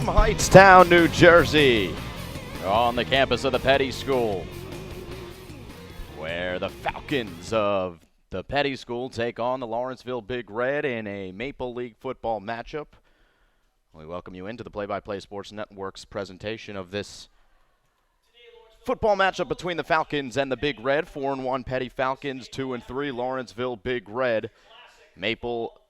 From Hightstown, New Jersey, on the campus of the Petty School, where the Falcons of the Petty School take on the Lawrenceville Big Red in a Maple League football matchup. We welcome you into the Play-by-Play Sports Network's presentation of this football matchup between the Falcons and the Big Red. 4-1 Petty Falcons, 2-3 Lawrenceville Big Red. Maple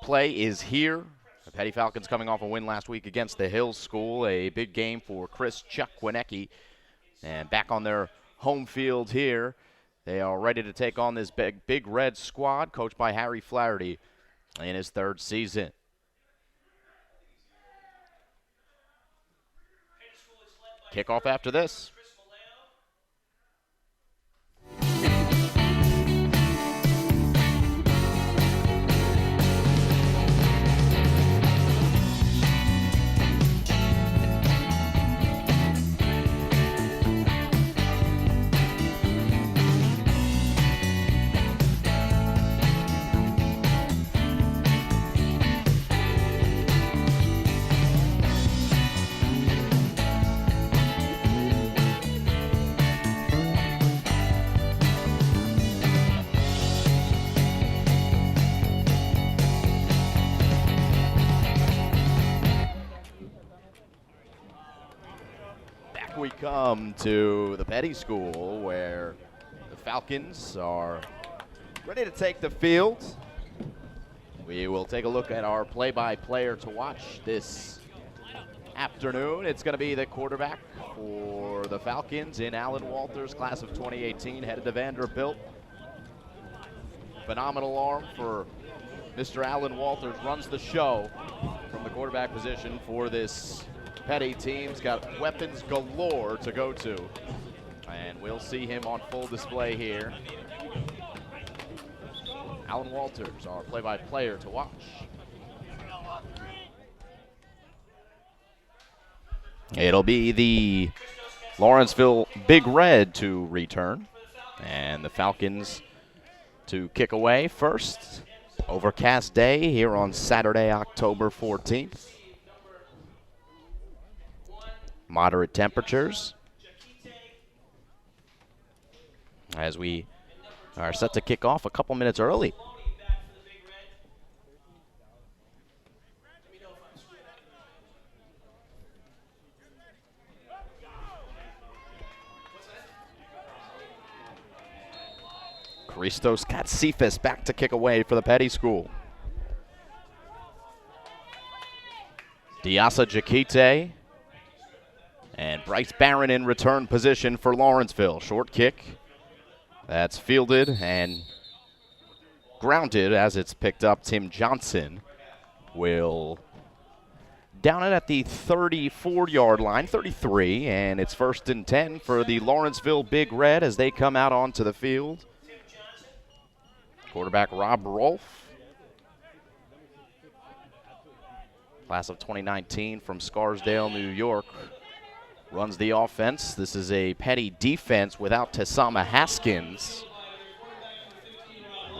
play is here. The Petty Falcons coming off a win last week against the Hills School, a big game for Chris Chuck Winecki. And back on their home field here, they are ready to take on this big Red squad, coached by Harry Flaherty in his third season. Kickoff after this. We come to the Petty School, where the Falcons are ready to take the field. We will take a look at our play-by-player to watch this afternoon. It's going to be the quarterback for the Falcons in Alan Walters, class of 2018, headed to Vanderbilt. Phenomenal arm for Mr. Alan Walters, runs the show from the quarterback position for this Petty team's got weapons galore to go to, and we'll see him on full display here. Alan Walters, our play-by-player to watch. It'll be the Lawrenceville Big Red to return, and the Falcons to kick away first. Overcast day here on Saturday, October 14th. Moderate temperatures as we are set to kick off a couple minutes early. Christos Katsifis back to kick away for the Petty School. Diasa Jakite and Bryce Barron in return position for Lawrenceville. Short kick that's fielded and grounded as it's picked up. Tim Johnson will down it at the 34-yard line, 33, and it's 1st and 10 for the Lawrenceville Big Red as they come out onto the field. Quarterback Rob Rolfe, class of 2019 from Scarsdale, New York, runs the offense. This is a Petty defense without Tessama Haskins,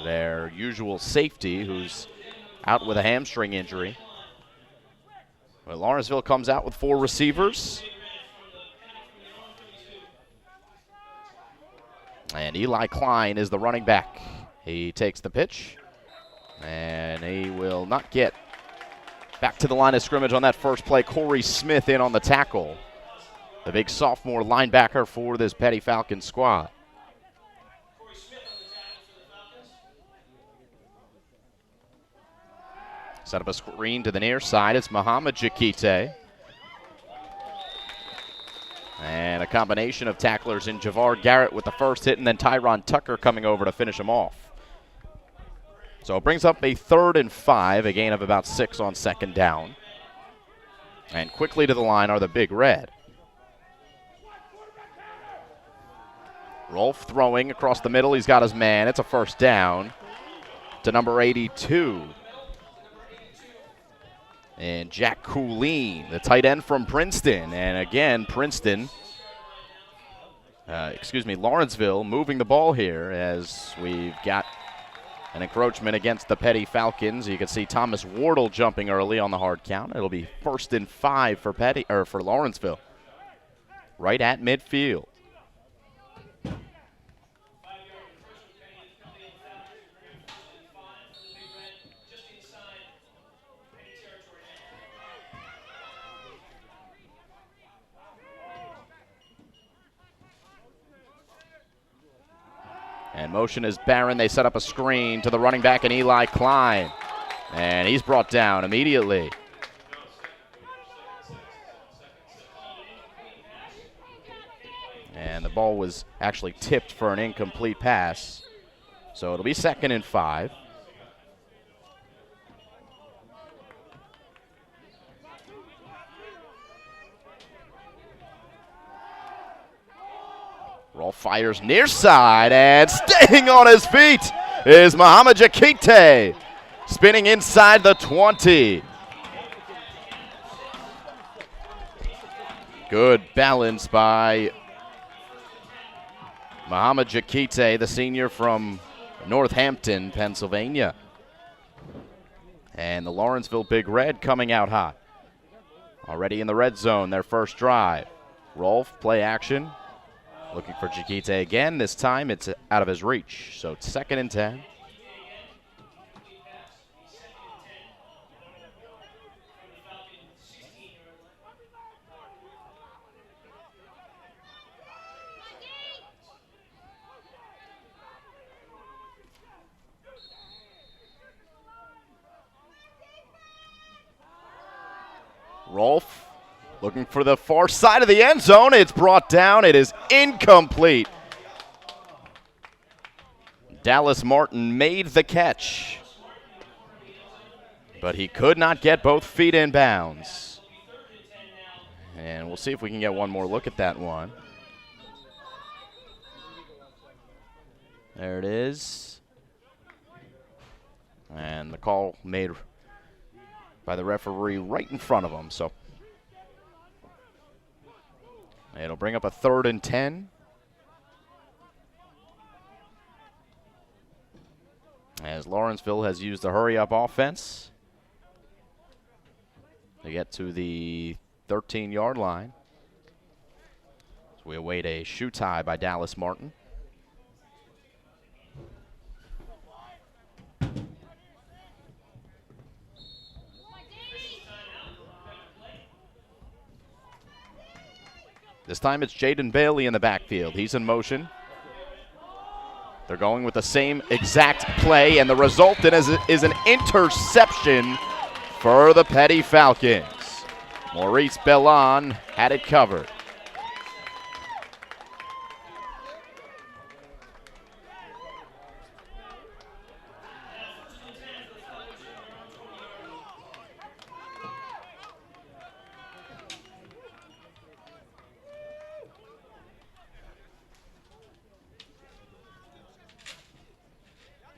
their usual safety, who's out with a hamstring injury. But Lawrenceville comes out with 4 receivers. And Eli Klein is the running back. He takes the pitch, and he will not get back to the line of scrimmage on that first play. Corey Smith in on the tackle, the big sophomore linebacker for this Petty Falcons squad. Set up a screen to the near side. It's Muhammad Jakite. And a combination of tacklers in Javar Garrett with the first hit, and then Tyron Tucker coming over to finish him off. So it brings up a 3rd and 5, a gain of about 6 on 2nd down. And quickly to the line are the Big Red. Rolfe throwing across the middle. He's got his man. It's a 1st down to number 82. And Jack Coolene, the tight end from Princeton. And again, Lawrenceville moving the ball here as we've got An encroachment against the Petty Falcons. You can see Thomas Wardle jumping early on the hard count. It'll be 1st and 5 for Lawrenceville. Right at midfield. And motion is Barron. They set up a screen to the running back and Eli Klein. And he's brought down immediately. And the ball was actually tipped for an incomplete pass. So it'll be 2nd and 5. Rolf fires near side, and staying on his feet is Muhammad Jakite, spinning inside the 20. Good balance by Muhammad Jakite, the senior from Northampton, Pennsylvania. And the Lawrenceville Big Red coming out hot. Already in the red zone, their first drive. Rolf, play action. Looking for Jakite again. This time it's out of his reach. So it's 2nd and 10. Rolf looking for the far side of the end zone. It's brought down. It is incomplete. Dallas Martin made the catch, but he could not get both feet in bounds. And we'll see if we can get one more look at that one. There it is. And the call made by the referee right in front of him. So it'll bring up a 3rd and 10. As Lawrenceville has used the hurry-up offense to get to the 13-yard line. So we await a shoe tie by Dallas Martin. This time it's Jaden Bailey in the backfield. He's in motion. They're going with the same exact play, and the result is an interception for the Petty Falcons. Maurice Bellon had it covered.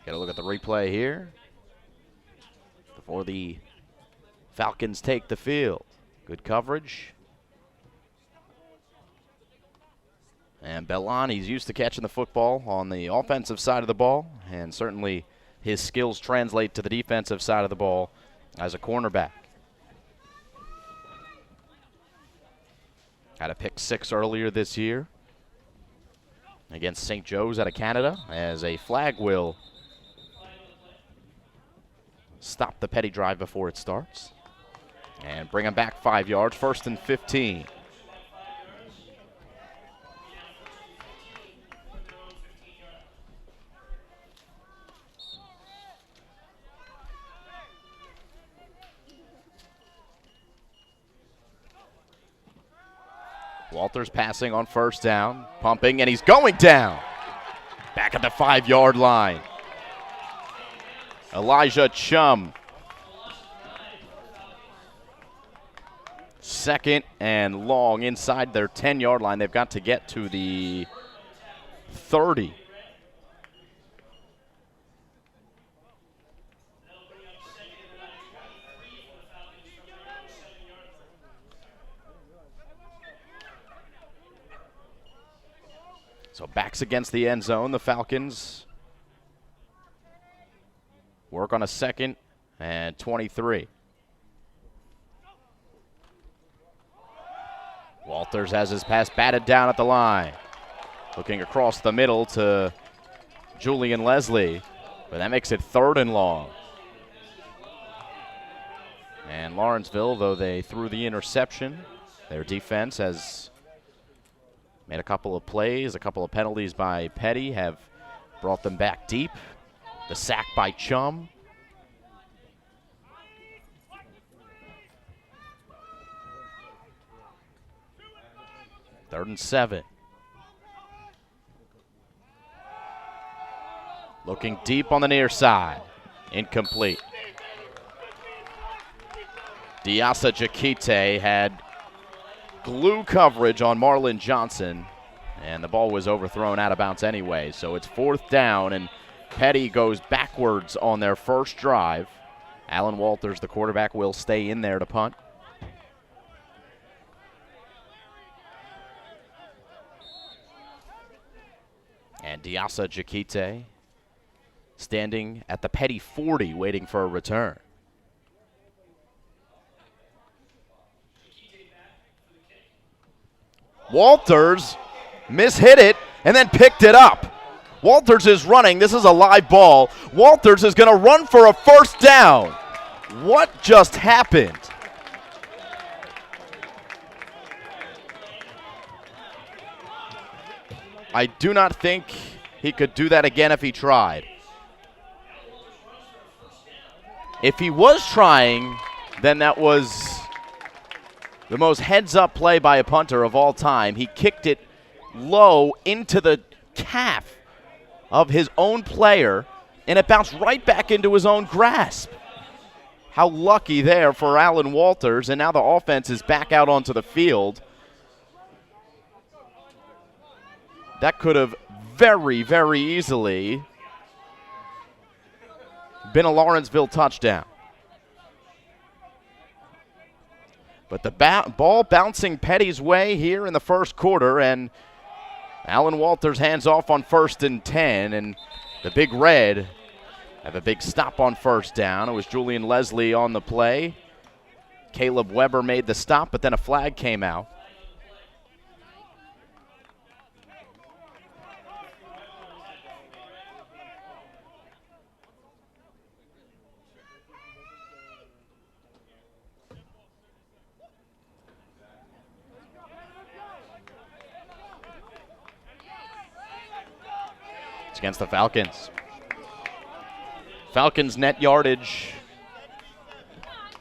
Get a look at the replay here before the Falcons take the field. Good coverage. And Bellon, he's used to catching the football on the offensive side of the ball, and certainly his skills translate to the defensive side of the ball as a cornerback. Had a pick 6 earlier this year against St. Joe's out of Canada, as a flag will stop the Petty drive before it starts and bring them back 5 yards, 1st and 15. Walters passing on 1st down, pumping, and he's going down. Back at the 5-yard line. Elijah Chum. 2nd and long inside their 10-yard line. They've got to get to the 30. So backs against the end zone, the Falcons. work on a 2nd and 23. Walters has his pass batted down at the line. Looking across the middle to Julian Leslie, but that makes it 3rd and long. And Lawrenceville, though they threw the interception, their defense has made a couple of plays, a couple of penalties by Petty have brought them back deep. The sack by Chum. Third and 7. Looking deep on the near side. Incomplete. Diasa Jakite had glue coverage on Marlon Johnson, and the ball was overthrown out of bounds anyway. So it's 4th down, and Petty goes backwards on their first drive. Alan Walters, the quarterback, will stay in there to punt. And Diasa Jakite standing at the Petty 40, waiting for a return. Walters mishit it and then picked it up. Walters is running. This is a live ball. Walters is going to run for a 1st down. What just happened? I do not think he could do that again if he tried. If he was trying, then that was the most heads-up play by a punter of all time. He kicked it low into the calf of his own player, and it bounced right back into his own grasp. How lucky there for Alan Walters, and now the offense is back out onto the field. That could have very, very easily been a Lawrenceville touchdown. But the ball bouncing Petty's way here in the first quarter, and Alan Walters hands off on 1st and 10, and the Big Red have a big stop on 1st down. It was Julian Leslie on the play. Caleb Weber made the stop, but then a flag came out. Against the Falcons. Falcons net yardage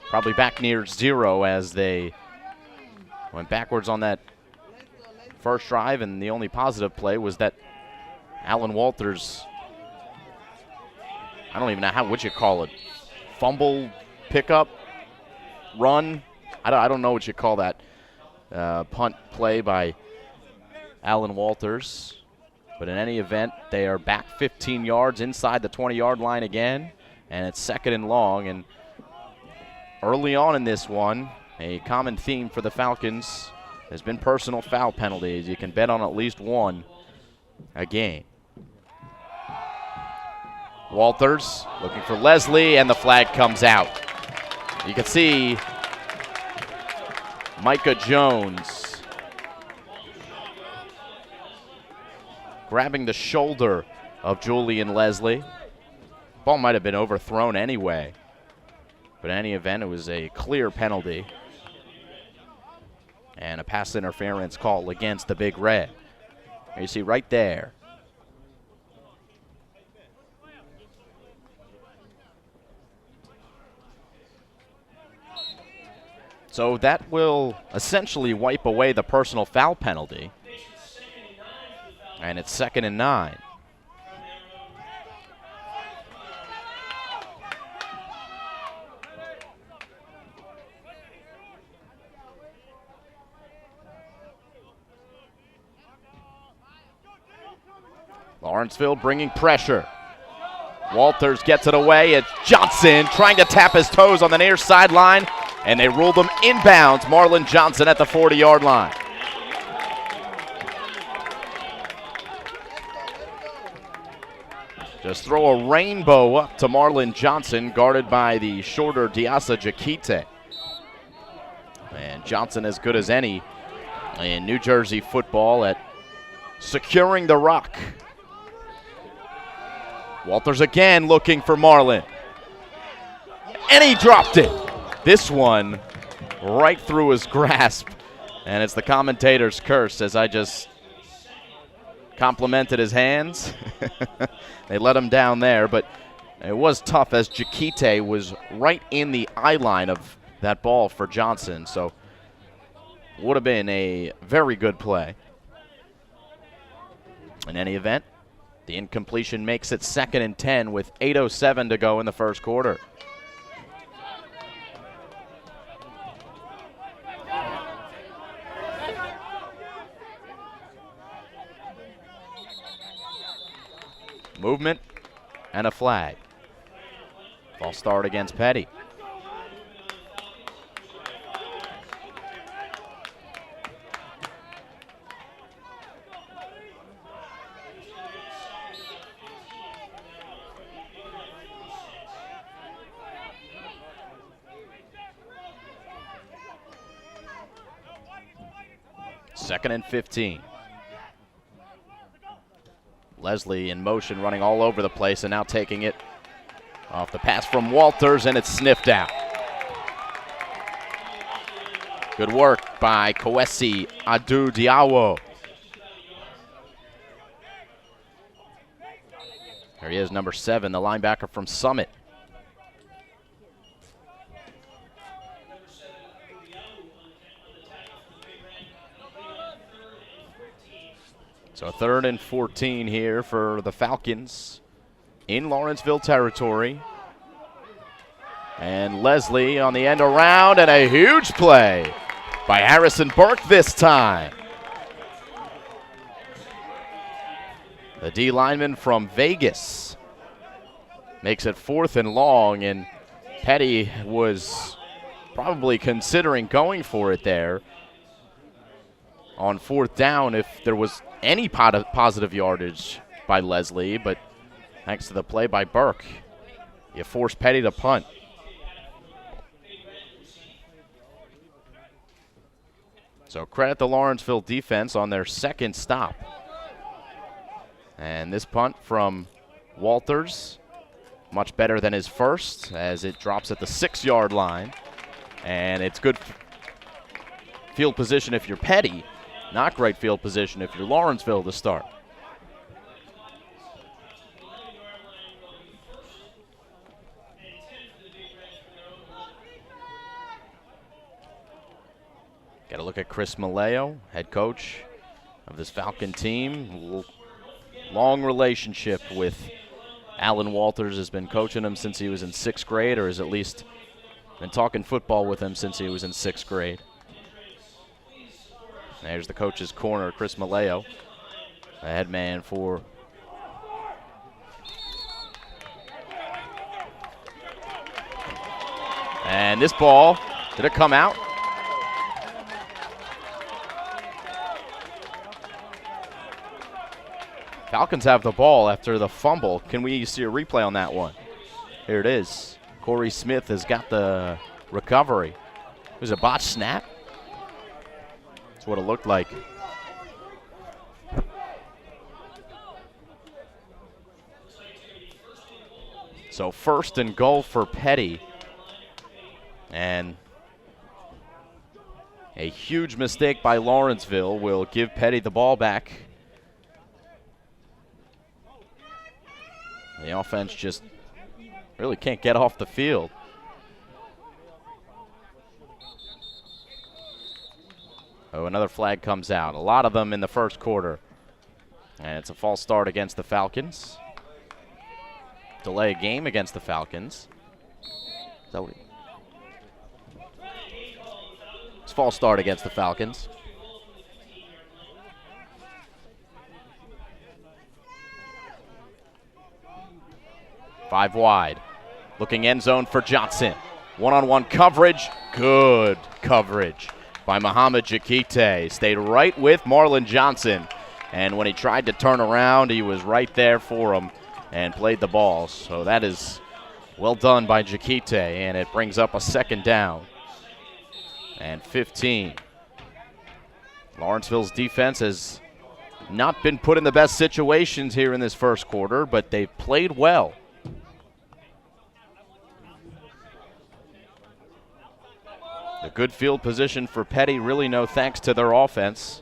probably back near 0 as they went backwards on that first drive, and the only positive play was that Alan Walters, I don't even know what you call it, fumble, pickup, run. I don't know what you call that punt play by Alan Walters. But in any event, they are back 15 yards inside the 20-yard line again, and it's 2nd and long. And early on in this one, a common theme for the Falcons has been personal foul penalties. You can bet on at least one a game. Walters looking for Leslie, and the flag comes out. You can see Micah Jones grabbing the shoulder of Julian Leslie. Ball might have been overthrown anyway. But in any event, it was a clear penalty. And a pass interference call against the Big Red. You see right there. So that will essentially wipe away the personal foul penalty. And it's 2nd and 9. Lawrenceville bringing pressure. Walters gets it away. It's Johnson trying to tap his toes on the near sideline, and they ruled him inbounds. Marlon Johnson at the 40-yard line. Just throw a rainbow up to Marlon Johnson, guarded by the shorter Diasa Jakite. And Johnson as good as any in New Jersey football at securing the rock. Walters again looking for Marlon. And he dropped it. This one right through his grasp. And it's the commentator's curse as I just complimented his hands. They let him down there, but it was tough as Jakite was right in the eye line of that ball for Johnson. So would have been a very good play. In any event, the incompletion makes it 2nd and 10 with 8:07 to go in the first quarter. Movement and a flag. False start against Petty. Second and 15. Leslie in motion, running all over the place, and now taking it off the pass from Walters, and it's sniffed out. Good work by Kwesi Adu-Diawo. There he is, number 7, the linebacker from Summit. So 3rd and 14 here for the Falcons in Lawrenceville territory. And Leslie on the end around, and a huge play by Harrison Burke this time. The D lineman from Vegas makes it 4th and long, and Petty was probably considering going for it there on 4th down if there was any positive yardage by Leslie, but thanks to the play by Burke, you force Petty to punt. So credit the Lawrenceville defense on their 2nd stop. And this punt from Walters, much better than his first, as it drops at the 6-yard line. And it's good field position if you're Petty. Not great field position if you're Lawrenceville to start. Got to look at Chris Maleo, head coach of this Falcon team. Long relationship with Alan Walters, has been coaching him since he was in 6th grade, or has at least been talking football with him since he was in 6th grade. There's the coach's corner, Chris Maleo, the head man for and this ball, did it come out? Falcons have the ball after the fumble. Can we see a replay on that one? Here it is. Corey Smith has got the recovery. It was a botched snap. That's what it looked like. So 1st and goal for Petty. And a huge mistake by Lawrenceville will give Petty the ball back. The offense just really can't get off the field. Oh, another flag comes out. A lot of them in the first quarter. And it's a false start against the Falcons. Delay a game against the Falcons. It's false start against the Falcons. Five wide. Looking end zone for Johnson. One-on-one coverage. Good coverage by Muhammad Jakite. Stayed right with Marlon Johnson. And when he tried to turn around, he was right there for him. and played the ball. So that is well done by Jakite, and it brings up a second down and 15. Lawrenceville's defense has not been put in the best situations here in this first quarter, but they've played well. The good field position for Petty, really no thanks to their offense.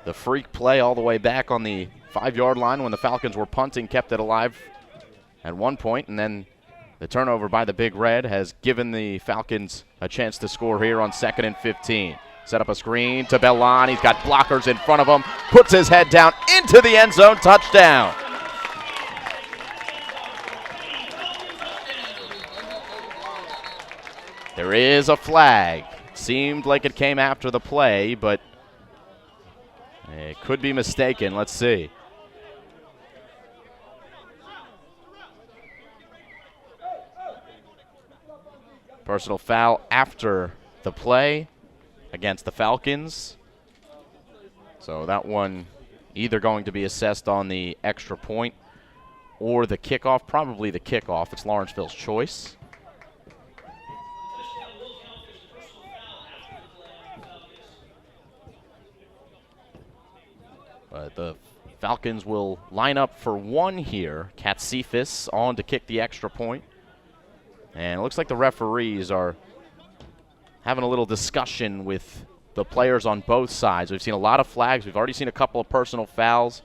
The freak play all the way back on the 5-yard line when the Falcons were punting kept it alive at one point, and then the turnover by the Big Red has given the Falcons a chance to score here on 2nd and 15. Set up a screen to Bellon. He's got blockers in front of him. Puts his head down into the end zone. Touchdown. There is a flag. Seemed like it came after the play, but it could be mistaken. Let's see. Personal foul after the play against the Falcons. So that one either going to be assessed on the extra point or the kickoff. Probably the kickoff. It's Lawrenceville's choice. But the Falcons will line up for one here. Katsifis on to kick the extra point. And it looks like the referees are having a little discussion with the players on both sides. We've seen a lot of flags. We've already seen a couple of personal fouls.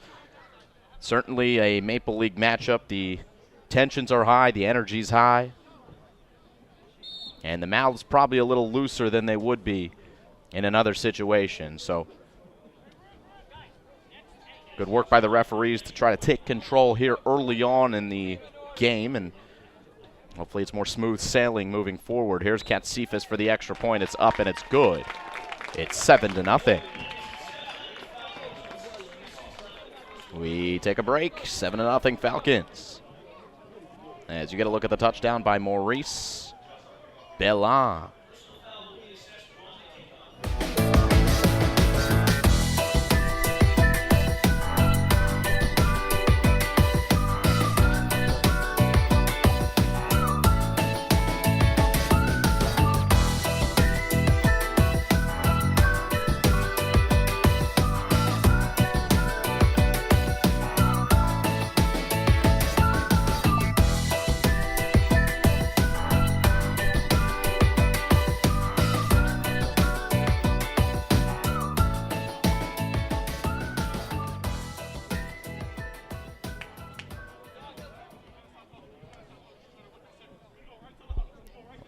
Certainly a Maple League matchup. The tensions are high. The energy's high. And the mouths probably a little looser than they would be in another situation. So good work by the referees to try to take control here early on in the game, and hopefully it's more smooth sailing moving forward. Here's Katsifis for the extra point. It's up and it's good. It's 7-0. We take a break. 7-0 Falcons. As you get a look at the touchdown by Maurice Bellon.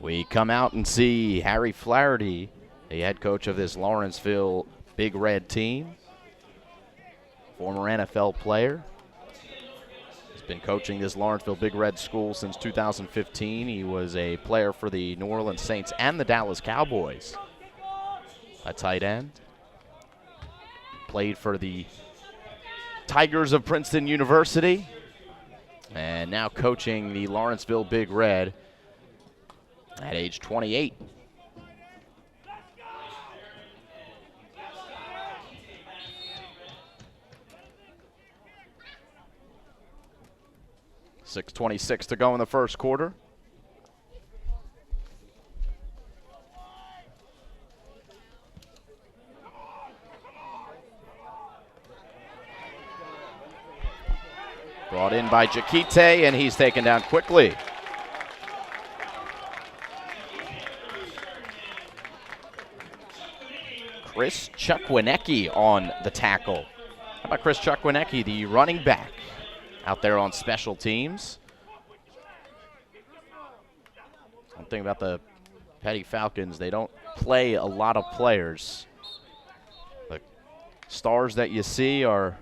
We come out and see Harry Flaherty, the head coach of this Lawrenceville Big Red team, former NFL player. He's been coaching this Lawrenceville Big Red school since 2015. He was a player for the New Orleans Saints and the Dallas Cowboys, a tight end. Played for the Tigers of Princeton University, and now coaching the Lawrenceville Big Red at age 28. .6:26 to go in the first quarter. Brought in by Jakite, and he's taken down quickly. Chris Chukwinecki on the tackle. How about Chris Chukwinecki, the running back, out there on special teams? One thing about the Petty Falcons, they don't play a lot of players. The stars that you see are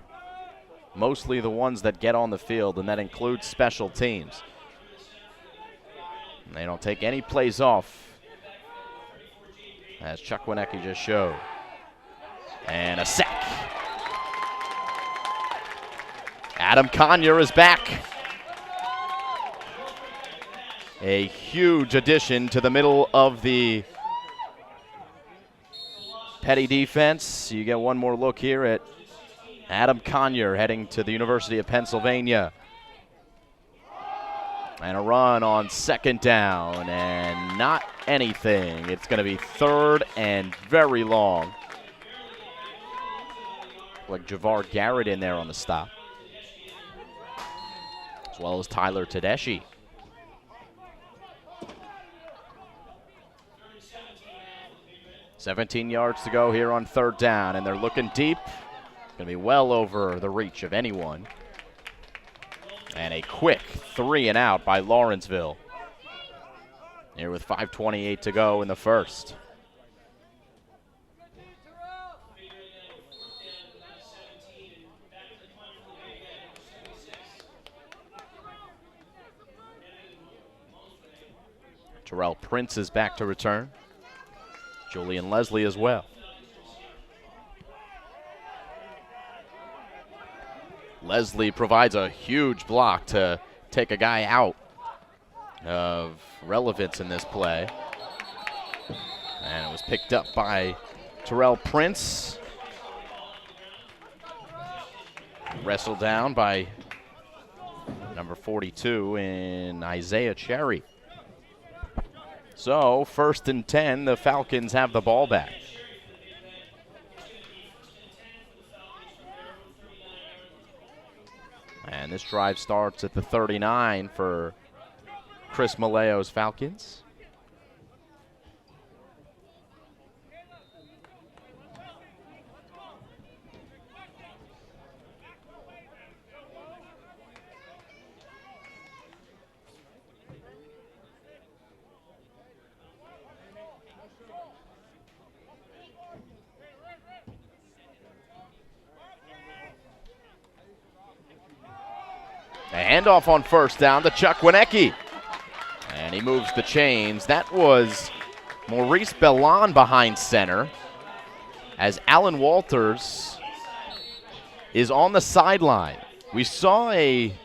mostly the ones that get on the field, and that includes special teams. And they don't take any plays off, as Chukwinecki just showed. And a sack. Adam Conyer is back. A huge addition to the middle of the Petty defense. You get one more look here at Adam Conyer heading to the University of Pennsylvania. And a run on second down, and not anything. It's going to be third and very long. Like Javar Garrett in there on the stop, as well as Tyler Tedeschi. $17 yards to go here on third down, and they're looking deep. Going to be well over the reach of anyone. And a quick 3 and out by Lawrenceville. Here with 5:28 to go in the first. Terrell Prince is back to return. Julian Leslie as well. Leslie provides a huge block to take a guy out of relevance in this play. And it was picked up by Terrell Prince. Wrestled down by number 42 in Isaiah Cherry. So, 1st and 10, the Falcons have the ball back. And this drive starts at the 39 for Chris Malayo's Falcons. A handoff on first down to Chuck Wienecke. And he moves the chains. That was Maurice Bellon behind center, as Alan Walters is on the sideline. We saw a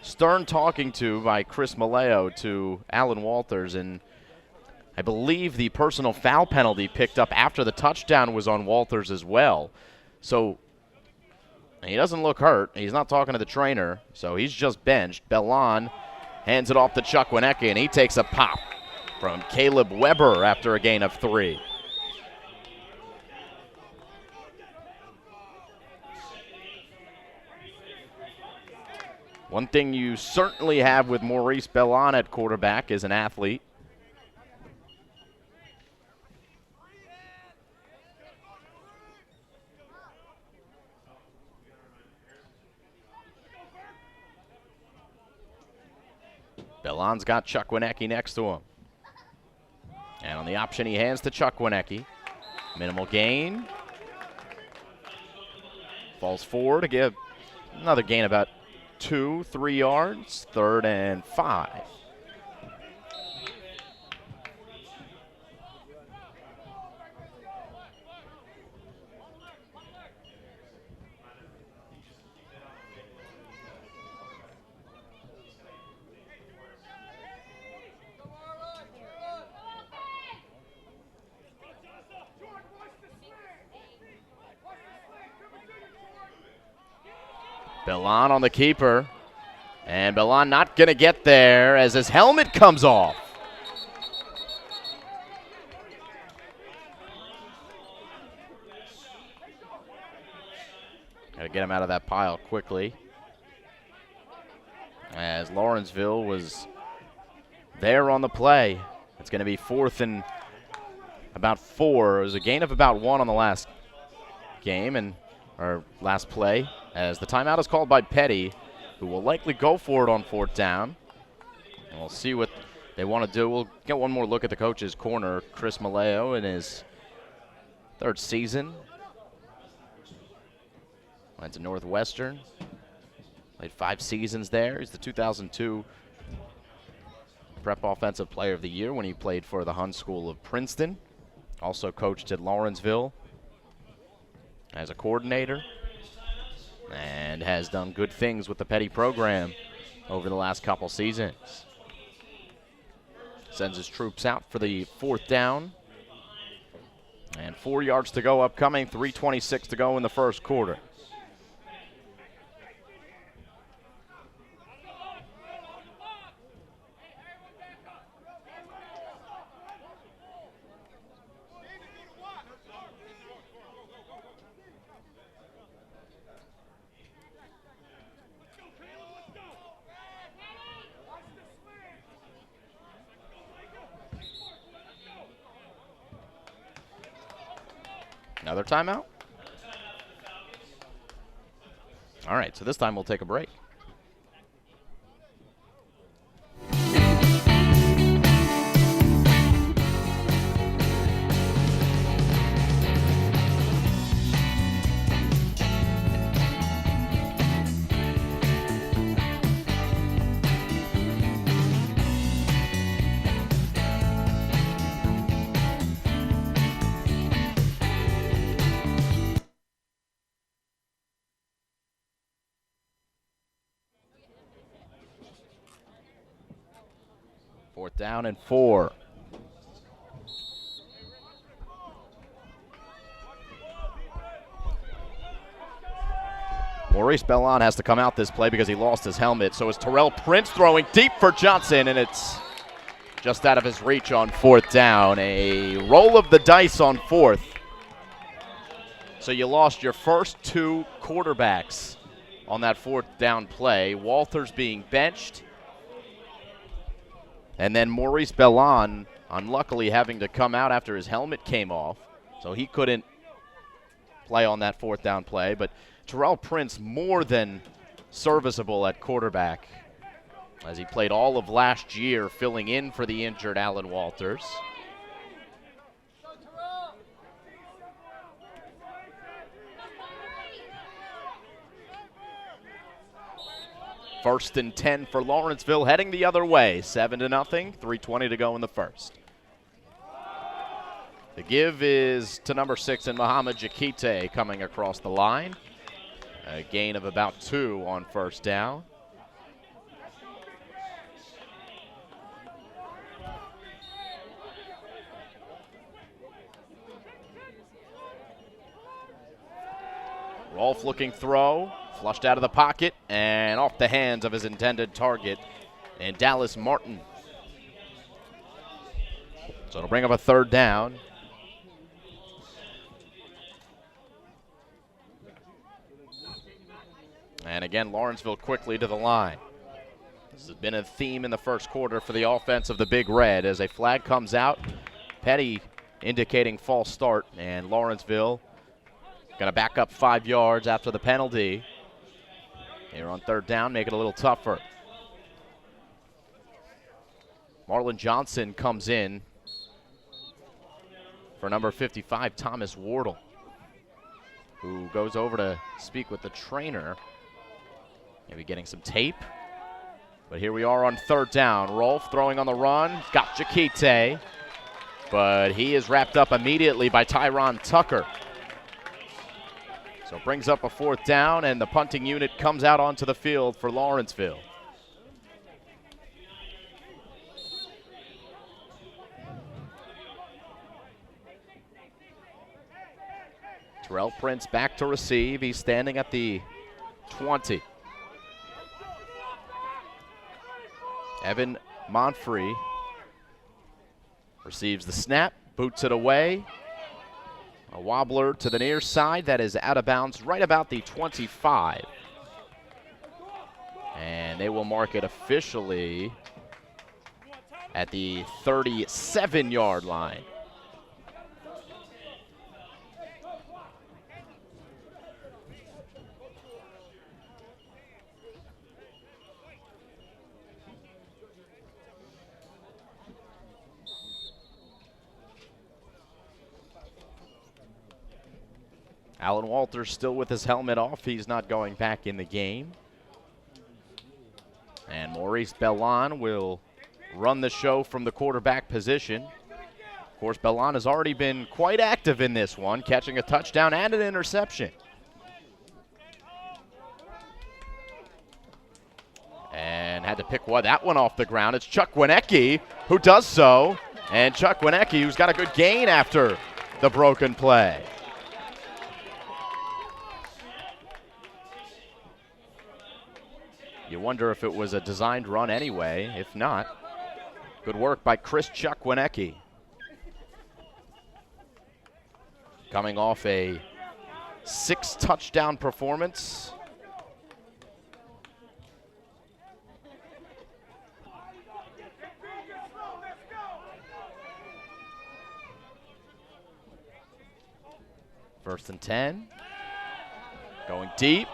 stern talking to by Chris Malayo to Alan Walters, and I believe the personal foul penalty picked up after the touchdown was on Walters as well. So he doesn't look hurt. He's not talking to the trainer, so he's just benched. Bellon hands it off to Chuck Wienecke, and he takes a pop from Caleb Weber after a gain of 3. One thing you certainly have with Maurice Bellon at quarterback is an athlete. Bellon's got Chuck Wienecke next to him. And on the option, he hands to Chuck Wienecke. Minimal gain. Falls forward to give another gain about 2-3 yards. 3rd and 5. Bellon on the keeper. And Bellon not going to get there as his helmet comes off. Got to get him out of that pile quickly, as Lawrenceville was there on the play. It's going to be 4th and about 4. It was a gain of about 1 on the last game, or last play, as the timeout is called by Petty, who will likely go for it on 4th down. And we'll see what they want to do. We'll get one more look at the coach's corner. Chris Malayo in his 3rd season. Went to Northwestern. Played 5 seasons there. He's the 2002 Prep Offensive Player of the Year when he played for the Hun School of Princeton. Also coached at Lawrenceville as a coordinator, and has done good things with the Petty program over the last couple seasons. Sends his troops out for the 4th down. And 4 yards to go upcoming, 3:26 to go in the first quarter. Another timeout? All right, so this time we'll take a break. Fourth down and 4. Maurice Bellon has to come out this play because he lost his helmet. So is Terrell Prince throwing deep for Johnson, and it's just out of his reach on fourth down. A roll of the dice on fourth. So you lost your first 2 quarterbacks on that fourth down play. Walters being benched. And then Maurice Bellon, unluckily, having to come out after his helmet came off. So he couldn't play on that fourth down play. But Terrell Prince more than serviceable at quarterback, as he played all of last year filling in for the injured Alan Walters. First and 10 for Lawrenceville, heading the other way. 7-0, 3:20 to go in the first. The give is to number 6 and Muhammad Jakite coming across the line. A gain of about 2 on first down. Rolfe looking throw, flushed out of the pocket and off the hands of his intended target, and Dallas Martin. So it'll bring up a third down. And again, Lawrenceville quickly to the line. This has been a theme in the first quarter for the offense of the Big Red as a flag comes out. Petty indicating false start, and Lawrenceville going to back up 5 yards after the penalty. Here on third down, make it a little tougher. Marlon Johnson comes in for number 55, Thomas Wardle, who goes over to speak with the trainer. Maybe getting some tape. But here we are on third down. Rolfe throwing on the run. Got Jakite. But he is wrapped up immediately by Tyron Tucker. So it brings up a fourth down, and the punting unit comes out onto the field for Lawrenceville. Terrell Prince back to receive. He's standing at the 20. Evan Monfrey receives the snap, boots it away. A wobbler to the near side that is out of bounds right about the 25. And they will mark it officially at the 37-yard line. Alan Walters still with his helmet off. He's not going back in the game. And Maurice Bellon will run the show from the quarterback position. Of course, Bellon has already been quite active in this one, catching a touchdown and an interception. And had to pick that one off the ground. It's Chuck Wienecke who does so. And Chuck Wienecke, who's got a good gain after the broken play. You wonder if it was a designed run anyway. If not, good work by Chris Chuck Wienecke. Coming off a 6-touchdown performance. First and 10. Going deep.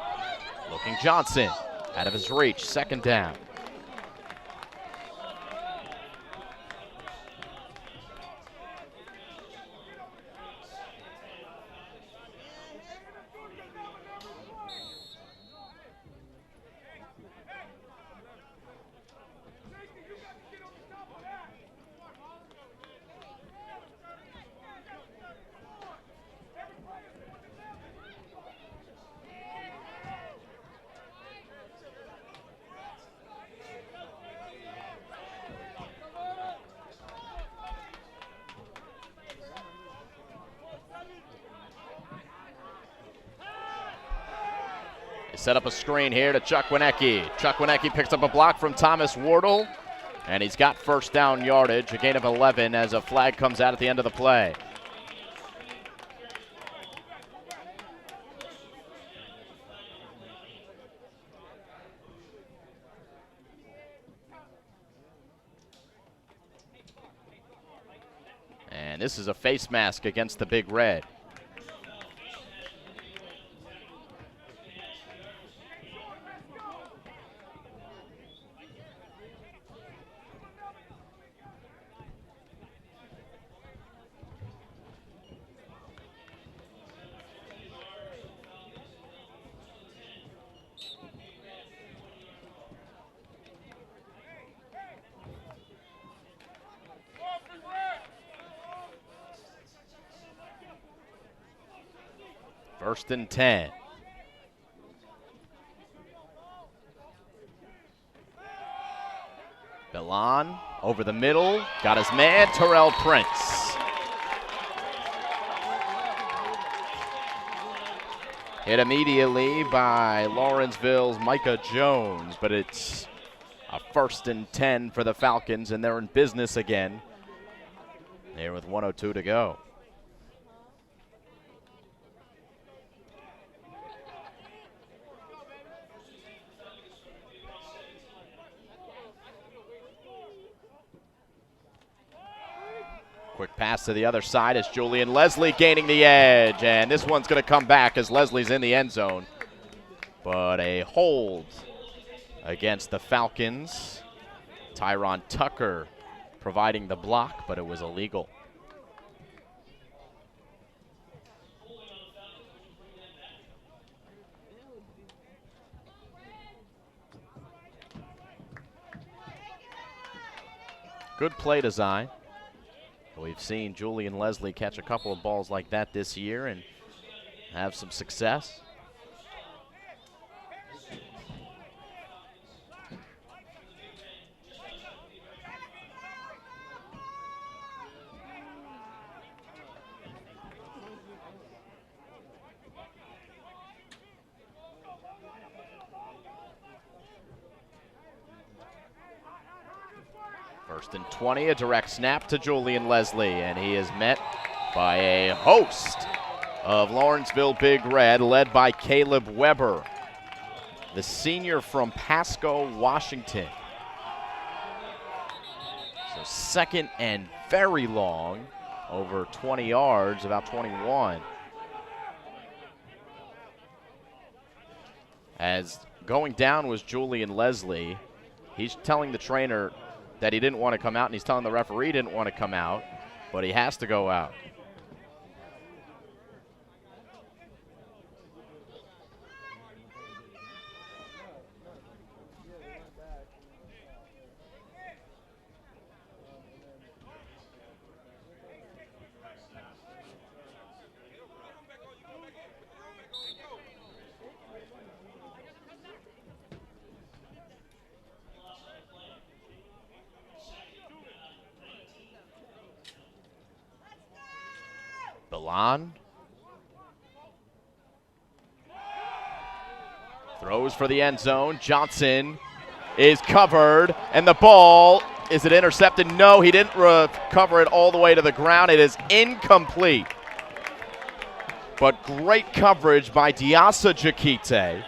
Looking Johnson. Out of his reach. Second down. They set up a screen here to Chuck Wienecki. Chuck Wienecki picks up a block from Thomas Wardle, and he's got first down yardage, a gain of 11 as a flag comes out at the end of the play. And this is a face mask against the Big Red. First and 10. Belon over the middle, got his man, Terrell Prince. Hit immediately by Lawrenceville's Micah Jones, but it's a first and 10 for the Falcons, and they're in business again. Here with 1:02 to go. Quick pass to the other side as Julian Leslie gaining the edge. And this one's going to come back as Leslie's in the end zone. But a hold against the Falcons. Tyron Tucker providing the block, but it was illegal. Good play design. We've seen Julian Leslie catch a couple of balls like that this year and have some success. First and 20, a direct snap to Julian Leslie, and he is met by a host of Lawrenceville Big Red, led by Caleb Weber, the senior from Pasco, Washington. So second and very long, over 20 yards, about 21. As going down was Julian Leslie. He's telling the trainer that he didn't want to come out, and he's telling the referee he didn't want to come out, but he has to go out. Belon throws for the end zone. Johnson is covered, and the ball, is it intercepted? No, he didn't recover it all the way to the ground. It is incomplete. But great coverage by Diasa Jakite.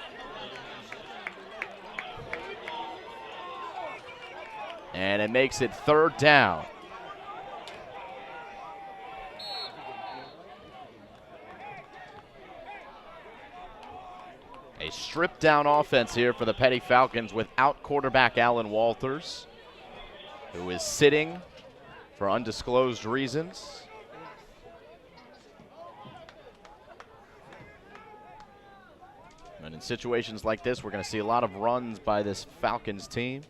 And it makes it third down. A stripped-down offense here for the Petty Falcons without quarterback Alan Walters, who is sitting for undisclosed reasons. And in situations like this, we're going to see a lot of runs by this Falcons team.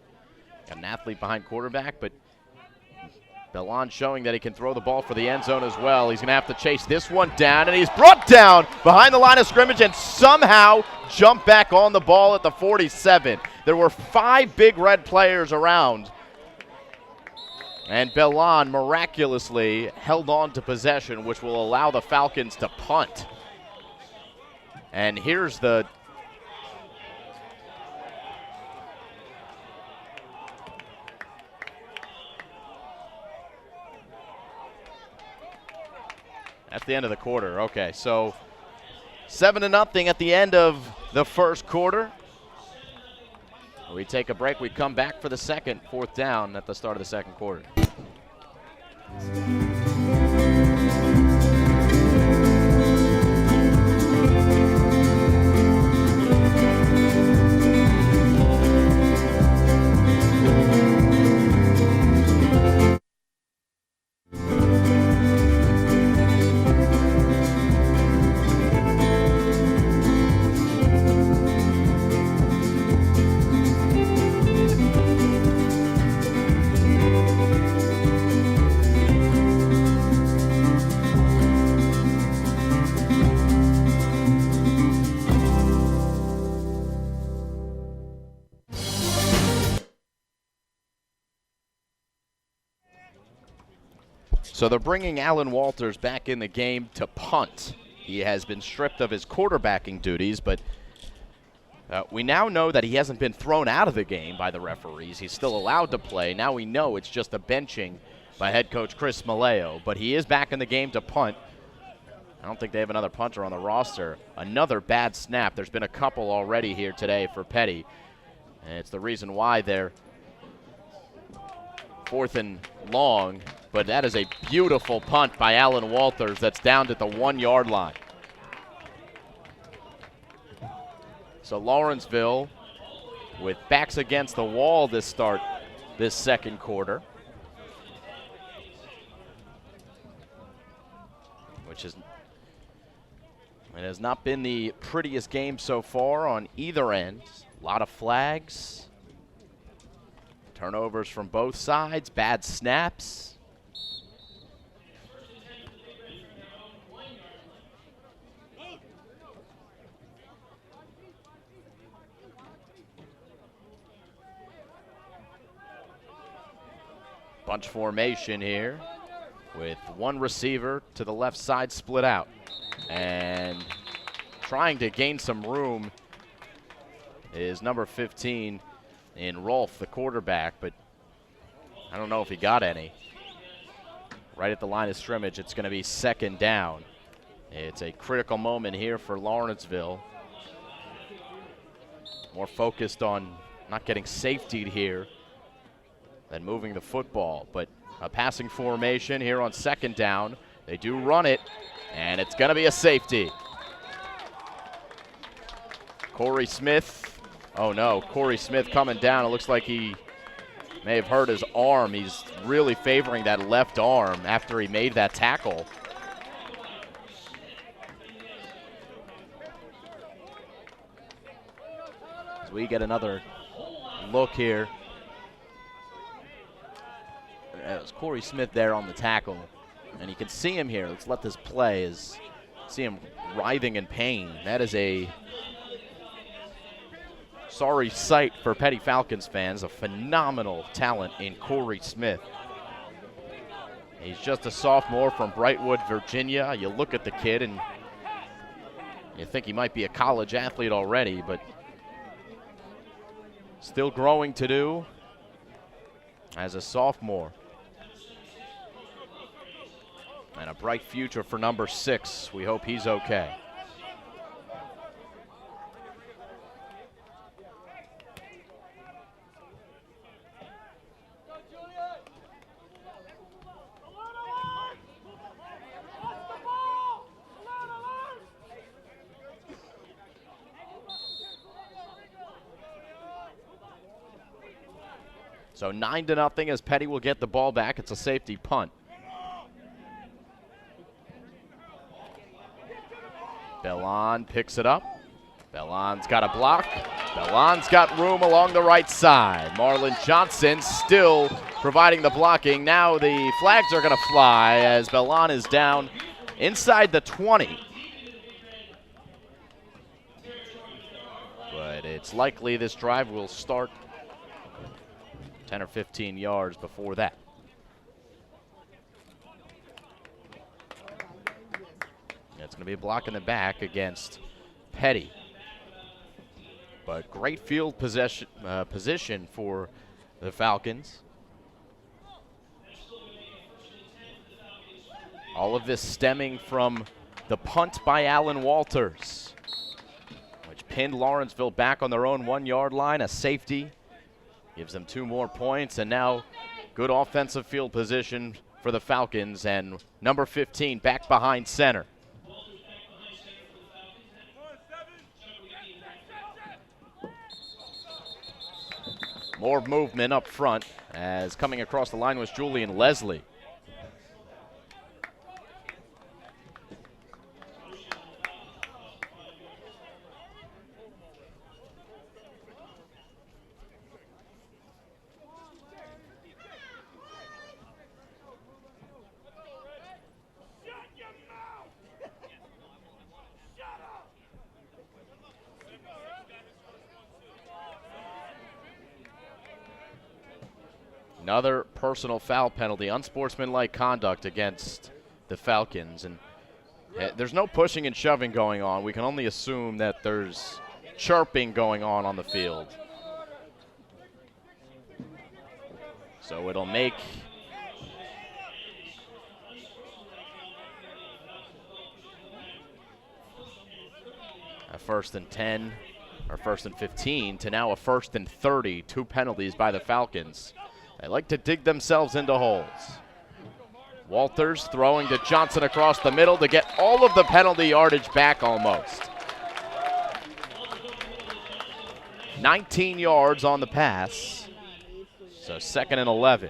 Got an athlete behind quarterback, but Bellon showing that he can throw the ball for the end zone as well. He's going to have to chase this one down, and he's brought down behind the line of scrimmage and somehow jump back on the ball at the 47. There were 5 Big Red players around, and Bellon miraculously held on to possession, which will allow the Falcons to punt. And here's the That's the end of the quarter. Okay, so 7-0 at the end of the first quarter. We take a break. We come back for the second, 4th down at the start of the second quarter. So they're bringing Alan Walters back in the game to punt. He has been stripped of his quarterbacking duties, but we now know that he hasn't been thrown out of the game by the referees. He's still allowed to play. Now we know it's just a benching by head coach Chris Maleo, but he is back in the game to punt. I don't think they have another punter on the roster. Another bad snap. There's been a couple already here today for Petty, and it's the reason why they're 4th and long. But that is a beautiful punt by Alan Walters that's down at the 1-yard line. So Lawrenceville with backs against the wall this second quarter. It has not been the prettiest game so far on either end. A lot of flags. Turnovers from both sides, bad snaps. Bunch formation here with one receiver to the left side split out. And trying to gain some room is number 15 in Rolfe, the quarterback, but I don't know if he got any. Right at the line of scrimmage, it's going to be 2nd down. It's a critical moment here for Lawrenceville. More focused on not getting safetied here than moving the football, but a passing formation here on 2nd down. They do run it, and it's going to be a safety. Corey Smith. Oh, no. Corey Smith coming down. It looks like he may have hurt his arm. He's really favoring that left arm after he made that tackle. As we get another look here. It was Corey Smith there on the tackle. And you can see him here. Let's let this play. See him writhing in pain. That is a sorry sight for Petty Falcons fans. A phenomenal talent in Corey Smith. He's just a sophomore from Brightwood, Virginia. You look at the kid and you think he might be a college athlete already, but still growing to do as a sophomore. And a bright future for number 6. We hope he's okay. So 9-0 as Petty will get the ball back. It's a safety punt. Bellon picks it up. Bellon's got a block. Bellon's got room along the right side. Marlon Johnson still providing the blocking. Now the flags are going to fly as Bellon is down inside the 20. But it's likely this drive will start 10 or 15 yards before that. It's going to be a block in the back against Petty. But great field position for the Falcons. All of this stemming from the punt by Alan Walters, which pinned Lawrenceville back on their own 1-yard line. A safety gives them 2 more points, and now good offensive field position for the Falcons, and number 15 back behind center. More movement up front, as coming across the line was Julian Leslie. Another personal foul penalty, unsportsmanlike conduct against the Falcons. And there's no pushing and shoving going on. We can only assume that there's chirping going on the field. So it'll make a 1st and 10, or 1st and 15, to now a 1st and 30. 2 penalties by the Falcons. They like to dig themselves into holes. Walters throwing to Johnson across the middle to get all of the penalty yardage back almost. 19 yards on the pass. So 2nd and 11.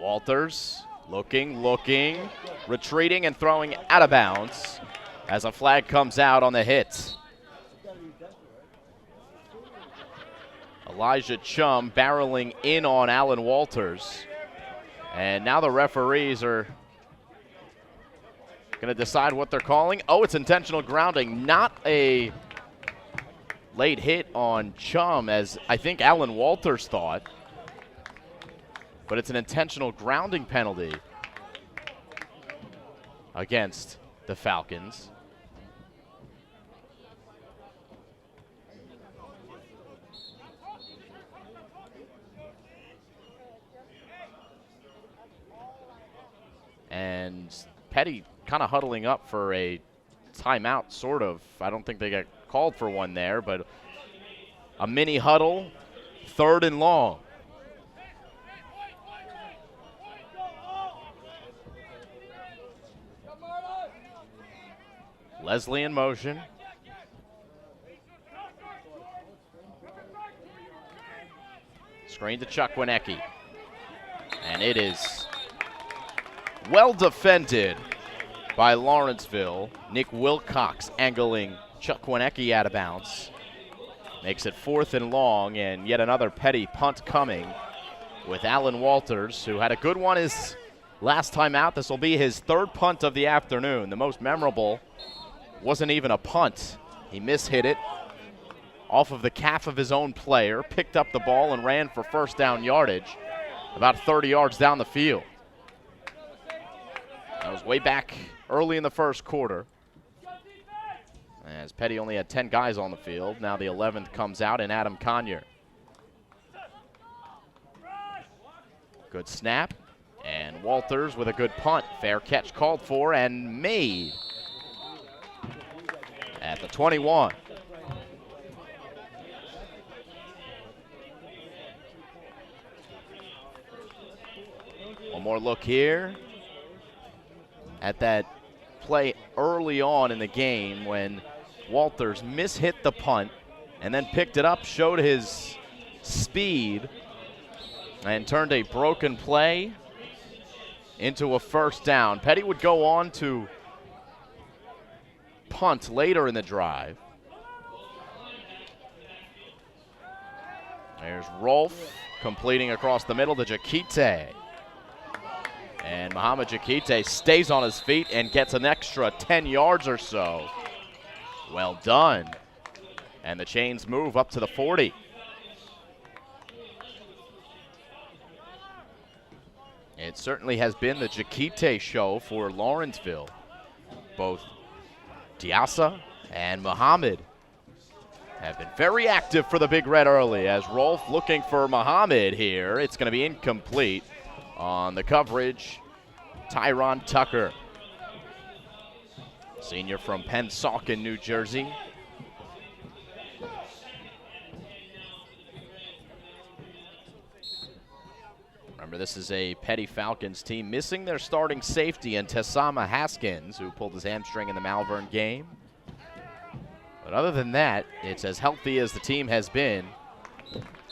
Walters looking, retreating and throwing out of bounds as a flag comes out on the hit. Elijah Chum barreling in on Alan Walters. And now the referees are going to decide what they're calling. Oh, it's intentional grounding, not a late hit on Chum, as I think Alan Walters thought. But it's an intentional grounding penalty against the Falcons. And Petty kind of huddling up for a timeout, sort of. I don't think they got called for one there, but a mini huddle, 3rd and long. Leslie in motion. Screen to Chukwuneke. And it is well defended by Lawrenceville. Nick Wilcox angling Chukwuneke out of bounds. Makes it 4th and long, and yet another Petty punt coming with Alan Walters, who had a good one his last time out. This will be his 3rd punt of the afternoon. The most memorable wasn't even a punt. He mishit it off of the calf of his own player, picked up the ball and ran for 1st down yardage about 30 yards down the field. That was way back early in the 1st quarter, as Petty only had 10 guys on the field. Now the 11th comes out in Adam Conyer. Good snap, and Walters with a good punt. Fair catch called for and made at the 21. One more look here at that play early on in the game when Walters mishit the punt and then picked it up, showed his speed, and turned a broken play into a first down. Petty would go on to punt later in the drive. There's Rolfe completing across the middle to Jakite. And Muhammad Jakite stays on his feet and gets an extra 10 yards or so. Well done. And the chains move up to the 40. It certainly has been the Jakite show for Lawrenceville. Both Diasa and Muhammad have been very active for the Big Red early as Rolfe looking for Muhammad here. It's going to be incomplete on the coverage. Tyron Tucker, senior from Pennsauken, New Jersey. Remember, this is a Petty Falcons team missing their starting safety in Tessama Haskins, who pulled his hamstring in the Malvern game. But other than that, it's as healthy as the team has been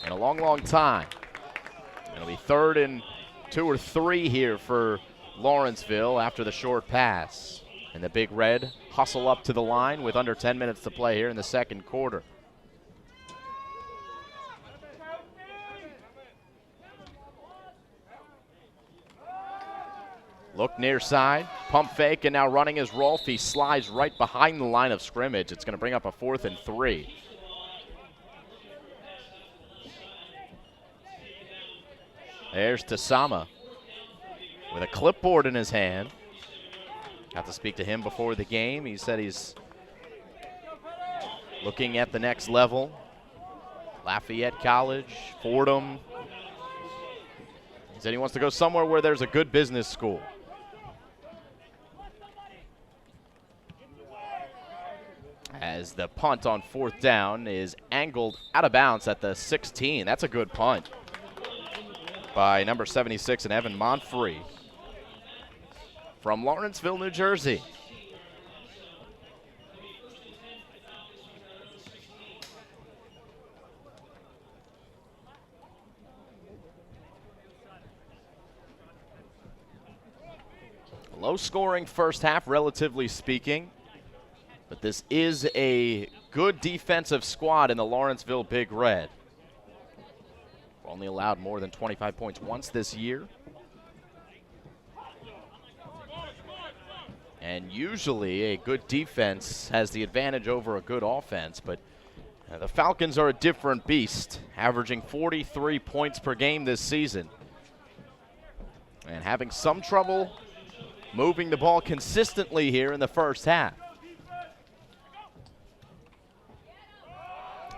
in a long, long time. It'll be 3rd and 2 or 3 here for Lawrenceville after the short pass. And the Big Red hustle up to the line with under 10 minutes to play here in the second quarter. Look near side, pump fake, and now running is Rolfe. He slides right behind the line of scrimmage. It's going to bring up a 4th and 3. There's Tessama with a clipboard in his hand. Got to speak to him before the game. He said he's looking at the next level. Lafayette College, Fordham. He said he wants to go somewhere where there's a good business school. As the punt on 4th down is angled out of bounds at the 16. That's a good punt by number 76 and Evan Monfrey from Lawrenceville, New Jersey. Low-scoring first half, relatively speaking. But this is a good defensive squad in the Lawrenceville Big Red. Only allowed more than 25 points once this year. And usually a good defense has the advantage over a good offense, but the Falcons are a different beast, averaging 43 points per game this season. And having some trouble moving the ball consistently here in the first half.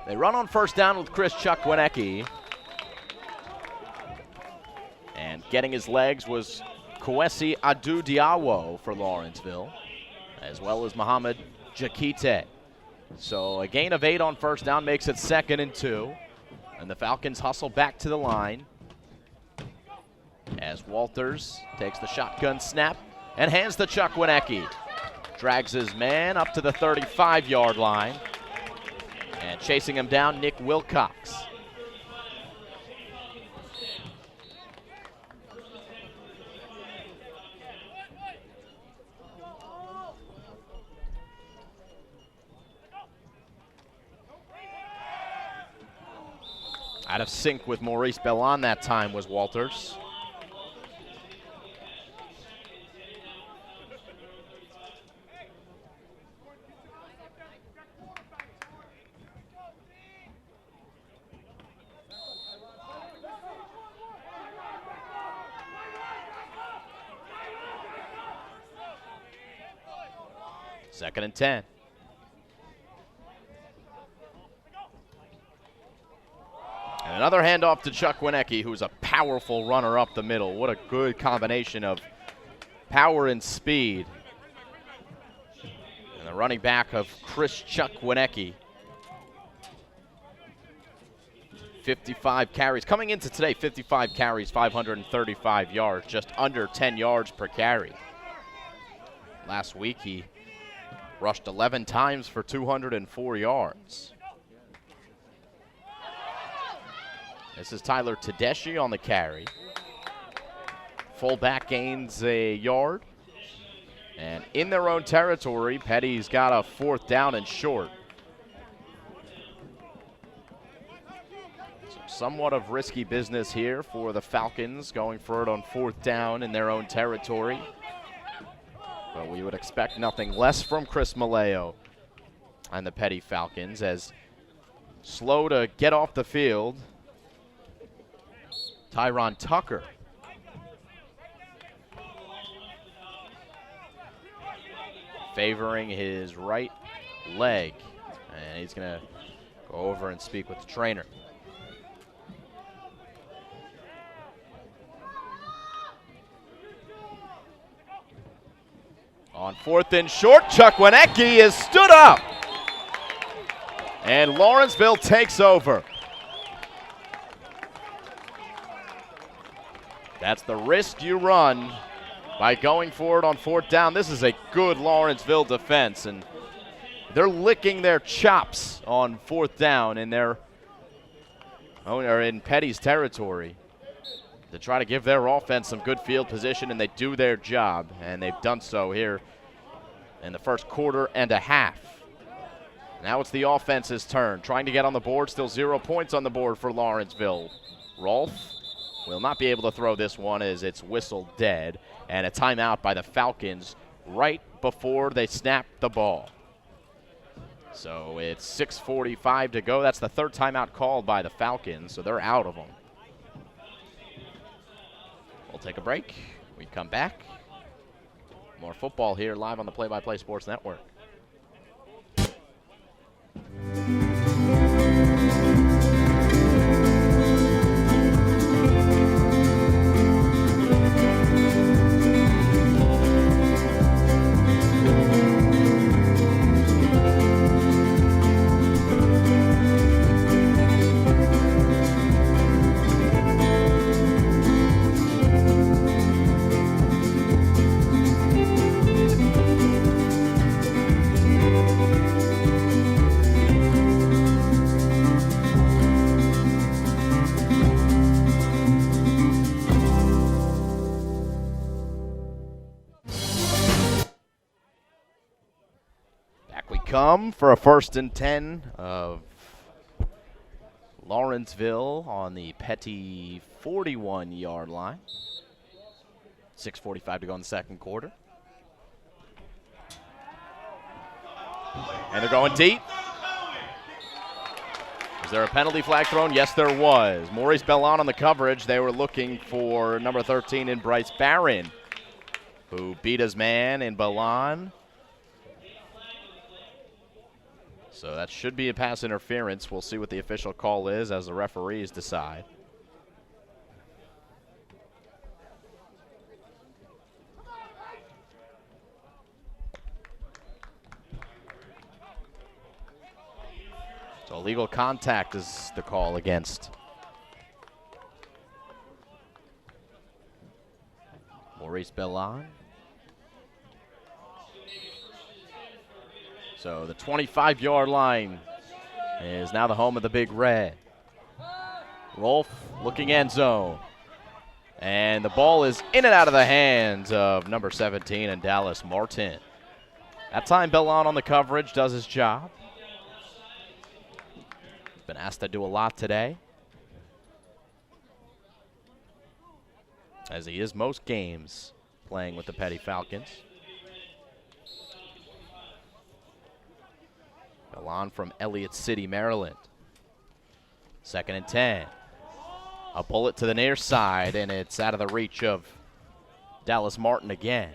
They run on 1st down with Chris Chukwinecki. And getting his legs was Kwesi Adu-Diawo for Lawrenceville, as well as Muhammad Jakite. So a gain of 8 on 1st down makes it 2nd and 2. And the Falcons hustle back to the line as Walters takes the shotgun snap and hands to Chukwinecki. Drags his man up to the 35-yard line. And chasing him down, Nick Wilcox. Out of sync with Maurice Bellon that time was Walters. Second and 10. And another handoff to Chukwinecki, who's a powerful runner up the middle. What a good combination of power and speed. And the running back of Chris Chukwinecki. 55 carries. Coming into today, 55 carries, 535 yards, just under 10 yards per carry. Last week, he rushed 11 times for 204 yards. This is Tyler Tedeschi on the carry. Fullback gains a yard. And in their own territory, Petty's got a 4th down and short. So somewhat of risky business here for the Falcons, going for it on 4th down in their own territory. But we would expect nothing less from Chris Maleo and the Petty Falcons, as slow to get off the field. Tyron Tucker. Favoring his right leg. And he's going to go over and speak with the trainer. On 4th and short, Chuck Wienecke is stood up. And Lawrenceville takes over. That's the risk you run by going for it on 4th down. This is a good Lawrenceville defense, and they're licking their chops on 4th down in their or in Petty's territory to try to give their offense some good field position, and they do their job, and they've done so here in the first quarter and a half. Now it's the offense's turn, trying to get on the board. Still 0 points on the board for Lawrenceville. Rolfe will not be able to throw this one as it's whistled dead, and a timeout by the Falcons right before they snap the ball. So it's 6:45 to go. That's the 3rd timeout called by the Falcons, so they're out of them. We'll take a break. We come back. More football here live on the Play-by-Play Sports Network. Come for a 1st and 10 of Lawrenceville on the Petty 41-yard line. 6:45 to go in the 2nd quarter. And they're going deep. Was there a penalty flag thrown? Yes, there was. Maurice Bellon on the coverage. They were looking for number 13 in Bryce Barron, who beat his man in Bellon. So that should be a pass interference. We'll see what the official call is as the referees decide. So illegal contact is the call against Maurice Bellon. So the 25-yard line is now the home of the Big Red. Rolfe looking end zone. And the ball is in and out of the hands of number 17 and Dallas Martin. That time Bellon on the coverage does his job. Been asked to do a lot today, as he is most games playing with the Petty Falcons. Bellon from Elliott City, Maryland. 2nd and 10. A bullet to the near side, and it's out of the reach of Dallas Martin again.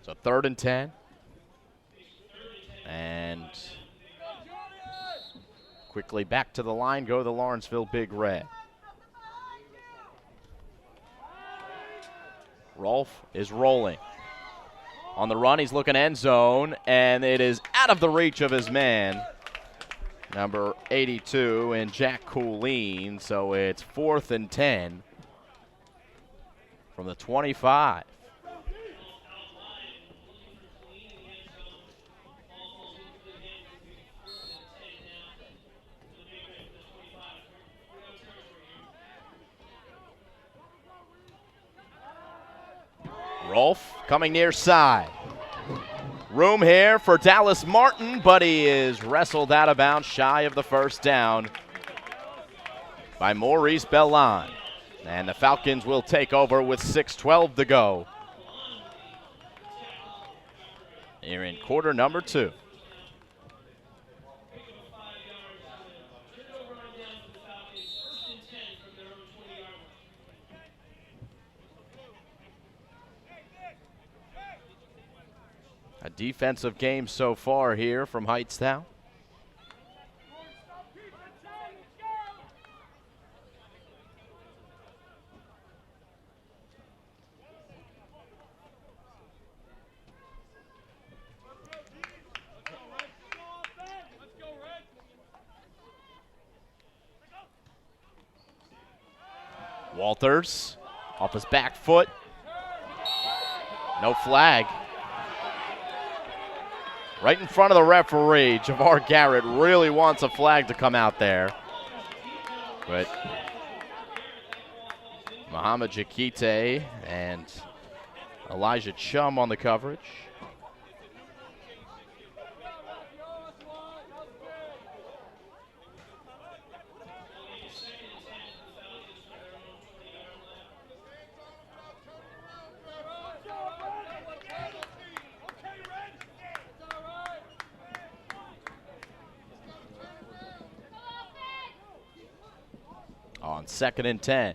So 3rd and 10. And quickly back to the line go the Lawrenceville Big Red. Rolfe is rolling. On the run, he's looking end zone, and it is out of the reach of his man. number 82, and Jack Coolene. So it's 4th and 10 from the 25. Rolfe coming near side. Room here for Dallas Martin, but he is wrestled out of bounds shy of the first down by Maurice Bellon. And the Falcons will take over with 6:12 to go here in quarter number 2. A defensive game so far here from Hightstown. Walters off his back foot. No flag. Right in front of the referee, Javar Garrett really wants a flag to come out there. But Muhammad Jakite and Elijah Chum on the coverage. On 2nd and 10.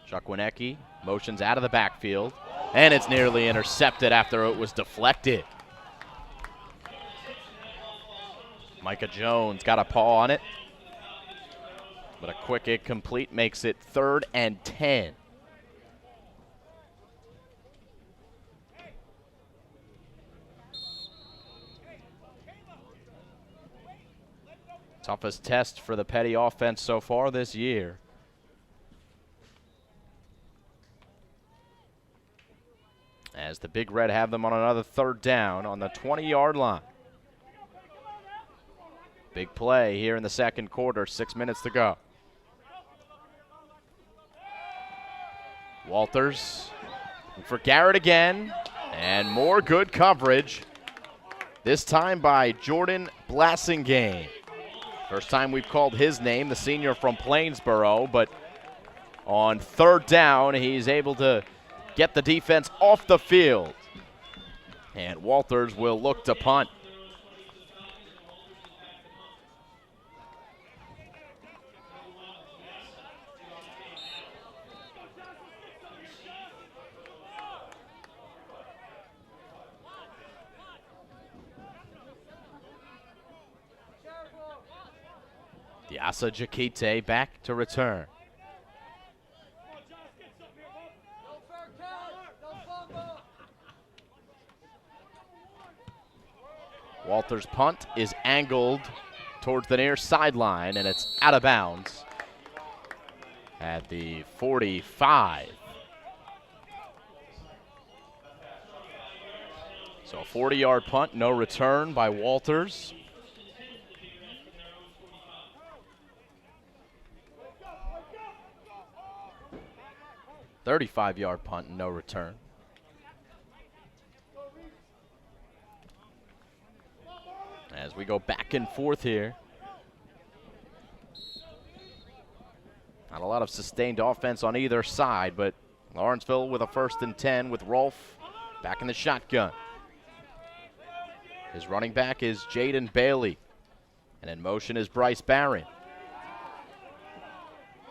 Chuck Wienecke motions out of the backfield, and it's nearly intercepted after it was deflected. Micah Jones got a paw on it, but a quick incomplete makes it 3rd and 10. Toughest test for the Petty offense so far this year. As the Big Red have them on another 3rd down on the 20-yard line. Big play here in the 2nd quarter, 6 minutes to go. Walters for Garrett again, and more good coverage, this time by Jordan Blassingame. First time we've called his name, the senior from Plainsboro, but on 3rd down, he's able to get the defense off the field. And Walters will look to punt. Diasa Jakite back to return. Walters' punt is angled towards the near sideline, and it's out of bounds at the 45. So a 40-yard punt, no return by Walters. $35-yard punt and no return. As we go back and forth here. Not a lot of sustained offense on either side, but Lawrenceville with a 1st and 10 with Rolfe back in the shotgun. His running back is Jaden Bailey, and in motion is Bryce Barron.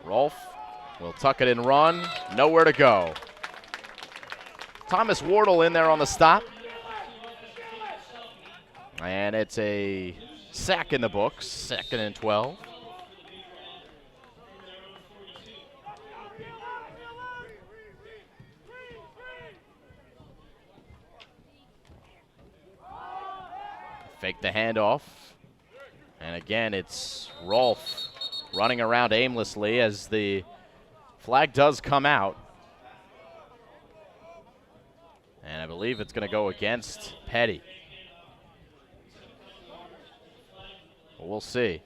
Rolfe will tuck it and run. Nowhere to go. Thomas Wardle in there on the stop. And it's a sack in the books, 2nd and 12. Fake the handoff. And again, it's Rolfe running around aimlessly as the flag does come out. And I believe it's going to go against Petty. We'll see.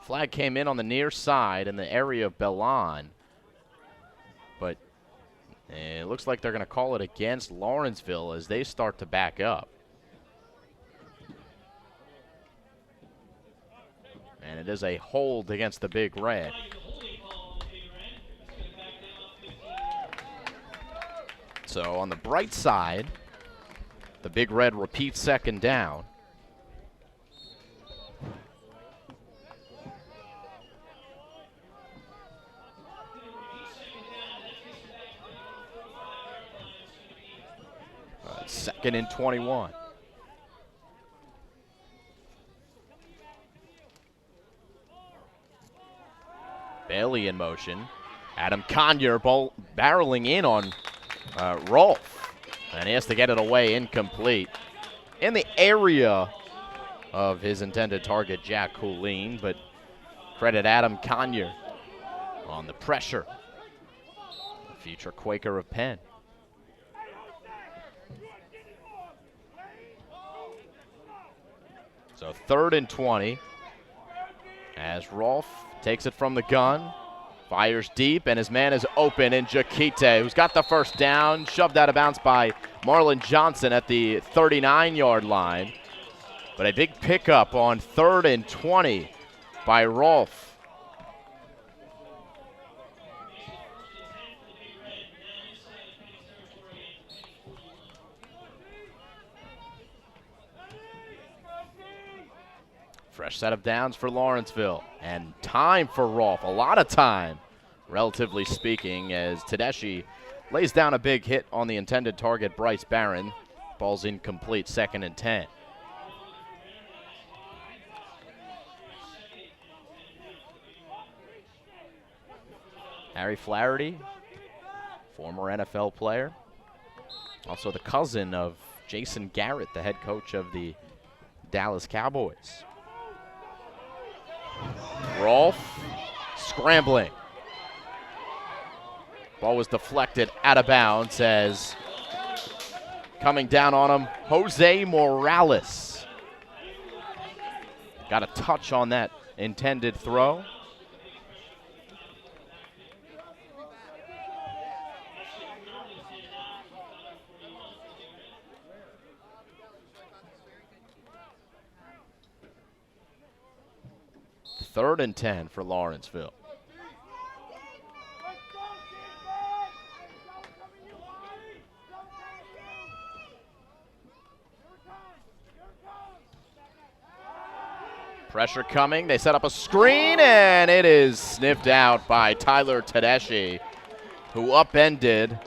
Flag came in on the near side in the area of Bellon, but it looks like they're going to call it against Lawrenceville as they start to back up. And it is a hold against the Big Red. So on the bright side, the Big Red repeats second down. Second and 21. Bailey in motion. Adam Conyer barreling in on Rolfe. And he has to get it away, incomplete. In the area of his intended target, Jack Coolene, but credit Adam Conyer on the pressure. The future Quaker of Penn. So 3rd and 20 as Rolfe takes it from the gun, fires deep, and his man is open in Jakite, who's got the first down, shoved out of bounds by Marlon Johnson at the 39-yard line. But a big pickup on 3rd and 20 by Rolfe. Fresh set of downs for Lawrenceville, and time for Rolfe, a lot of time, relatively speaking, as Tedeschi lays down a big hit on the intended target, Bryce Barron. Ball's incomplete, 2nd and 10. Harry Flaherty, former NFL player, also the cousin of Jason Garrett, the head coach of the Dallas Cowboys. Rolfe scrambling. Ball was deflected out of bounds as coming down on him, Jose Morales. Got a touch on that intended throw. Third and 10 for Lawrenceville. Pressure coming. They set up a screen, and it is sniffed out by Tyler Tedeschi, who upended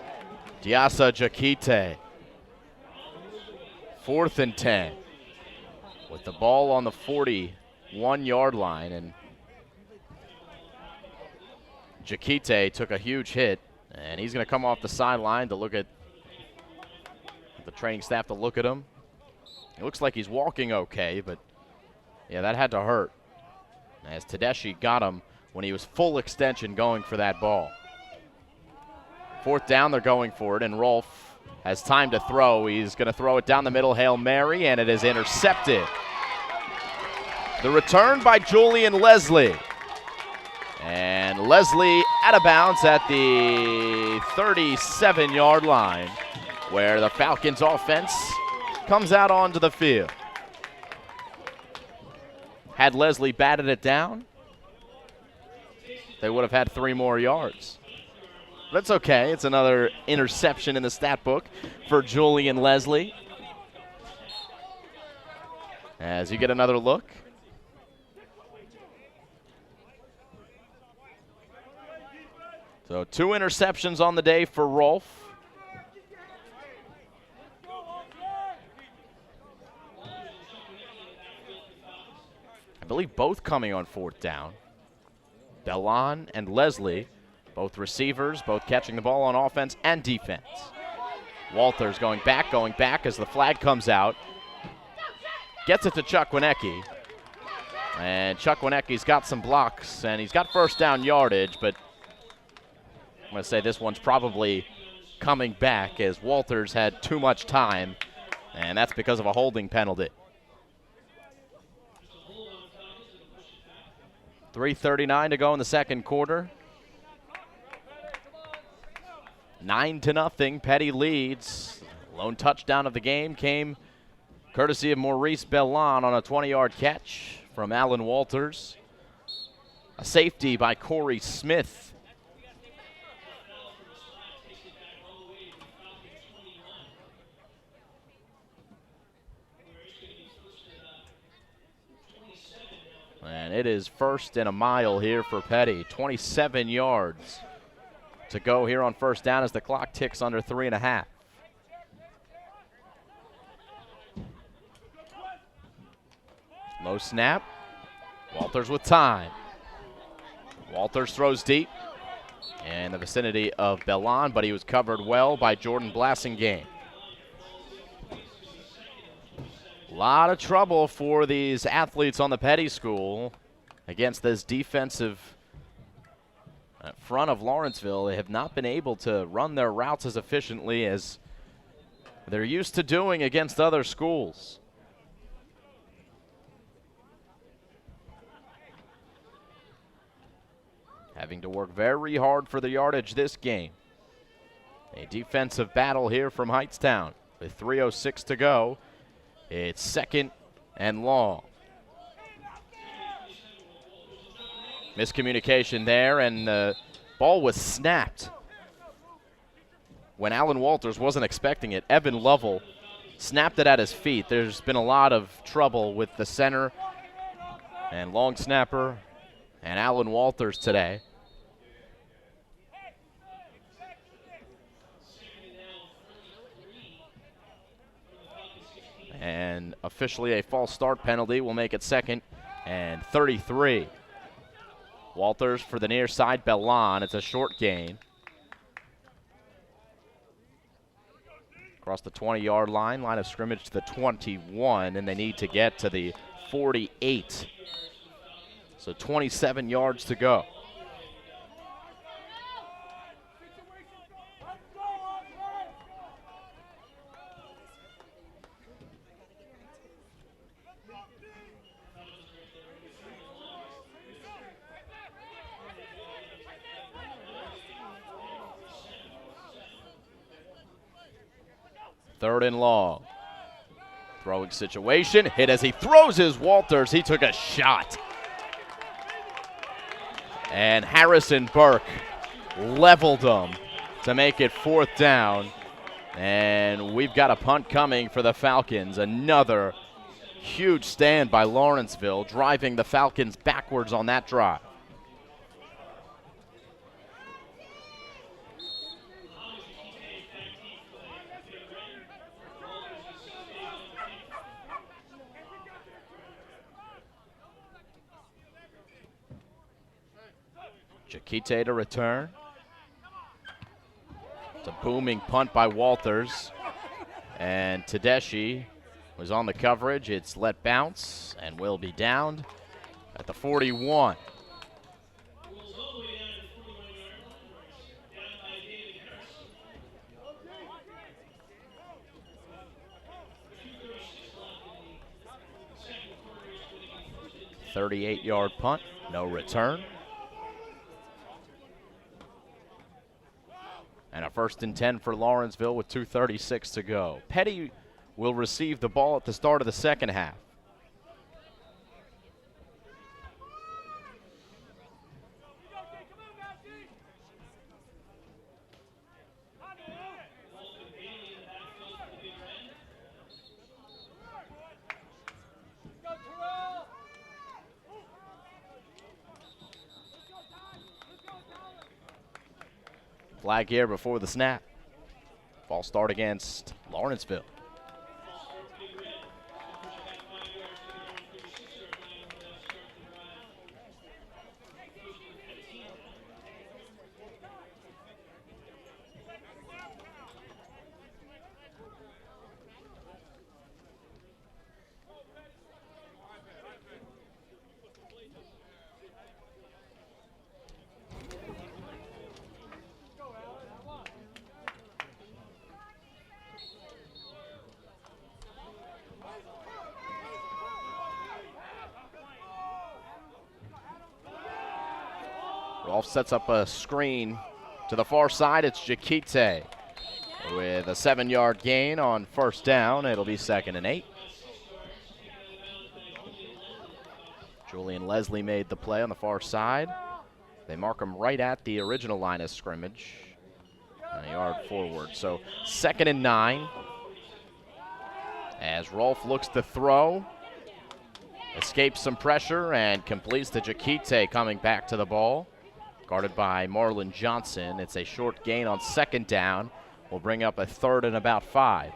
Diasa Jakite. 4th and 10 with the ball on the 41-yard line, and Jakite took a huge hit, and he's going to come off the sideline to look at the training staff to look at him. It looks like he's walking okay, but yeah, that had to hurt, as Tedeschi got him when he was full extension going for that ball. 4th down, they're going for it, and Rolfe has time to throw. He's going to throw it down the middle, Hail Mary, and it is intercepted. The return by Julian Leslie. And Leslie out of bounds at the 37-yard line, where the Falcons offense comes out onto the field. Had Leslie batted it down, they would have had 3 more yards. That's okay. It's another interception in the stat book for Julian Leslie. As you get another look. So 2 interceptions on the day for Rolfe. I believe both coming on 4th down. Bellon and Leslie, both receivers, both catching the ball on offense and defense. Walters going back as the flag comes out. Gets it to Chuck Winecki. And Chuck Winecki's got some blocks, and he's got first down yardage, but I'm going to say this one's probably coming back as Walters had too much time, and that's because of a holding penalty. 3:39 to go in the second quarter. 9-0, Petty leads. Lone touchdown of the game came courtesy of Maurice Bellon on a 20-yard catch from Alan Walters. A safety by Corey Smith. And it is 1st and a mile here for Petty. 27 yards to go here on first down as the clock ticks under 3.5. Low snap. Walters with time. Walters throws deep in the vicinity of Bellon, but he was covered well by Jordan Blassingame. A lot of trouble for these athletes on the Petty School against this defensive front of Lawrenceville. They have not been able to run their routes as efficiently as they're used to doing against other schools. Having to work very hard for the yardage this game. A defensive battle here from Hightstown with 3:06 to go. It's 2nd and long. Miscommunication there, and the ball was snapped when Alan Walters wasn't expecting it. Evan Lovell snapped it at his feet. There's been a lot of trouble with the center and long snapper and Alan Walters today. And officially a false start penalty will make it 2nd and 33. Walters for the near side, Bellon. It's a short gain. Across the 20-yard line, line of scrimmage to the 21, and they need to get to the 48. So 27 yards to go. Third and long. Throwing situation. Hit as he throws his Walters. He took a shot. And Harrison Burke leveled him to make it 4th down. And we've got a punt coming for the Falcons. Another huge stand by Lawrenceville, driving the Falcons backwards on that drive. Jakite to return. It's a booming punt by Walters. And Tedeschi was on the coverage. It's let bounce and will be downed at the 41. "38-yard punt, no return. And a 1st and 10 for Lawrenceville with 2:36 to go. Petty will receive the ball at the start of the second half. Flag here before the snap. False start against Lawrenceville. Rolf sets up a screen to the far side. It's Jakite with a 7-yard gain on first down. It'll be 2nd and 8. Julian Leslie made the play on the far side. They mark him right at the original line of scrimmage, a yard forward. So 2nd and 9 as Rolf looks to throw. Escapes some pressure and completes to Jakite coming back to the ball. Guarded by Marlon Johnson. It's a short gain on 2nd down. Will bring up a 3rd and about 5.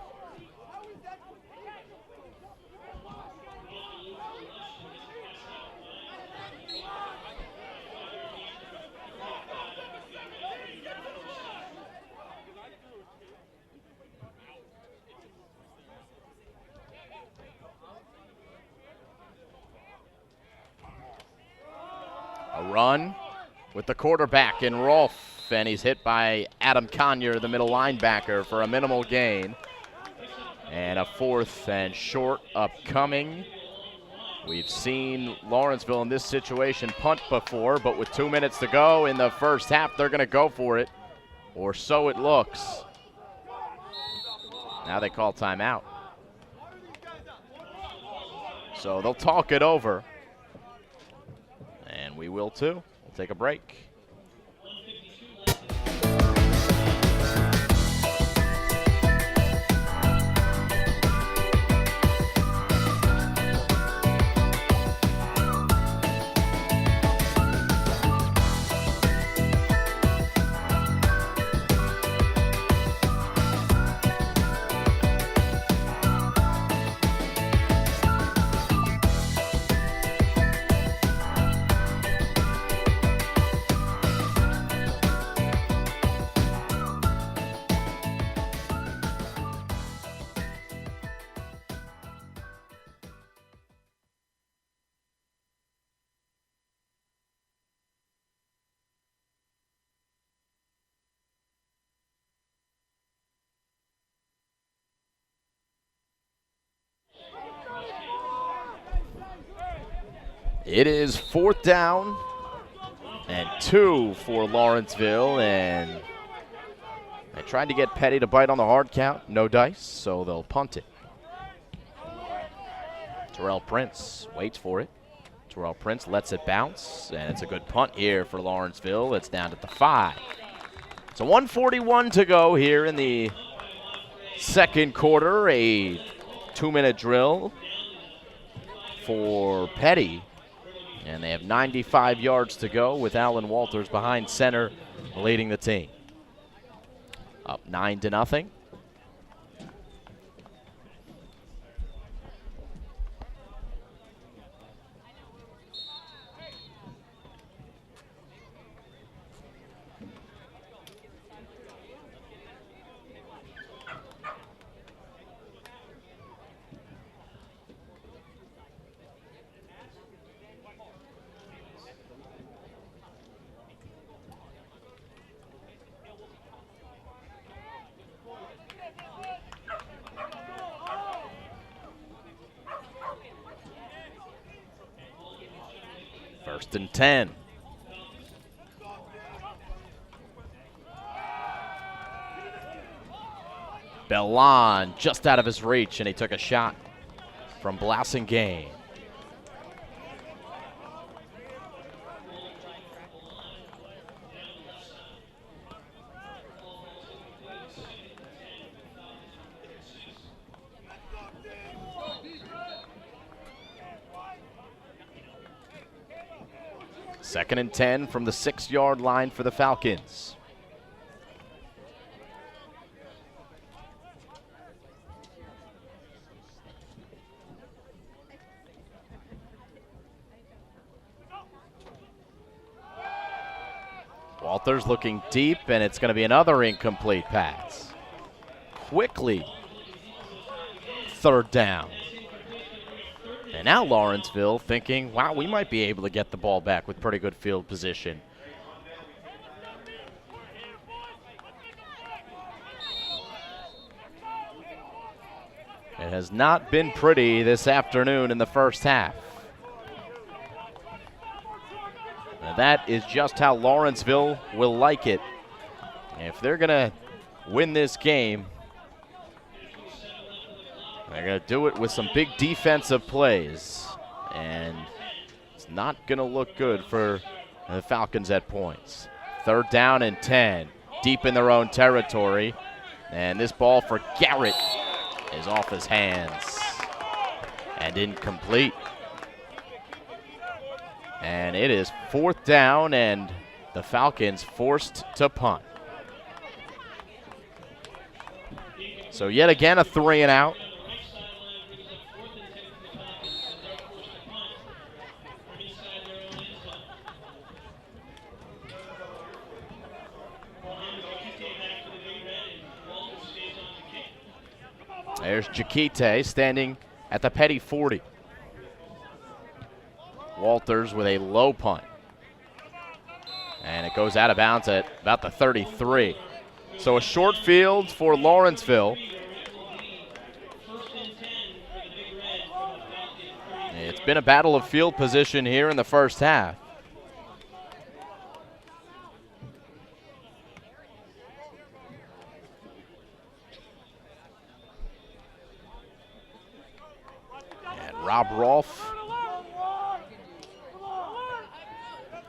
A run with the quarterback in Rolf, and he's hit by Adam Conyer, the middle linebacker, for a minimal gain. And a 4th and short upcoming. We've seen Lawrenceville in this situation punt before, but with 2 minutes to go in the first half, they're going to go for it, or so it looks. Now they call timeout. So they'll talk it over. And we will too. We'll take a break. It is 4th down and 2 for Lawrenceville, and they tried to get Petty to bite on the hard count. No dice, so they'll punt it. Terrell Prince waits for it. Terrell Prince lets it bounce, and it's a good punt here for Lawrenceville. It's down at the 5. So 1:41 to go here in the second quarter. A 2-minute drill for Petty. And they have 95 yards to go with Alan Walters behind center leading the team. Up 9-0. First and 10. Bellon just out of his reach, and he took a shot from Blasingame. Second and 10 from the 6-yard line for the Falcons. Walters looking deep, and it's going to be another incomplete pass. Quickly, 3rd down. And now Lawrenceville thinking, wow, we might be able to get the ball back with pretty good field position. It has not been pretty this afternoon in the first half. And that is just how Lawrenceville will like it. If they're going to win this game, they're going to do it with some big defensive plays. And it's not going to look good for the Falcons at points. 3rd down and 10, deep in their own territory. And this ball for Garrett is off his hands and incomplete. And it is 4th down, and the Falcons forced to punt. So yet again, a 3 and out. There's Jakite standing at the Petty 40. Walters with a low punt. And it goes out of bounds at about the 33. So a short field for Lawrenceville. It's been a battle of field position here in the first half. And Rob Rolfe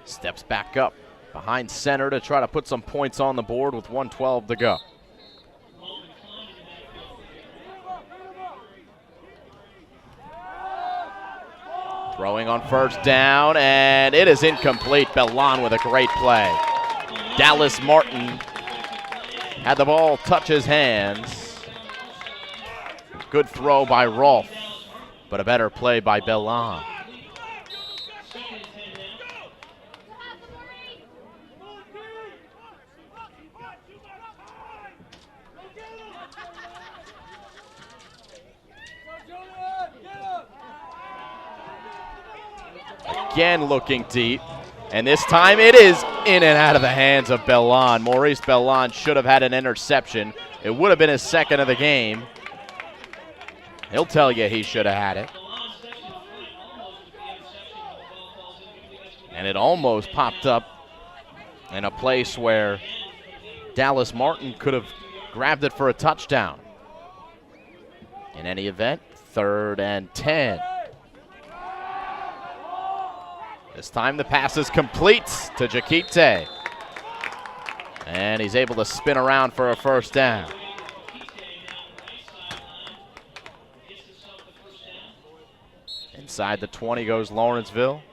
steps back up behind center to try to put some points on the board with 1:12 to go. Throwing on 1st down, and it is incomplete. Bellon with a great play. Dallas Martin had the ball touch his hands. Good throw by Rolfe, but a better play by Bellon. Again looking deep, and this time it is in and out of the hands of Bellon. Maurice Bellon should have had an interception. It would have been his 2nd of the game. He'll tell you he should have had it. And it almost popped up in a place where Dallas Martin could have grabbed it for a touchdown. In any event, 3rd and 10. This time the pass is complete to Jakite. And he's able to spin around for a 1st down. Inside the 20 goes Lawrenceville.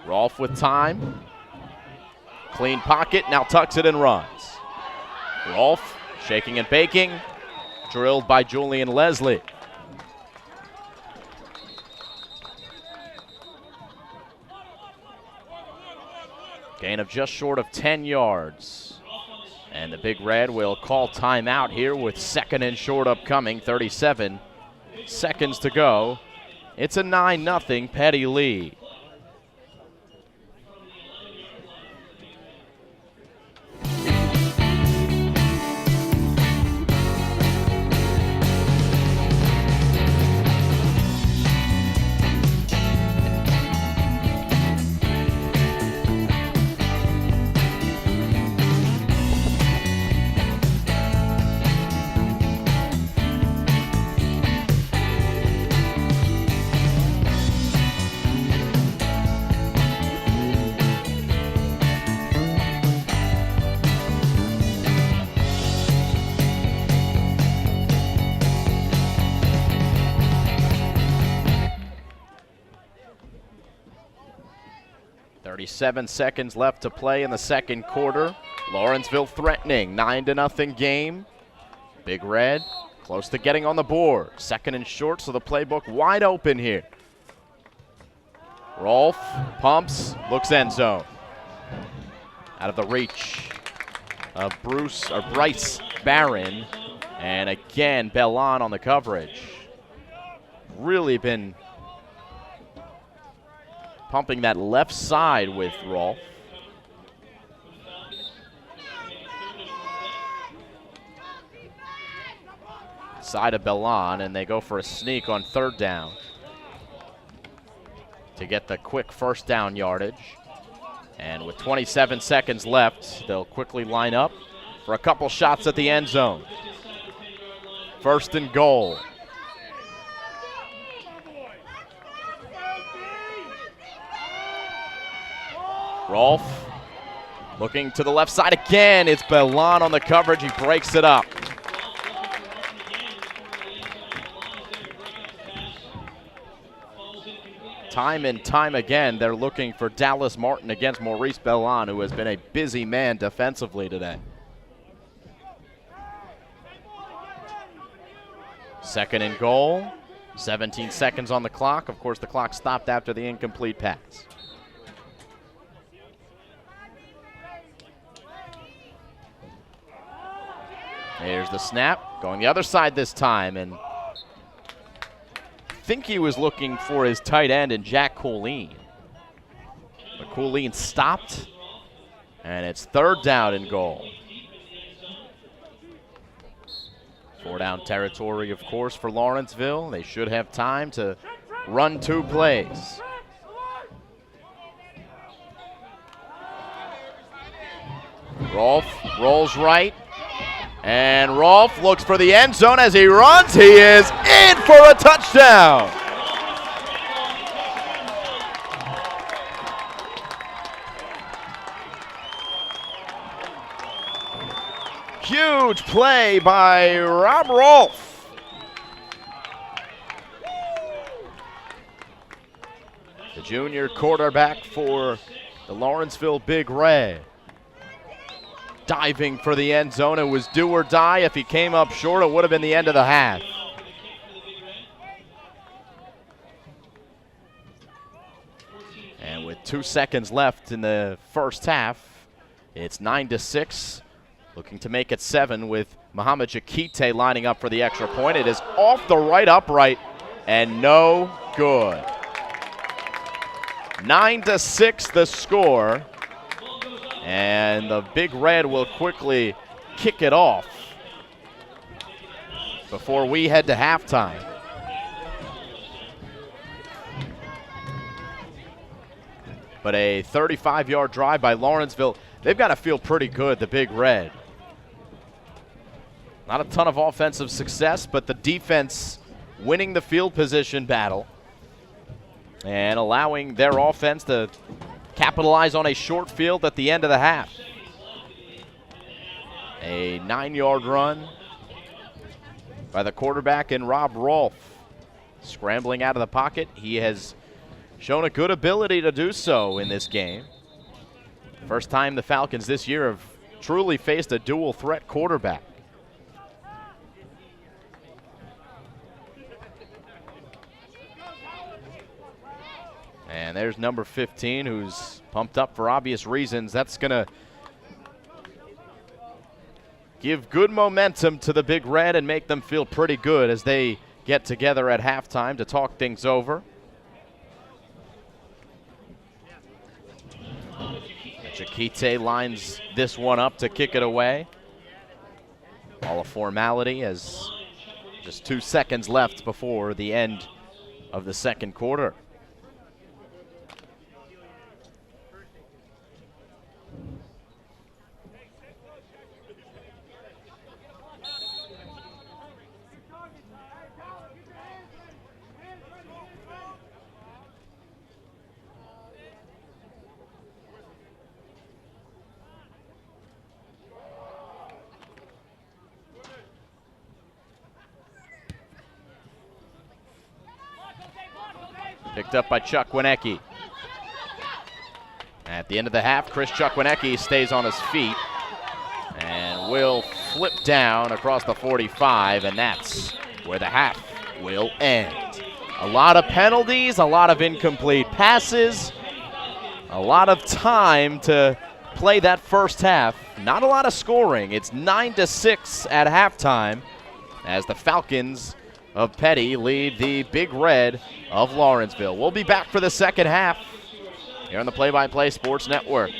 Rolfe with time. Clean pocket, now tucks it and runs. Rolfe shaking and baking. Drilled by Julian Leslie. Gain of just short of 10 yards. And the Big Red will call timeout here with 2nd and short upcoming. 37 seconds to go. It's a 9-0 Petty lead. Seven seconds left to play in the 2nd quarter. Lawrenceville threatening, 9-0 game. Big Red close to getting on the board. 2nd and short, so the playbook wide open here. Rolfe pumps, looks end zone. Out of the reach of Bryce Barron. And again, Bellon on the coverage. Really been pumping that left side with Rolfe. side of Bellon, and they go for a sneak on third down to get the quick first down yardage. And with 27 seconds left, they'll quickly line up for a couple shots at the end zone. First and goal. Rolfe looking to the left side again. It's Bellon on the coverage. He breaks it up. Time and time again, they're looking for Dallas Martin against Maurice Bellon, who has been a busy man defensively today. Second and goal. 17 seconds on the clock. Of course, the clock stopped after the incomplete pass. Here's the snap, going the other side this time, and I think he was looking for his tight end and Jack Colleen. But Colleen stopped, and it's third down and goal. 4-down territory, of course, for Lawrenceville. They should have time to run two plays. Rolfe rolls right. And Rolfe looks for the end zone as he runs. He is in for a touchdown. Huge play by Rob Rolfe. The junior quarterback for the Lawrenceville Big Red. Diving for the end zone. It was do or die. If he came up short, it would have been the end of the half. And with 2 seconds left in the first half, it's 9-6. Looking to make it 7 with Muhammad Jakite lining up for the extra point. It is off the right upright and no good. 9-6 the score. And the Big Red will quickly kick it off before we head to halftime. But a 35-yard drive by Lawrenceville. They've got to feel pretty good, the Big Red. Not a ton of offensive success, but the defense winning the field position battle and allowing their offense to capitalize on a short field at the end of the half. A 9-yard run by the quarterback in Rob Rolfe. Scrambling out of the pocket. He has shown a good ability to do so in this game. First time the Falcons this year have truly faced a dual threat quarterback. And there's number 15, who's pumped up for obvious reasons. That's going to give good momentum to the Big Red and make them feel pretty good as they get together at halftime to talk things over. Jakite lines this one up to kick it away. All a formality as just 2 seconds left before the end of the second quarter. Picked up by Chuck Wienecke. At the end of the half, Chris Chukwinecki stays on his feet and will flip down across the 45, and that's where the half will end. A lot of penalties, a lot of incomplete passes, a lot of time to play that first half. Not a lot of scoring. It's 9-6 at halftime as the Falcons of Petty lead the Big Red of Lawrenceville. We'll be back for the second half here on the Play-by-Play Sports Network.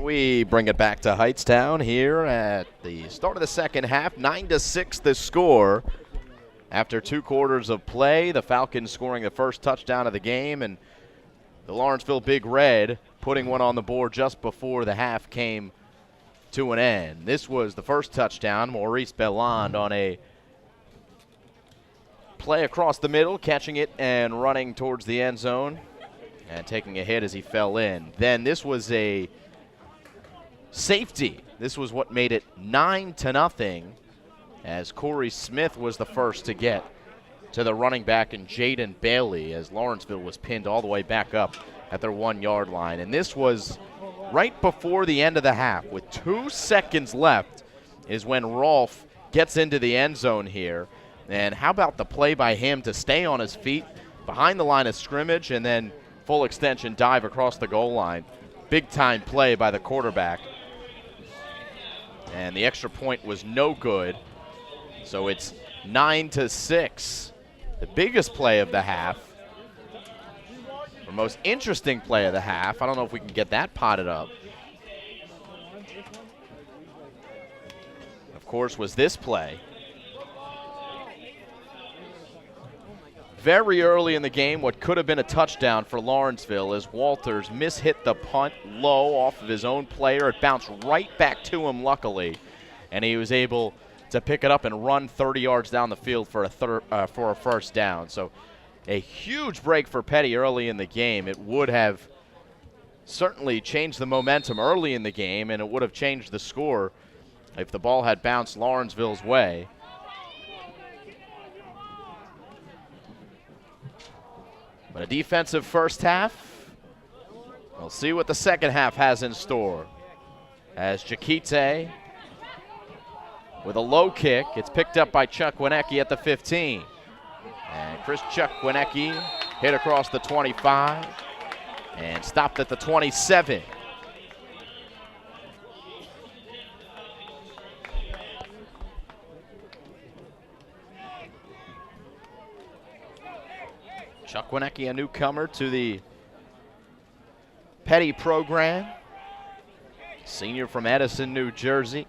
We bring it back to Hightstown here at the start of the second half. 9-6 the score. After 2 quarters of play, the Falcons scoring the first touchdown of the game, and the Lawrenceville Big Red putting one on the board just before the half came to an end. This was the first touchdown. Maurice Belland on a play across the middle, catching it and running towards the end zone and taking a hit as he fell in. Then this was a safety. This was what made it 9-0, as Corey Smith was the first to get to the running back and Jaden Bailey, as Lawrenceville was pinned all the way back up at their 1-yard line. And this was right before the end of the half. With 2 seconds left is when Rolfe gets into the end zone here. And how about the play by him to stay on his feet behind the line of scrimmage and then full extension dive across the goal line. Big time play by the quarterback. And the extra point was no good. So it's 9-6. The biggest play of the half. The most interesting play of the half. I don't know if we can get that potted up. Of course, was this play. Very early in the game, what could have been a touchdown for Lawrenceville, as Walters mishit the punt low off of his own player. It bounced right back to him, luckily, and he was able to pick it up and run 30 yards down the field for a first down. So a huge break for Petty early in the game. It would have certainly changed the momentum early in the game, and it would have changed the score if the ball had bounced Lawrenceville's way. But a defensive first half. We'll see what the second half has in store. As Jakite with a low kick. It's picked up by Chuck Winecki at the 15. And Chris Chuck Winecki hit across the 25 and stopped at the 27. Chuck Winecki, a newcomer to the Petty program. Senior from Edison, New Jersey.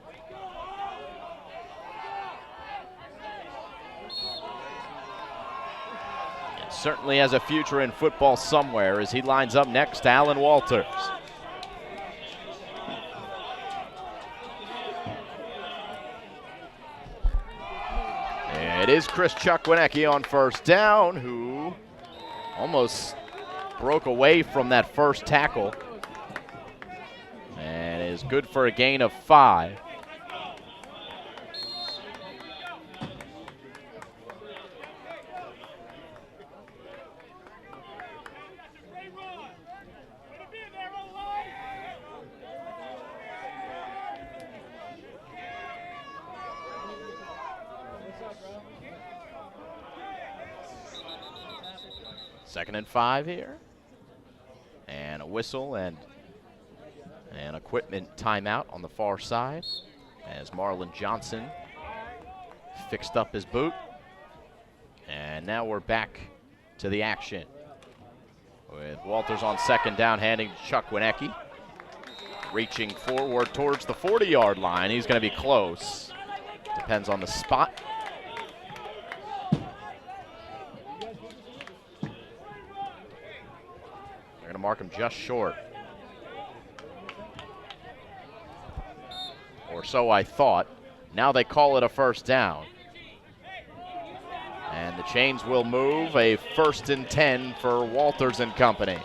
And certainly has a future in football somewhere, as he lines up next to Alan Walters. It is Chris Chuck Winecki on first down, who almost broke away from that first tackle and is good for a gain of 5. Second and 5 here. And a whistle and an equipment timeout on the far side as Marlon Johnson fixed up his boot. And now we're back to the action with Walters on second down, handing to Chuck Winecki. Reaching forward towards the 40-yard line. He's going to be close. Depends on the spot. To mark him just short. Or so I thought. Now they call it a first down. And the chains will move. A 1st and 10 for Walters and company.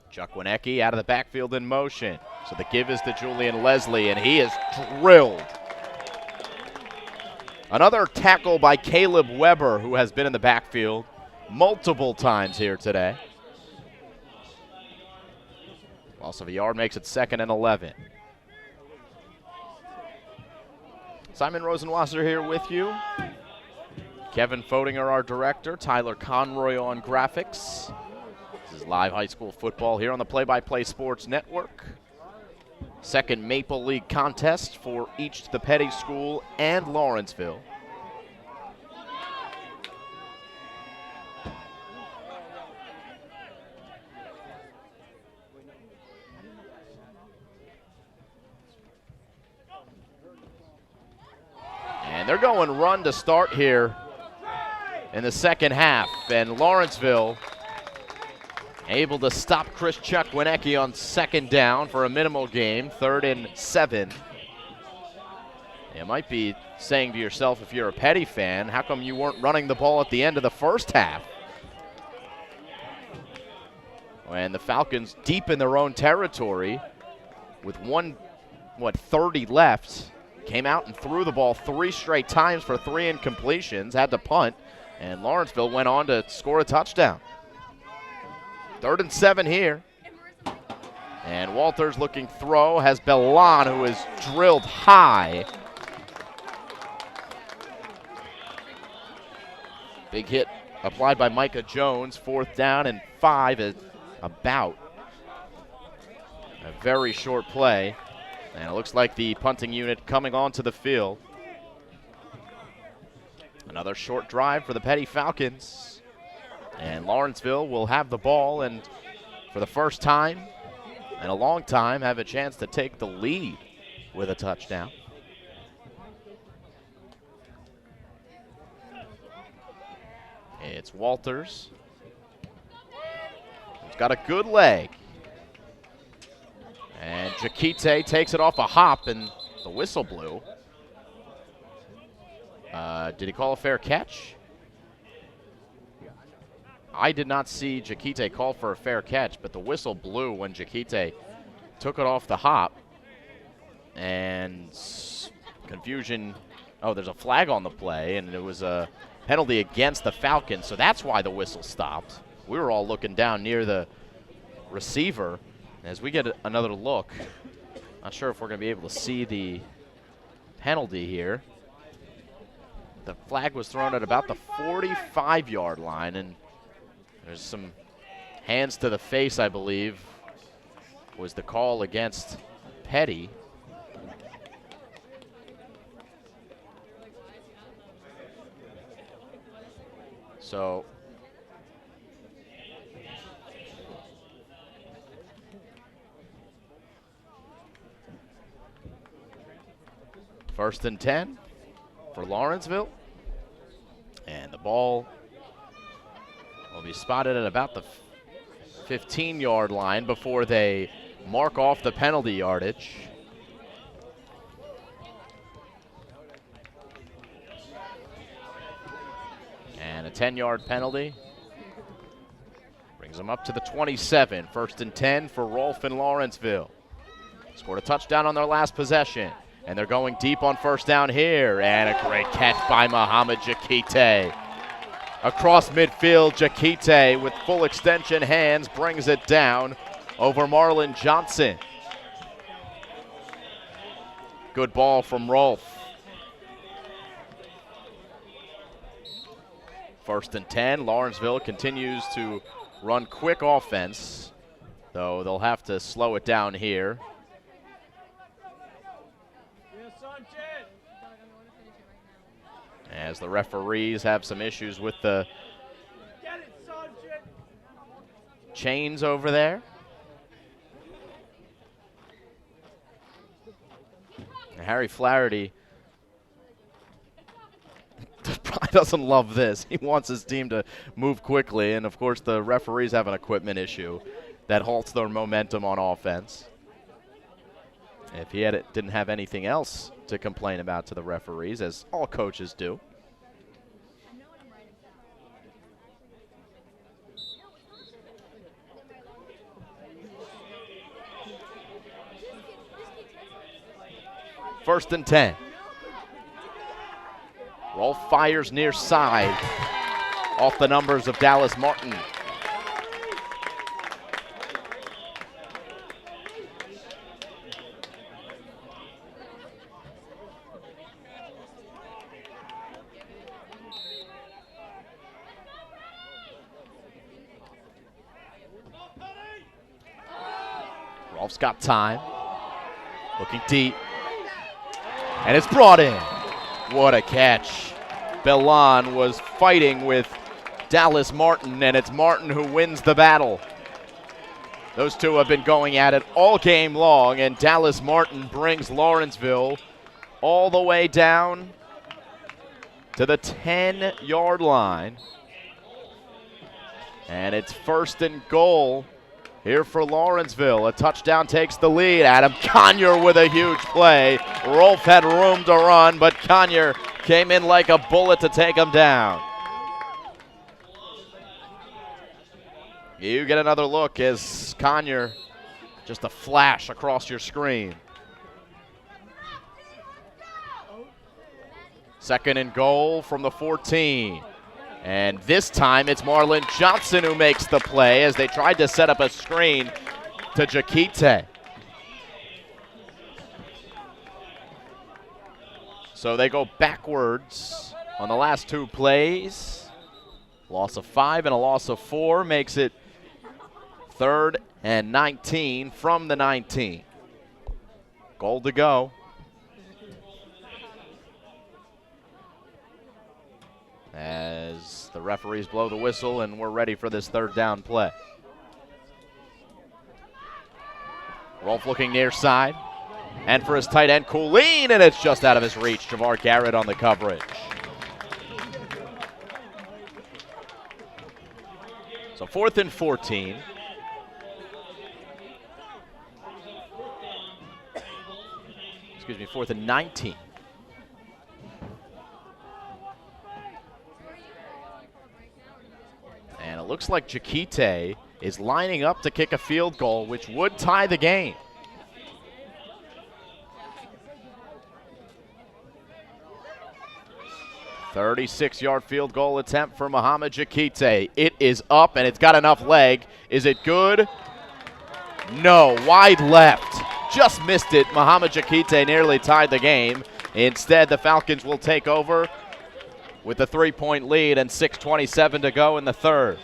Chuck Winecki out of the backfield in motion. So the give is to Julian Leslie, and he is drilled. Another tackle by Caleb Weber, who has been in the backfield multiple times here today. Loss of a yard makes it 2nd and 11. Simon Rosenwasser here with you. Kevin Fodinger, our director. Tyler Conroy on graphics. This is live high school football here on the Play-by-Play Sports Network. Second Maple League contest for each the Petty School and Lawrenceville. And they're going run to start here in the second half. And Lawrenceville able to stop Chris Chukwinecki on second down for a minimal gain, 3rd and 7. You might be saying to yourself, if you're a Petty fan, how come you weren't running the ball at the end of the first half? And the Falcons deep in their own territory with 30 left. Came out and threw the ball 3 straight times for 3 incompletions, had to punt, and Lawrenceville went on to score a touchdown. 3rd and 7 here. And Walters looking throw, has Bellan, who is drilled high. Big hit applied by Micah Jones. 4th down and 5 is about. A very short play. And it looks like the punting unit coming onto the field. Another short drive for the Petty Falcons. And Lawrenceville will have the ball and for the first time in a long time have a chance to take the lead with a touchdown. It's Walters. He's got a good leg. And Jakite takes it off a hop, and the whistle blew. Did he call a fair catch? I did not see Jakite call for a fair catch, but the whistle blew when Jakite took it off the hop. And confusion. Oh, there's a flag on the play, and it was a penalty against the Falcons, so that's why the whistle stopped. We were all looking down near the receiver. As we get another look, not sure if we're going to be able to see the penalty here. The flag was thrown at about the 45-yard line, and there's some hands to the face, I believe, was the call against Petty. So first and 10 for Lawrenceville. And the ball will be spotted at about the 15-yard line before they mark off the penalty yardage. And a 10-yard penalty brings them up to the 27. 1st and 10 for Rolfe and Lawrenceville. Scored a touchdown on their last possession. And they're going deep on 1st down here. And a great catch by Muhammad Jakite. Across midfield, Jakite with full extension hands brings it down over Marlon Johnson. Good ball from Rolfe. 1st and 10. Lawrenceville continues to run quick offense, though they'll have to slow it down here. As the referees have some issues with the chains over there. And Harry Flaherty probably doesn't love this. He wants his team to move quickly, and of course the referees have an equipment issue that halts their momentum on offense. If he didn't have anything else to complain about to the referees, as all coaches do. First and 10. Rolfe fires near side off the numbers of Dallas Martin. Rolfe's got time. Looking deep. And it's brought in. What a catch. Bellan was fighting with Dallas Martin, and it's Martin who wins the battle. Those two have been going at it all game long, and Dallas Martin brings Lawrenceville all the way down to the 10-yard line. And it's 1st and goal here for Lawrenceville. A touchdown takes the lead. Adam Conyer with a huge play. Rolf had room to run, but Conyer came in like a bullet to take him down. You get another look as Conyer, just a flash across your screen. 2nd and goal from the 14. And this time it's Marlon Johnson who makes the play as they tried to set up a screen to Jakite. So they go backwards on the last 2 plays. Loss of 5 and a loss of 4 makes it 3rd and 19 from the 19. Goal to go. As the referees blow the whistle and we're ready for this 3rd down play. Rolf looking near side. And for his tight end, Coolene, and it's just out of his reach. Javar Garrett on the coverage. So 4th and 14. Excuse me, 4th and 19. And it looks like Jakite is lining up to kick a field goal, which would tie the game. "36-yard field goal attempt for Muhammad Jakite. It is up, and it's got enough leg. Is it good? No, wide left. Just missed it. Muhammad Jakite nearly tied the game. Instead, the Falcons will take over with a 3-point lead and 6:27 to go in the 3rd.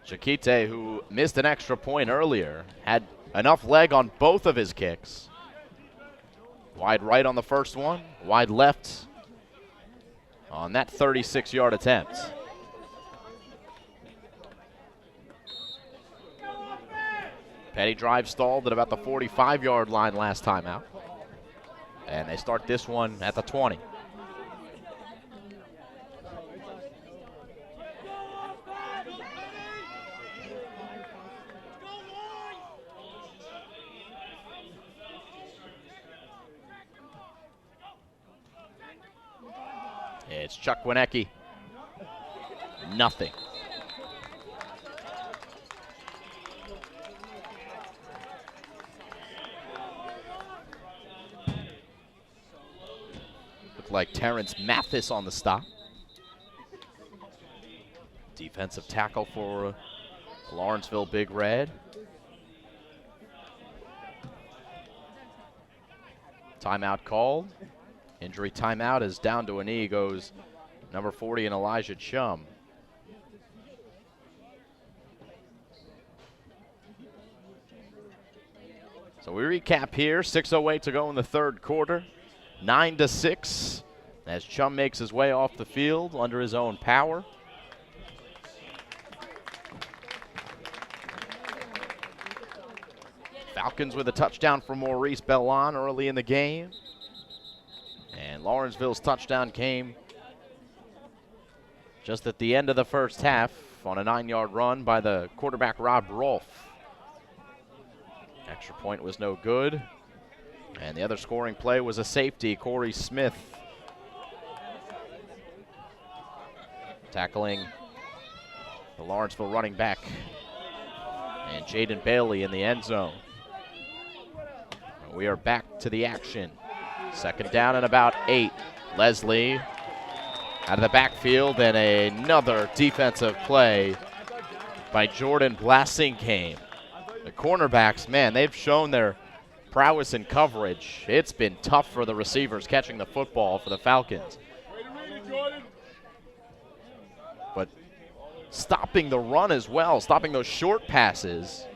Jakite, who missed an extra point earlier, had enough leg on both of his kicks. Wide right on the first one, wide left on that 36-yard attempt. Petty drive stalled at about the 45-yard line last time out. And they start this one at the 20. It's Chuck Wienecke. Nothing. Looked like Terrence Mathis on the stop. Defensive tackle for Lawrenceville Big Red. Timeout called. Injury timeout as down to a knee goes number 40 and Elijah Chum. So we recap here, 6:08 to go in the 3rd quarter. 9-6 as Chum makes his way off the field under his own power. Falcons with a touchdown from Maurice Bellan early in the game. And Lawrenceville's touchdown came just at the end of the first half on a 9-yard run by the quarterback Rob Rolf. Extra point was no good. And the other scoring play was a safety, Corey Smith. Tackling the Lawrenceville running back. And Jaden Bailey in the end zone. We are back to the action. 2nd down and about 8. Leslie out of the backfield, and another defensive play by Jordan Blassingame. The cornerbacks, man, they've shown their prowess in coverage. It's been tough for the receivers catching the football for the Falcons. But stopping the run as well, stopping those short passes.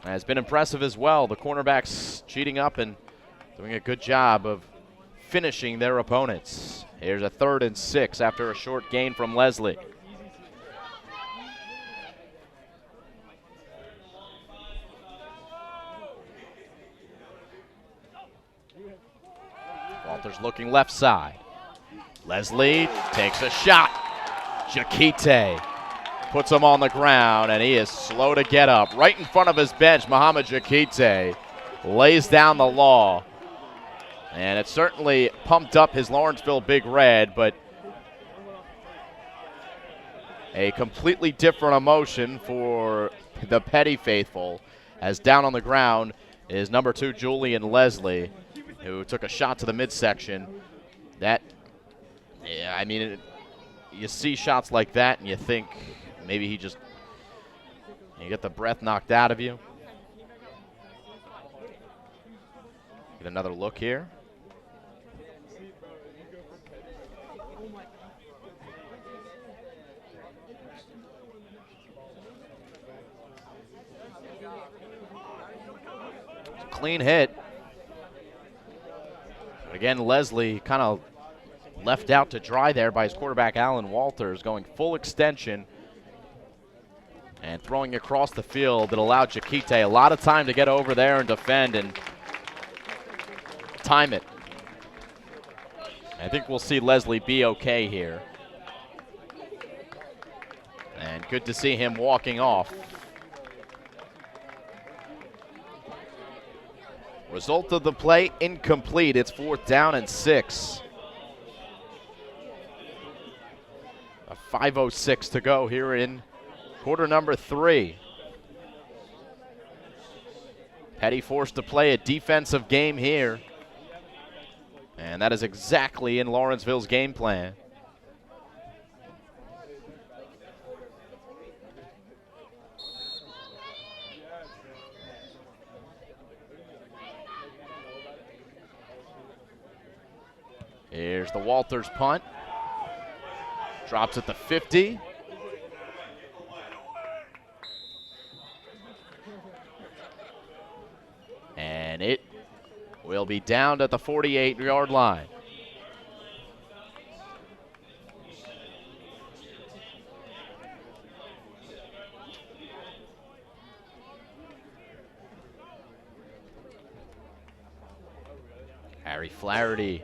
Has been impressive as well. The cornerbacks cheating up and doing a good job of finishing their opponents. Here's a 3rd and 6 after a short gain from Leslie. Walters looking left side. Leslie takes a shot. Jakite puts him on the ground, and he is slow to get up. Right in front of his bench, Muhammad Jakite lays down the law. And it certainly pumped up his Lawrenceville Big Red, but a completely different emotion for the Petty faithful, as down on the ground is number 2, Julian Leslie, who took a shot to the midsection. That, yeah, I mean, you see shots like that and you think maybe you get the breath knocked out of you. Get another look here. Clean hit. But again, Leslie kind of left out to dry there by his quarterback, Alan Walters, going full extension and throwing across the field that allowed Jakite a lot of time to get over there and defend and time it. I think we'll see Leslie be okay here. And good to see him walking off. Result of the play, incomplete. It's 4th down and 6. A 5:06 to go here in quarter number 3. Petty forced to play a defensive game here. And that is exactly in Lawrenceville's game plan. Here's the Walters punt. Drops at the 50. And it will be down at the 48-yard line. Harry Flaherty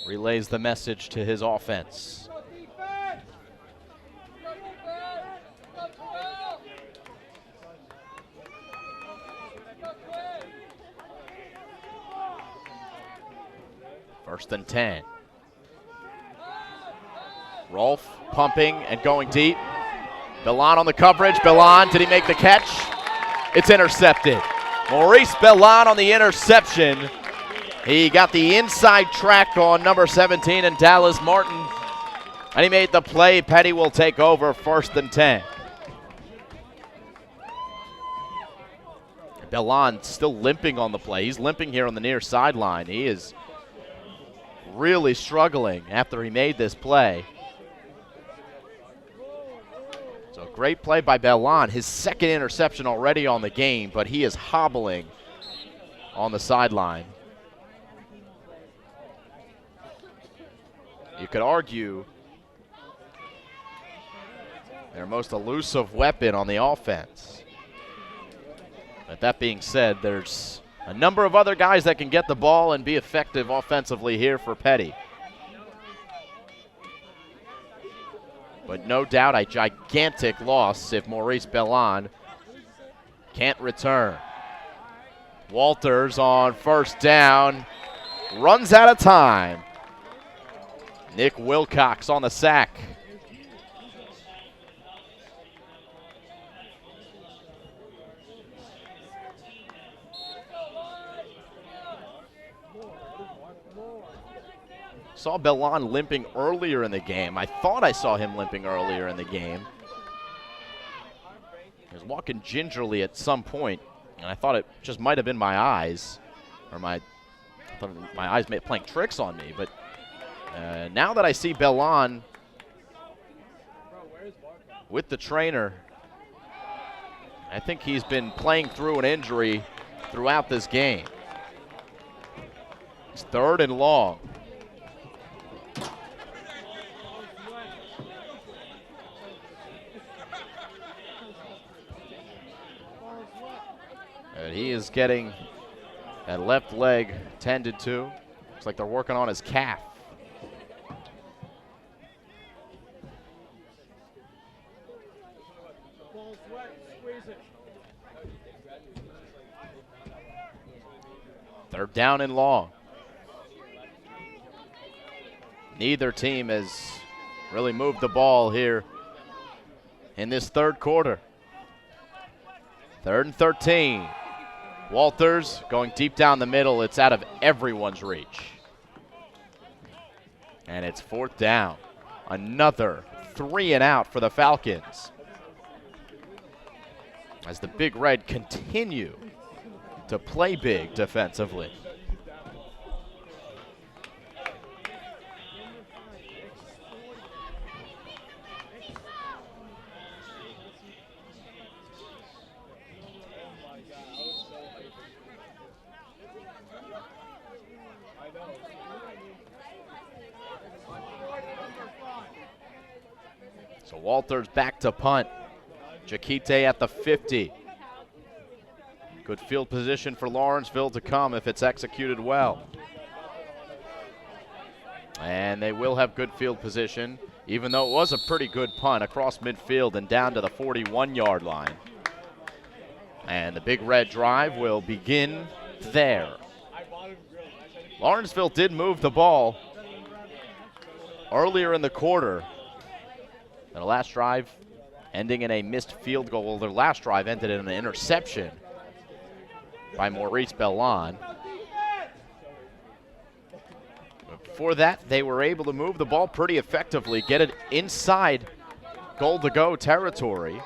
relays the message to his offense. First and 10. Rolfe pumping and going deep. Bellon on the coverage. Bellon, did he make the catch? It's intercepted. Maurice Bellon on the interception. He got the inside track on number 17 and Dallas Martin. And he made the play. Petty will take over, 1st and 10. Bellon still limping on the play. He's limping here on the near sideline. He is really struggling after he made this play. So great play by Bellon. His 2nd interception already on the game, but he is hobbling on the sideline. You could argue their most elusive weapon on the offense. But that being said, there's a number of other guys that can get the ball and be effective offensively here for Petty. But no doubt a gigantic loss if Maurice Bellon can't return. Walters on 1st down, runs out of time. Nick Wilcox on the sack. Saw Bellon limping earlier in the game. I thought I saw him limping earlier in the game. He was walking gingerly at some point, and I thought it just might have been my eyes, or I thought my eyes playing tricks on me. But now that I see Bellon with the trainer. I think he's been playing through an injury throughout this game. It's 3rd and long. And he is getting that left leg tended to. Looks like they're working on his calf. They're down and long. Neither team has really moved the ball here in this 3rd quarter. 3rd and 13. Walters going deep down the middle. It's out of everyone's reach. And it's 4th down. Another 3 and out for the Falcons, as the Big Red continue to play big defensively. So Walters back to punt. Jakite at the 50. Good field position for Lawrenceville to come if it's executed well. And they will have good field position, even though it was a pretty good punt across midfield and down to the 41-yard line. And the Big Red drive will begin there. Lawrenceville did move the ball earlier in the quarter. Their last drive ending in a missed field goal. Their last drive ended in an interception by Maurice Bellon. Before that, they were able to move the ball pretty effectively, get it inside goal-to-go territory,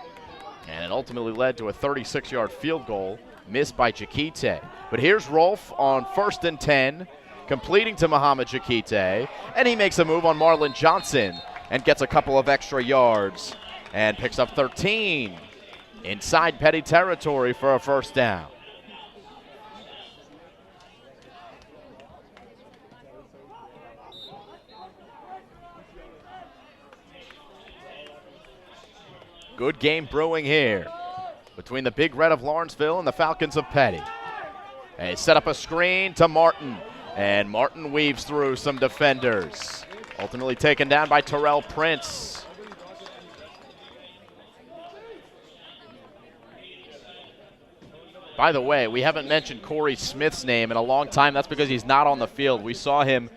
and it ultimately led to a 36-yard field goal missed by Jakite. But here's Rolfe on 1st and 10, completing to Muhammad Jakite, and he makes a move on Marlon Johnson and gets a couple of extra yards and picks up 13 inside Petty territory for a 1st down. Good game brewing here between the Big Red of Lawrenceville and the Falcons of Petty. They set up a screen to Martin, and Martin weaves through some defenders. Ultimately taken down by Terrell Prince. By the way, we haven't mentioned Corey Smith's name in a long time. That's because he's not on the field. We saw him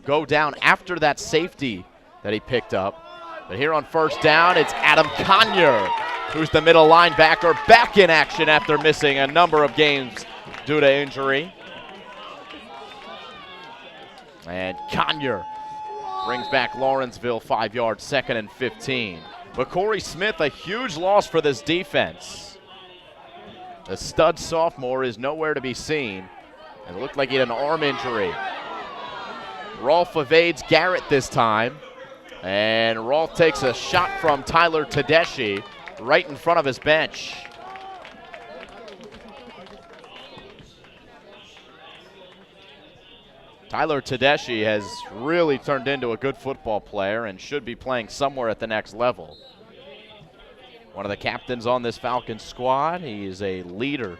go down after that safety that he picked up. But here on 1st down, it's Adam Conyer, who's the middle linebacker, back in action after missing a number of games due to injury. And Conyer brings back Lawrenceville 5 yards, 2nd and 15. But Corey Smith, a huge loss for this defense. The stud sophomore is nowhere to be seen. It looked like he had an arm injury. Rolfe evades Garrett this time. And Rolfe takes a shot from Tyler Tedeschi right in front of his bench. Tyler Tedeschi has really turned into a good football player and should be playing somewhere at the next level. One of the captains on this Falcons squad. He is a leader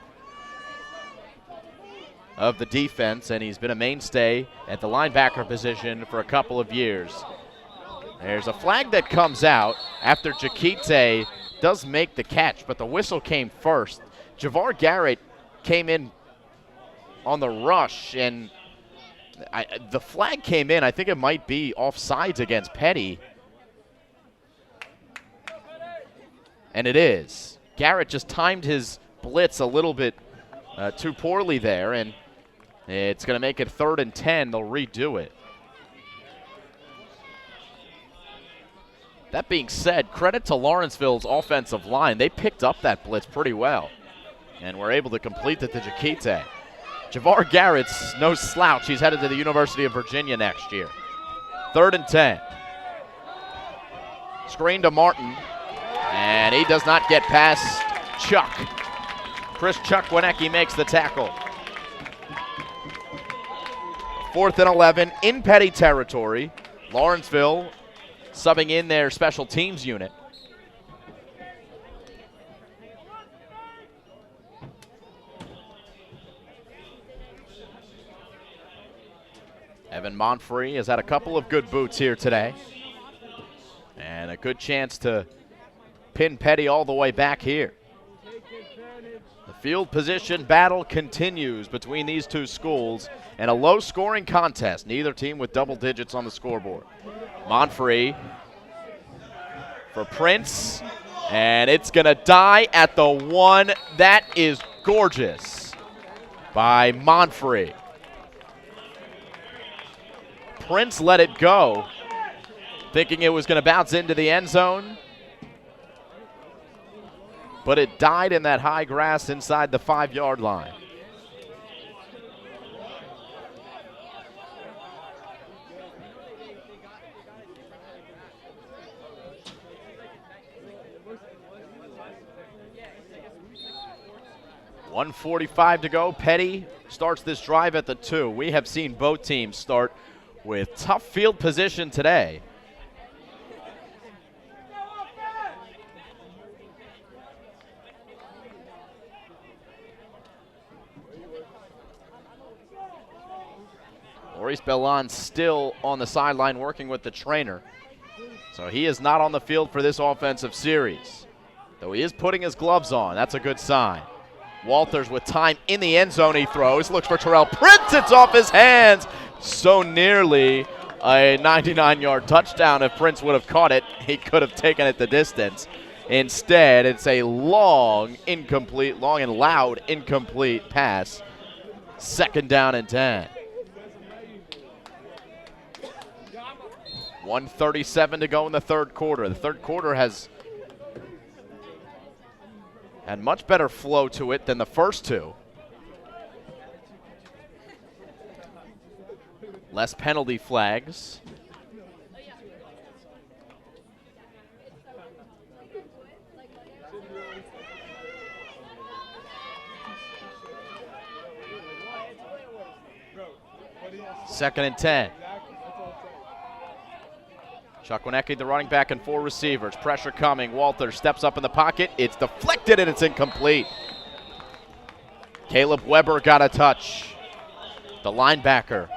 of the defense, and he's been a mainstay at the linebacker position for a couple of years. There's a flag that comes out after Jakite does make the catch, but the whistle came first. Javar Garrett came in on the rush, and the flag came in. I think it might be offsides against Petty. And it is. Garrett just timed his blitz a little bit too poorly there, and it's going to make it 3rd and 10. They'll redo it. That being said, credit to Lawrenceville's offensive line. They picked up that blitz pretty well and were able to complete it to Jakite. Javar Garrett's no slouch. He's headed to the University of Virginia next year. 3rd and 10. Screen to Martin. And he does not get past Chuck. Chris Chuck Wienecke makes the tackle. 4th and 11 in Petty territory. Lawrenceville subbing in their special teams unit. Evan Monfrey has had a couple of good boots here today. And a good chance to pin Petty all the way back here. The field position battle continues between these two schools in a low-scoring contest. Neither team with double digits on the scoreboard. Monfrey for Prince, and it's going to die at the 1. That is gorgeous by Monfrey. Prince let it go, thinking it was going to bounce into the end zone, but it died in that high grass inside the 5-yard line. .145 to go. Petty starts this drive at the 2. We have seen both teams start with tough field position today. Maurice Bellon still on the sideline working with the trainer. So he is not on the field for this offensive series. Though he is putting his gloves on. That's a good sign. Walters with time in the end zone. He throws. Looks for Terrell Prince. It's off his hands. So nearly a 99-yard touchdown. If Prince would have caught it, he could have taken it the distance. Instead, it's a long and loud incomplete pass. 2nd down and 10. 1:37 to go in the 3rd quarter. The 3rd quarter has had much better flow to it than the first 2. Less penalty flags. Second and 10. Chuck Wienecke, the running back, and 4 receivers. Pressure coming. Walters steps up in the pocket. It's deflected and it's incomplete. Caleb Weber got a touch. The linebacker.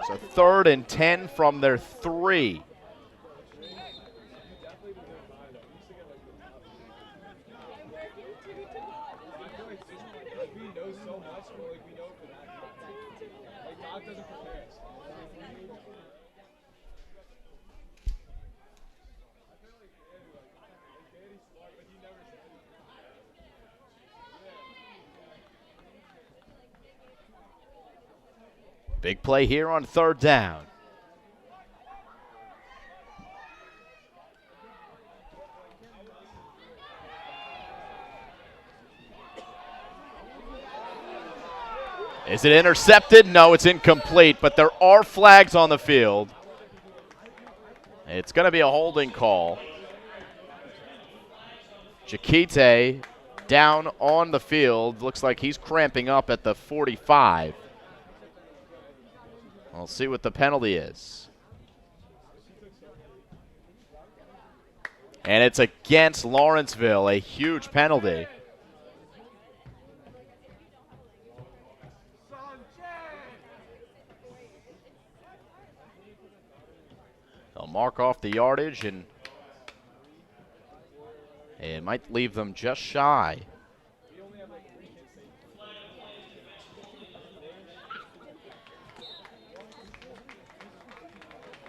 So 3rd and 10 from their 3. Big play here on 3rd down. Is it intercepted? No, it's incomplete, but there are flags on the field. It's going to be a holding call. Jakite down on the field. Looks like he's cramping up at the 45. We'll see what the penalty is. And it's against Lawrenceville, a huge penalty. They'll mark off the yardage, and it might leave them just shy.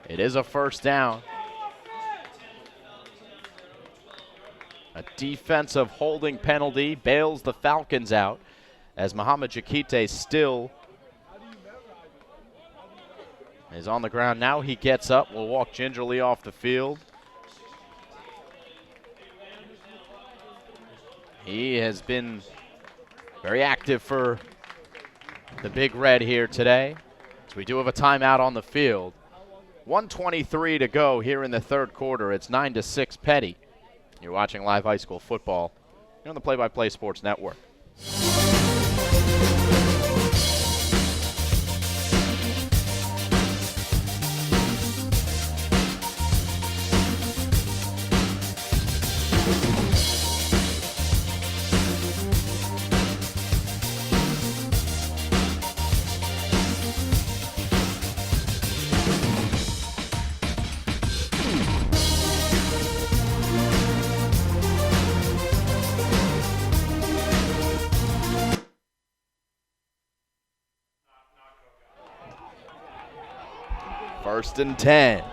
It is a 1st down. A defensive holding penalty bails the Falcons out as Muhammad Jakite still is on the ground. Now he gets up, will walk gingerly off the field. He has been very active for the Big Red here today. As we do have a timeout on the field. 1:23 to go here in the third quarter. It's 9-6 Petty. You're watching live high school football here on the Play-by-Play Sports Network. First and 10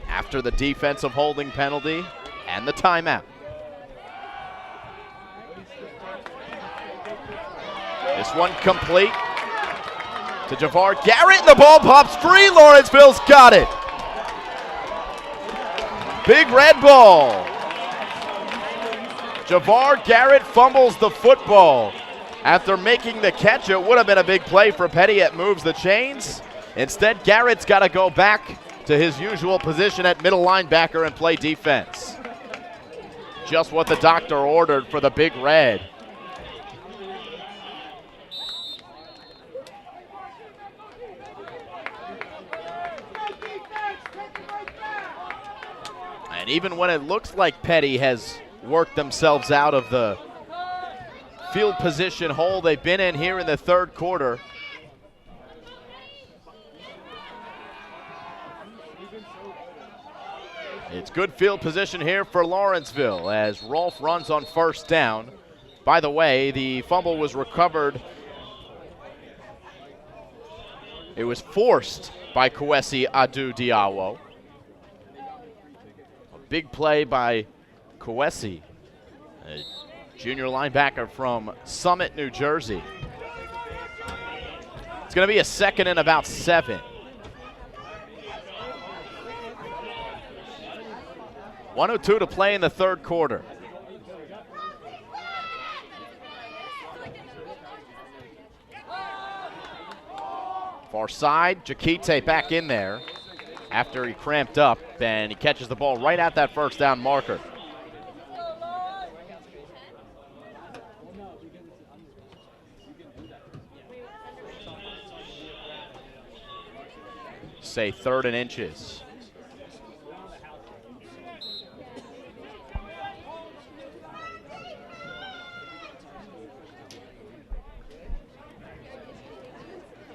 after the defensive holding penalty and the timeout. This one complete to Javar Garrett, and the ball pops free. Lawrenceville's got it. Big red ball. Javar Garrett fumbles the football. After making the catch, it would have been a big play for Petty. It moves the chains. Instead, Garrett's got to go back to his usual position at middle linebacker and play defense. Just what the doctor ordered for the Big Red. And even when it looks like Petty has worked themselves out of the field position hole they've been in here in the third quarter, it's good field position here for Lawrenceville as Rolfe runs on first down. By the way, the fumble was recovered. It was forced by Kwesi Adu-Diawo. A big play by Kwesi, a junior linebacker from Summit, New Jersey. It's going to be a second and about 7. 1:02 to play in the third quarter. Far side, Jakite back in there after he cramped up, and he catches the ball right at that first down marker. Say 3rd and inches.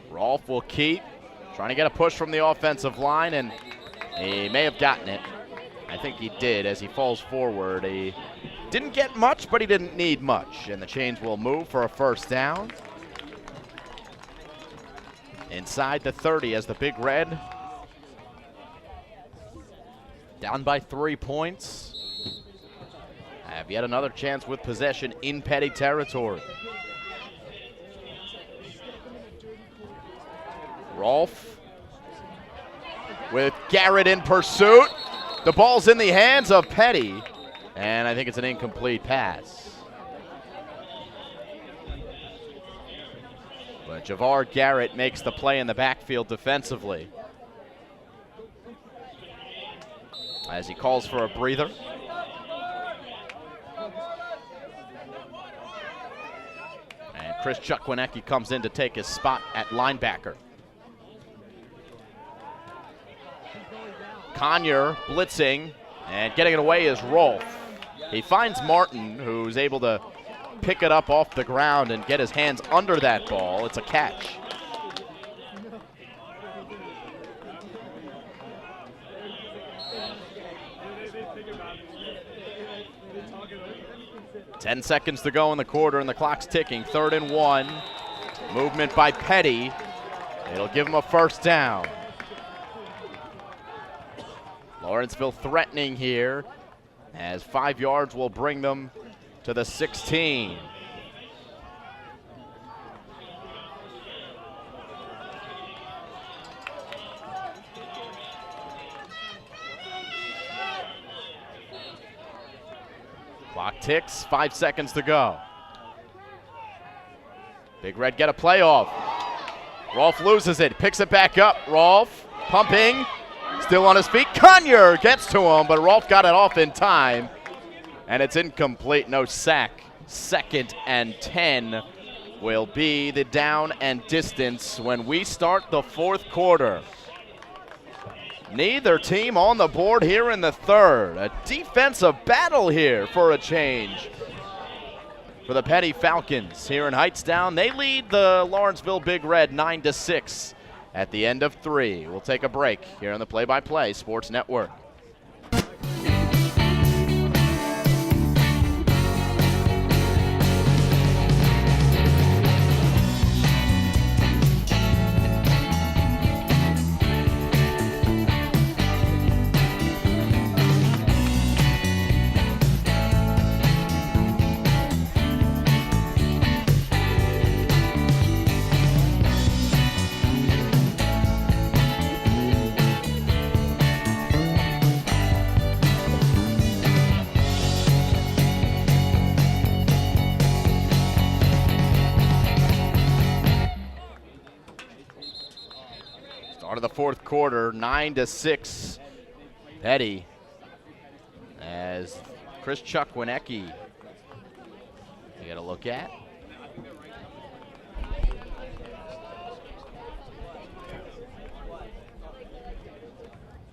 Rolfe will keep, trying to get a push from the offensive line, and he may have gotten it. I think he did as he falls forward. He didn't get much, but he didn't need much, and the chains will move for a first down. Inside the 30 as the Big Red down by 3 points. Have yet another chance with possession in Petty territory. Rolfe with Garrett in pursuit. The ball's in the hands of Petty, and I think it's an incomplete pass. But Javar Garrett makes the play in the backfield defensively as he calls for a breather. And Chris Chukwinecki comes in to take his spot at linebacker. Conyer blitzing, and getting it away is Rolfe. He finds Martin, who's able to pick it up off the ground and get his hands under that ball. It's a catch. Ten seconds to go in the quarter, and the clock's ticking. 3rd and 1. Movement by Petty. It'll give him a first down. Lawrenceville threatening here, as 5 yards will bring them to the 16. Clock ticks, 5 seconds to go. Big Red get a playoff. Rolfe loses it, picks it back up. Rolfe pumping, still on his feet. Conyer gets to him, but Rolfe got it off in time, and it's incomplete, no sack. 2nd and 10 will be the down and distance when we start the 4th quarter. Neither team on the board here in the 3rd. A defensive battle here for a change for the Petty Falcons here in Hightstown. They lead the Lawrenceville Big Red 9-6 at the end of 3. We'll take a break here on the Play-by-Play Sports Network. Start of the 4th quarter, 9-6. Petty, as Chris Chukwinecki, you got to look at.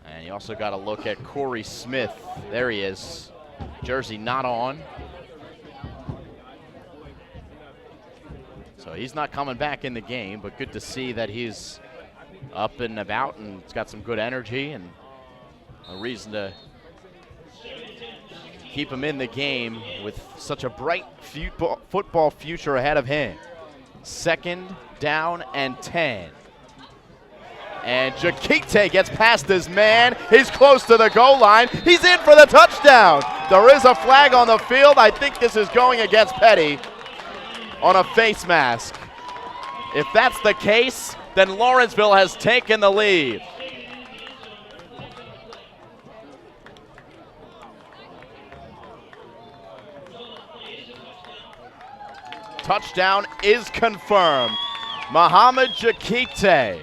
And you also got to look at Corey Smith. There he is. Jersey not on. So he's not coming back in the game, but good to see that he's up and about and it's got some good energy and a reason to keep him in the game with such a bright football future ahead of him. 2nd down and 10. And Jakite gets past his man. He's close to the goal line. He's in for the touchdown. There is a flag on the field. I think this is going against Petty on a face mask. If that's the case, then Lawrenceville has taken the lead. Touchdown is confirmed. Muhammad Jakite.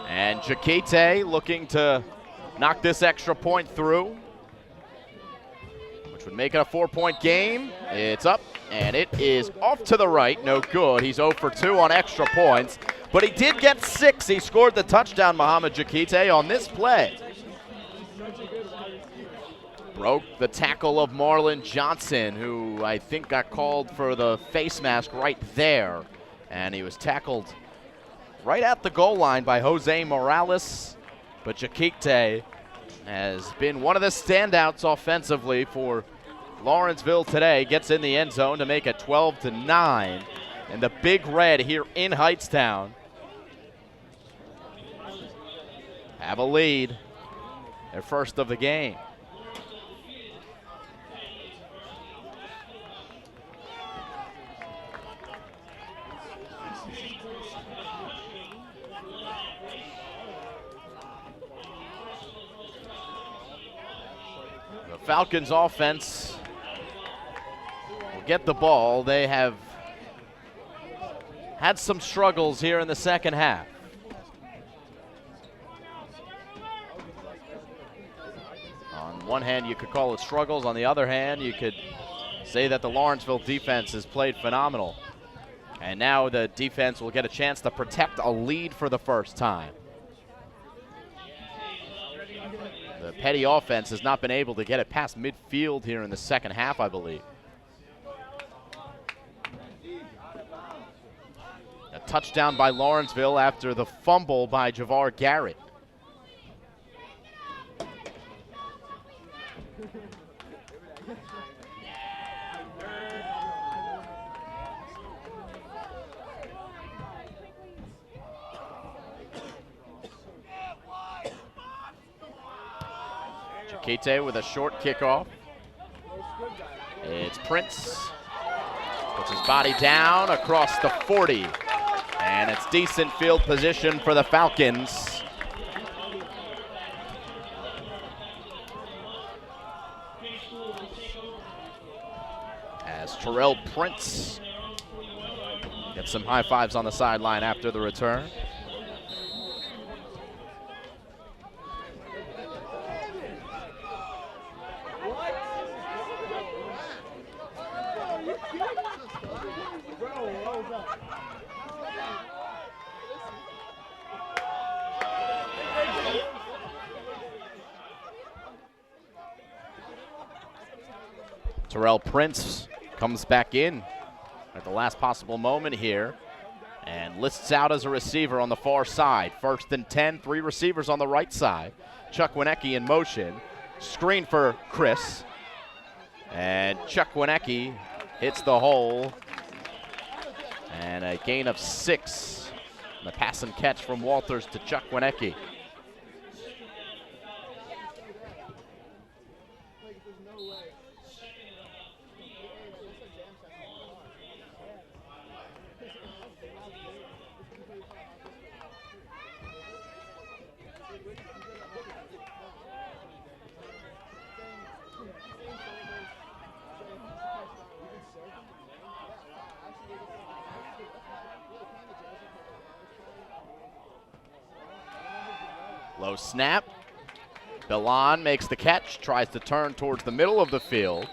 And Jakite looking to knock this extra point through, which would make it a 4-point game. It's up, and it is off to the right. No good. He's 0 for 2 on extra points, but he did get 6. He scored the touchdown, Muhammad Jakite, on this play. Broke the tackle of Marlon Johnson, who I think got called for the face mask right there, and he was tackled right at the goal line by Jose Morales. But Jakite has been one of the standouts offensively for Lawrenceville today. Gets in the end zone to make it 12-9. And the Big Red here in Hightstown have a lead. Their first of the game. Falcons offense will get the ball. They have had some struggles here in the second half. On one hand, you could call it struggles. On the other hand, you could say that the Lawrenceville defense has played phenomenal. And now the defense will get a chance to protect a lead for the first time. The Petty offense has not been able to get it past midfield here in the second half, I believe. A touchdown by Lawrenceville after the fumble by Javar Garrett. Jakite with a short kickoff. It's Prince. Puts his body down across the 40. And it's decent field position for the Falcons. Terrell Prince gets some high fives on the sideline after the return. Terrell Prince comes back in at the last possible moment here and lists out as a receiver on the far side. 1st and 10, 3 receivers on the right side. Chuck Wienecke in motion. Screen for Chris. And Chuck Wienecke hits the hole. And a gain of 6. The pass and catch from Walters to Chuck Wienecke. Low snap. Belon makes the catch, tries to turn towards the middle of the field.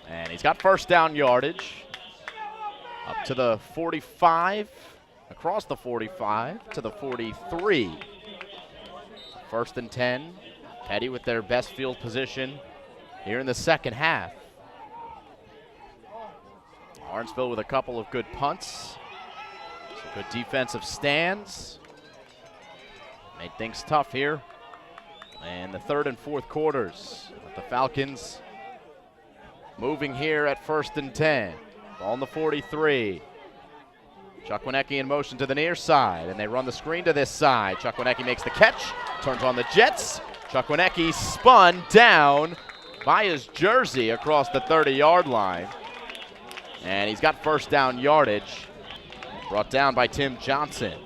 And he's got first down yardage. Up to the 45, across the 45 to the 43. 1st and 10. Petty with their best field position here in the second half. Lawrenceville with a couple of good punts. Some good defensive stands. Made things tough here. And the 3rd and 4th quarters. The Falcons moving here at 1st and 10. Ball on the 43. Chuck Wienecke in motion to the near side, and they run the screen to this side. Chuck Wienecke makes the catch, turns on the Jets. Chuck Wienecke spun down by his jersey across the 30-yard line. And he's got first down yardage, brought down by Tim Johnson.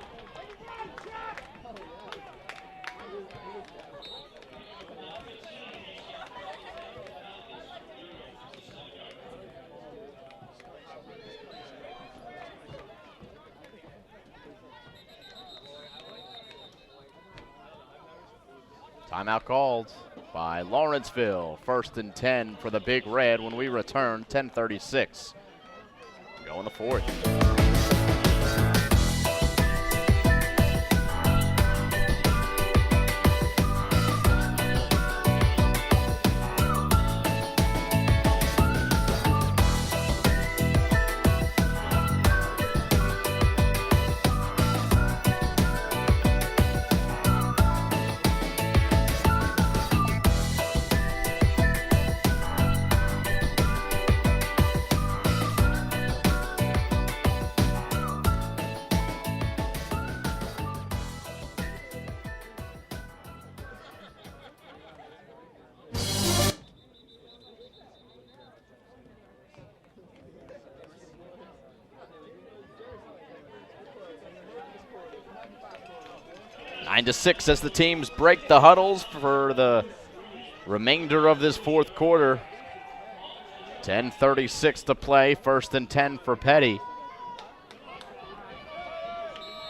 Timeout called by Lawrenceville. 1st and 10 for the Big Red when we return. 10:36. Go in the 4th. Nine to 6 as the teams break the huddles for the remainder of this 4th quarter. 10:36 to play. 1st and 10 for Petty.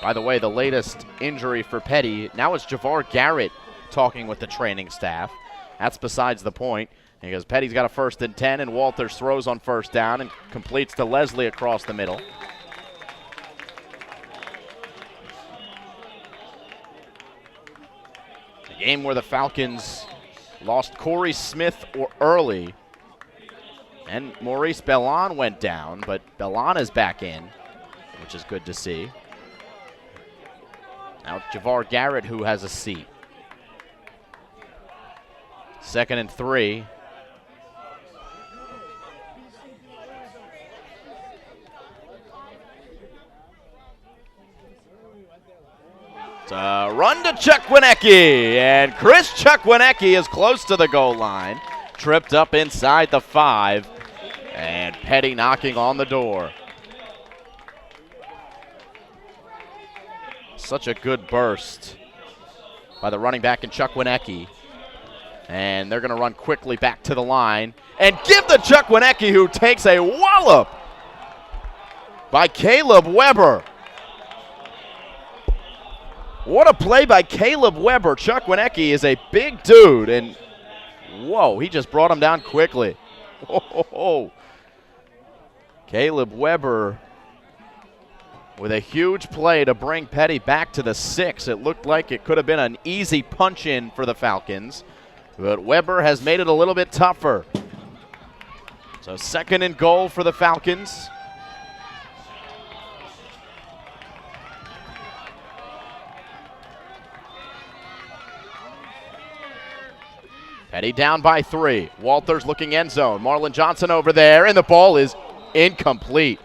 By the way, the latest injury for Petty, now it's Javar Garrett talking with the training staff. That's besides the point, because Petty's got a 1st and 10, and Walters throws on 1st down and completes to Leslie across the middle. A game where the Falcons lost Corey Smith early, and Maurice Belon went down, but Belon is back in, which is good to see. Now it's Javar Garrett who has a seat. 2nd and 3. It's a run to Chuck Wienecke, and Chris Chuck Wienecke is close to the goal line. Tripped up inside the 5, and Petty knocking on the door. Such a good burst by the running back in Chuck Wienecke. And they're going to run quickly back to the line. and give to Chuck Wienecke, who takes a wallop by Caleb Weber. What a play by Caleb Weber. Chuck Wienecke is a big dude, and whoa, he just brought him down quickly. Whoa. Caleb Weber with a huge play to bring Petty back to the 6. It looked like it could have been an easy punch-in for the Falcons, but Weber has made it a little bit tougher. So 2nd and goal for the Falcons. Petty down by 3. Walters looking end zone. Marlon Johnson over there, and the ball is incomplete.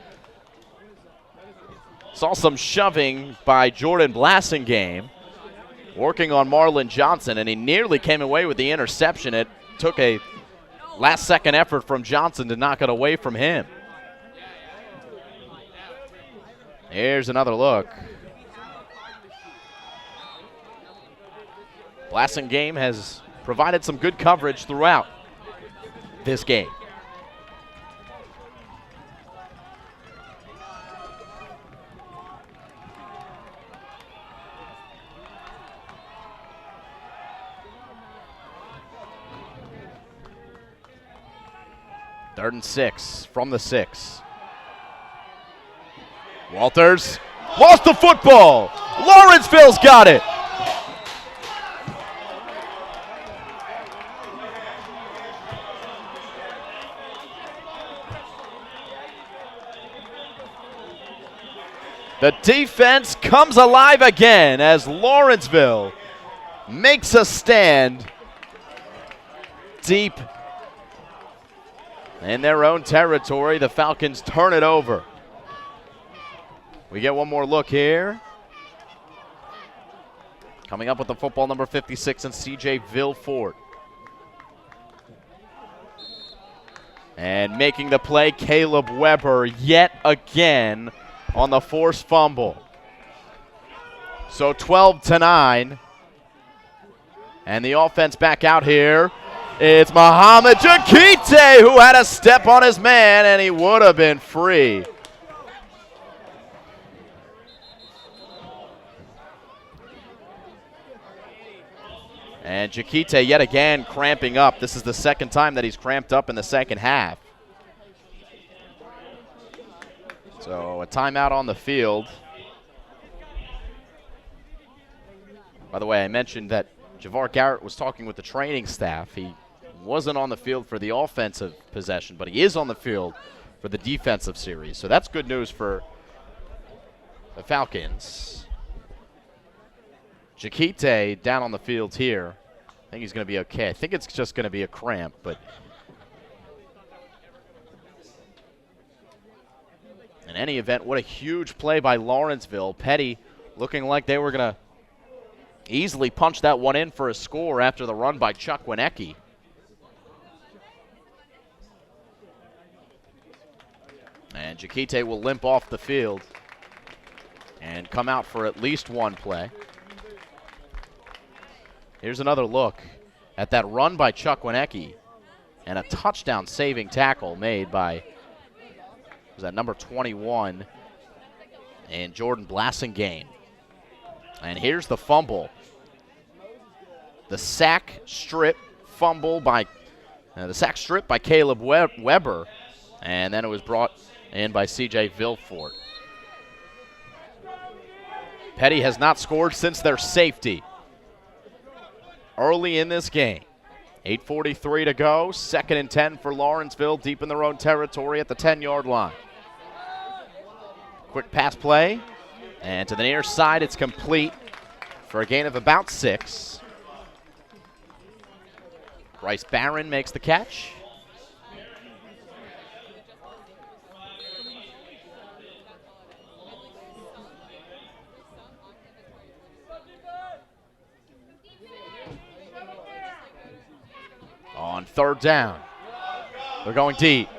Saw some shoving by Jordan Blasingame, working on Marlon Johnson, and he nearly came away with the interception. It took a last-second effort from Johnson to knock it away from him. Here's another look. Blasingame has provided some good coverage throughout this game. Third and 6 from the 6. Walters lost the football. Lawrenceville's got it. The defense comes alive again as Lawrenceville makes a stand deep in their own territory. The Falcons turn it over. We get one more look here. Coming up with the football, number 56, and C.J. Vilfort. And making the play, Caleb Weber yet again on the forced fumble. So 12-9. And the offense back out here. It's Muhammad Jakite who had a step on his man, and he would have been free. And Jakite yet again cramping up. This is the 2nd time that he's cramped up in the 2nd half. So a timeout on the field. By the way, I mentioned that Javar Garrett was talking with the training staff. He wasn't on the field for the offensive possession, but he is on the field for the defensive series. So that's good news for the Falcons. Jakite down on the field here. I think he's going to be okay. I think it's just going to be a cramp, but in any event, what a huge play by Lawrenceville. Petty looking like they were going to easily punch that one in for a score after the run by Chuck Wienecke. And Jakite will limp off the field and come out for at least one play. Here's another look at that run by Chuck Wienecke and a touchdown saving tackle made by, was that number 21, and Jordan Blasingame. And here's the fumble. The sack strip fumble by, the sack strip by Caleb Weber, and then it was brought in by C.J. Vilfort. Petty has not scored since their safety early in this game. 8:43 to go, 2nd and 10 for Lawrenceville, deep in their own territory at the 10-yard line. Quick pass play, and to the near side, it's complete for a gain of about 6. Bryce Barron makes the catch. On 3rd down, they're going deep,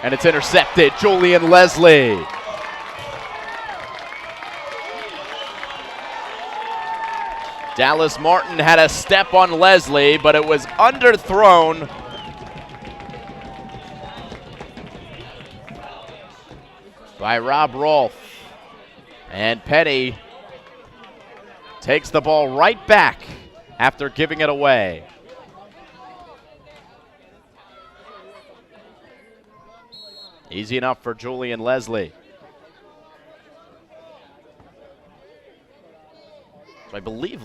and it's intercepted. Julian Leslie. Dallas Martin had a step on Leslie, but it was underthrown by Rob Rolfe. And Petty takes the ball right back after giving it away. Easy enough for Julian Leslie. So I believe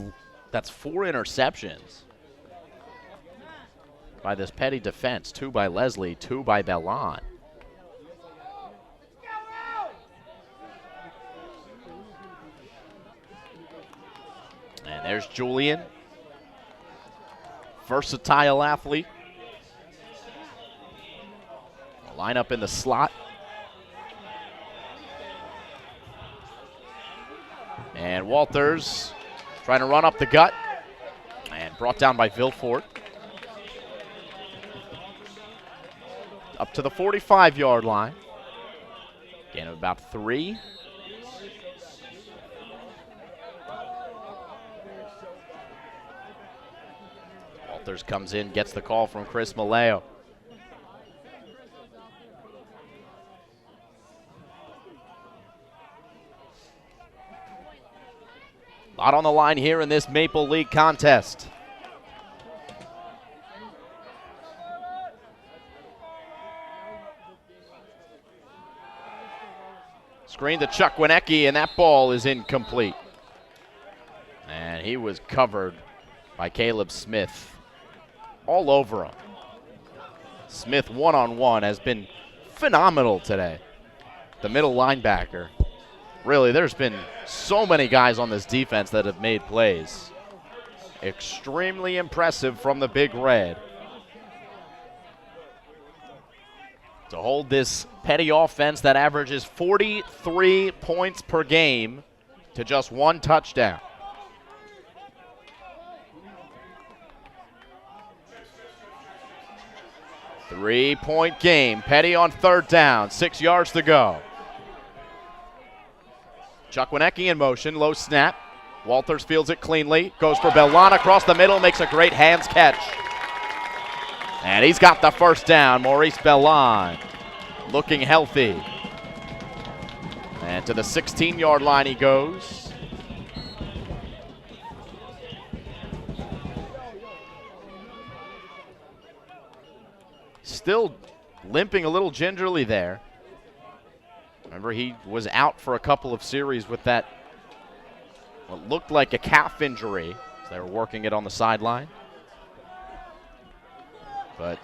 that's 4 interceptions by this Petty defense. 2 by Leslie, 2 by Bellon. And there's Julian. Versatile athlete. Line up in the slot. And Walters trying to run up the gut. And brought down by Vilfort. Up to the 45-yard line. Gain of about 3. Walters comes in, gets the call from Chris Maleo. A lot on the line here in this Maple League contest. Screen to Chuck Wienecke, and that ball is incomplete. And he was covered by Caleb Smith all over him. Smith one-on-one has been phenomenal today. The middle linebacker. Really, there's been so many guys on this defense that have made plays. Extremely impressive from the Big Red. To hold this Petty offense that averages 43 points per game to just 1 touchdown. Three-point game. Petty on 3rd down. 6 yards to go. Chuck Wienecke in motion. Low snap. Walters fields it cleanly. Goes for Bellon across the middle. Makes a great hands catch. And he's got the 1st down. Maurice Bellon looking healthy. And to the 16-yard line he goes. Still limping a little gingerly there. Remember, he was out for a couple of series with that, what looked like a calf injury. So they were working it on the sideline. But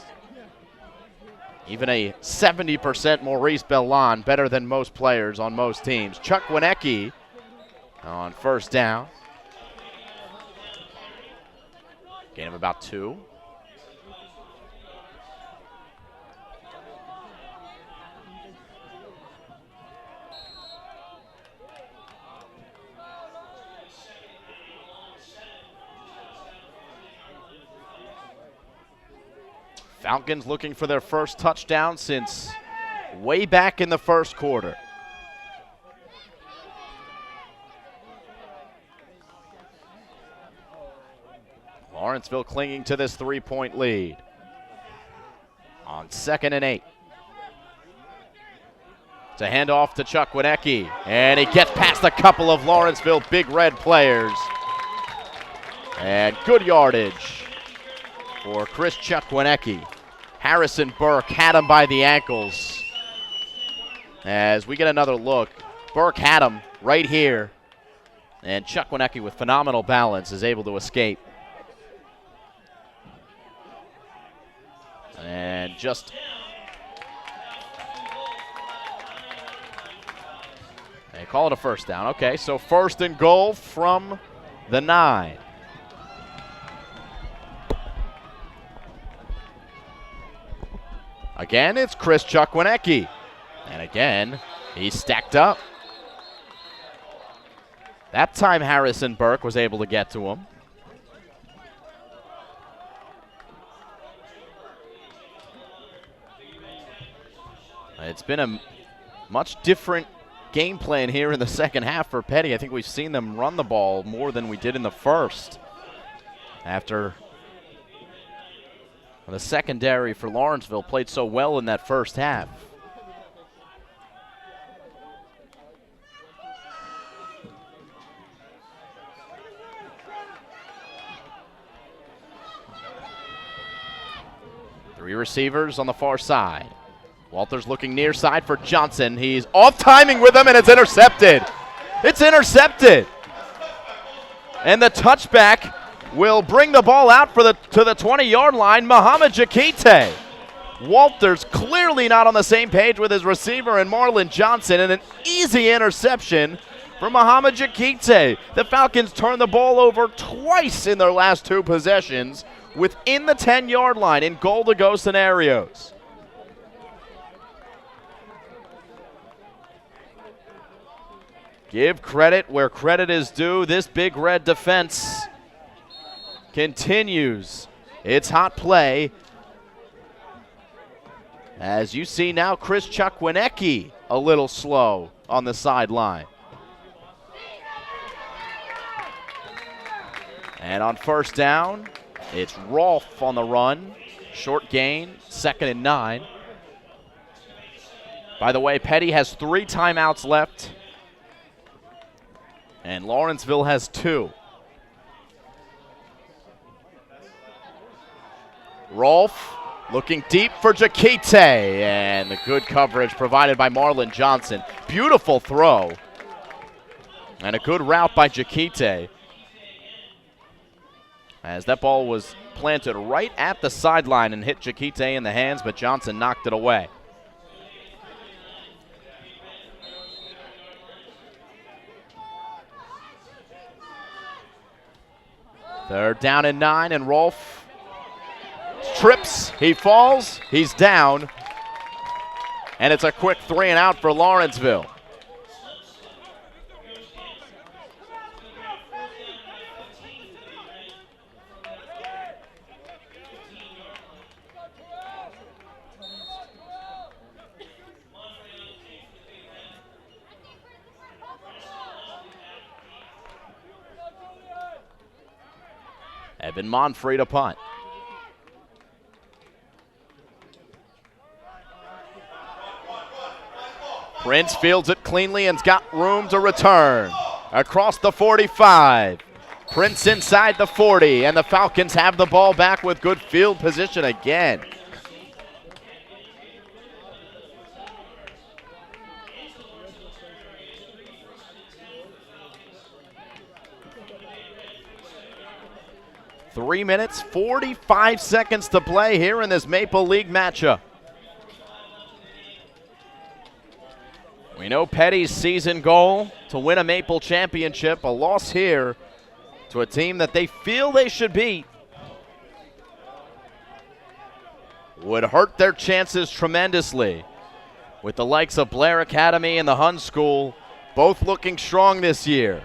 even a 70% Maurice Bellon, better than most players on most teams. Chuck Wienecke on 1st down. Gain of about 2. Falcons looking for their first touchdown since way back in the 1st quarter. Lawrenceville clinging to this 3-point lead. On 2nd and 8. It's a handoff to Chuck Wienecke, and he gets past a couple of Lawrenceville Big Red players. And good yardage for Chris Chuck Wienecke. Harrison Burke had him by the ankles. As we get another look, Burke had him right here. And Chuck Wienecke, with phenomenal balance, is able to escape. And just they call it a 1st down. Okay, so 1st and goal from the 9. Again, it's Chris Chuck Wienecke. And again, he's stacked up. That time Harrison Burke was able to get to him. It's been a much different game plan here in the 2nd half for Petty. I think we've seen them run the ball more than we did in the 1st. After the secondary for Lawrenceville played so well in that 1st half. Three receivers on the far side. Walters looking near side for Johnson. He's off timing with him, and it's intercepted. It's intercepted. And the touchback will bring the ball out to the 20-yard line. Muhammad Jakite. Walters clearly not on the same page with his receiver and Marlon Johnson, and an easy interception for Muhammad Jakite. The Falcons turned the ball over twice in their last two possessions within the 10-yard line in goal-to-go scenarios. Give credit where credit is due. This Big Red defense continues its hot play. As you see now, Chris Chukwinecki a little slow on the sideline. And on first down, it's Rolfe on the run. Short gain, 2nd and 9. By the way, Petty has 3 timeouts left, and Lawrenceville has 2. Rolfe looking deep for Jakite, and the good coverage provided by Marlon Johnson. Beautiful throw, and a good route by Jakite, as that ball was planted right at the sideline and hit Jakite in the hands, but Johnson knocked it away. They're down and 9, and Rolfe trips, he falls, he's down, and it's a quick 3 and out for Lawrenceville. Evan Monfrey to punt. Prince fields it cleanly and's got room to return. Across the 45. Prince inside the 40, and the Falcons have the ball back with good field position again. Three minutes, 45 seconds to play here in this Maple League matchup. We know Petty's season goal to win a Maple championship. A loss here to a team that they feel they should beat would hurt their chances tremendously, with the likes of Blair Academy and the Hun School both looking strong this year.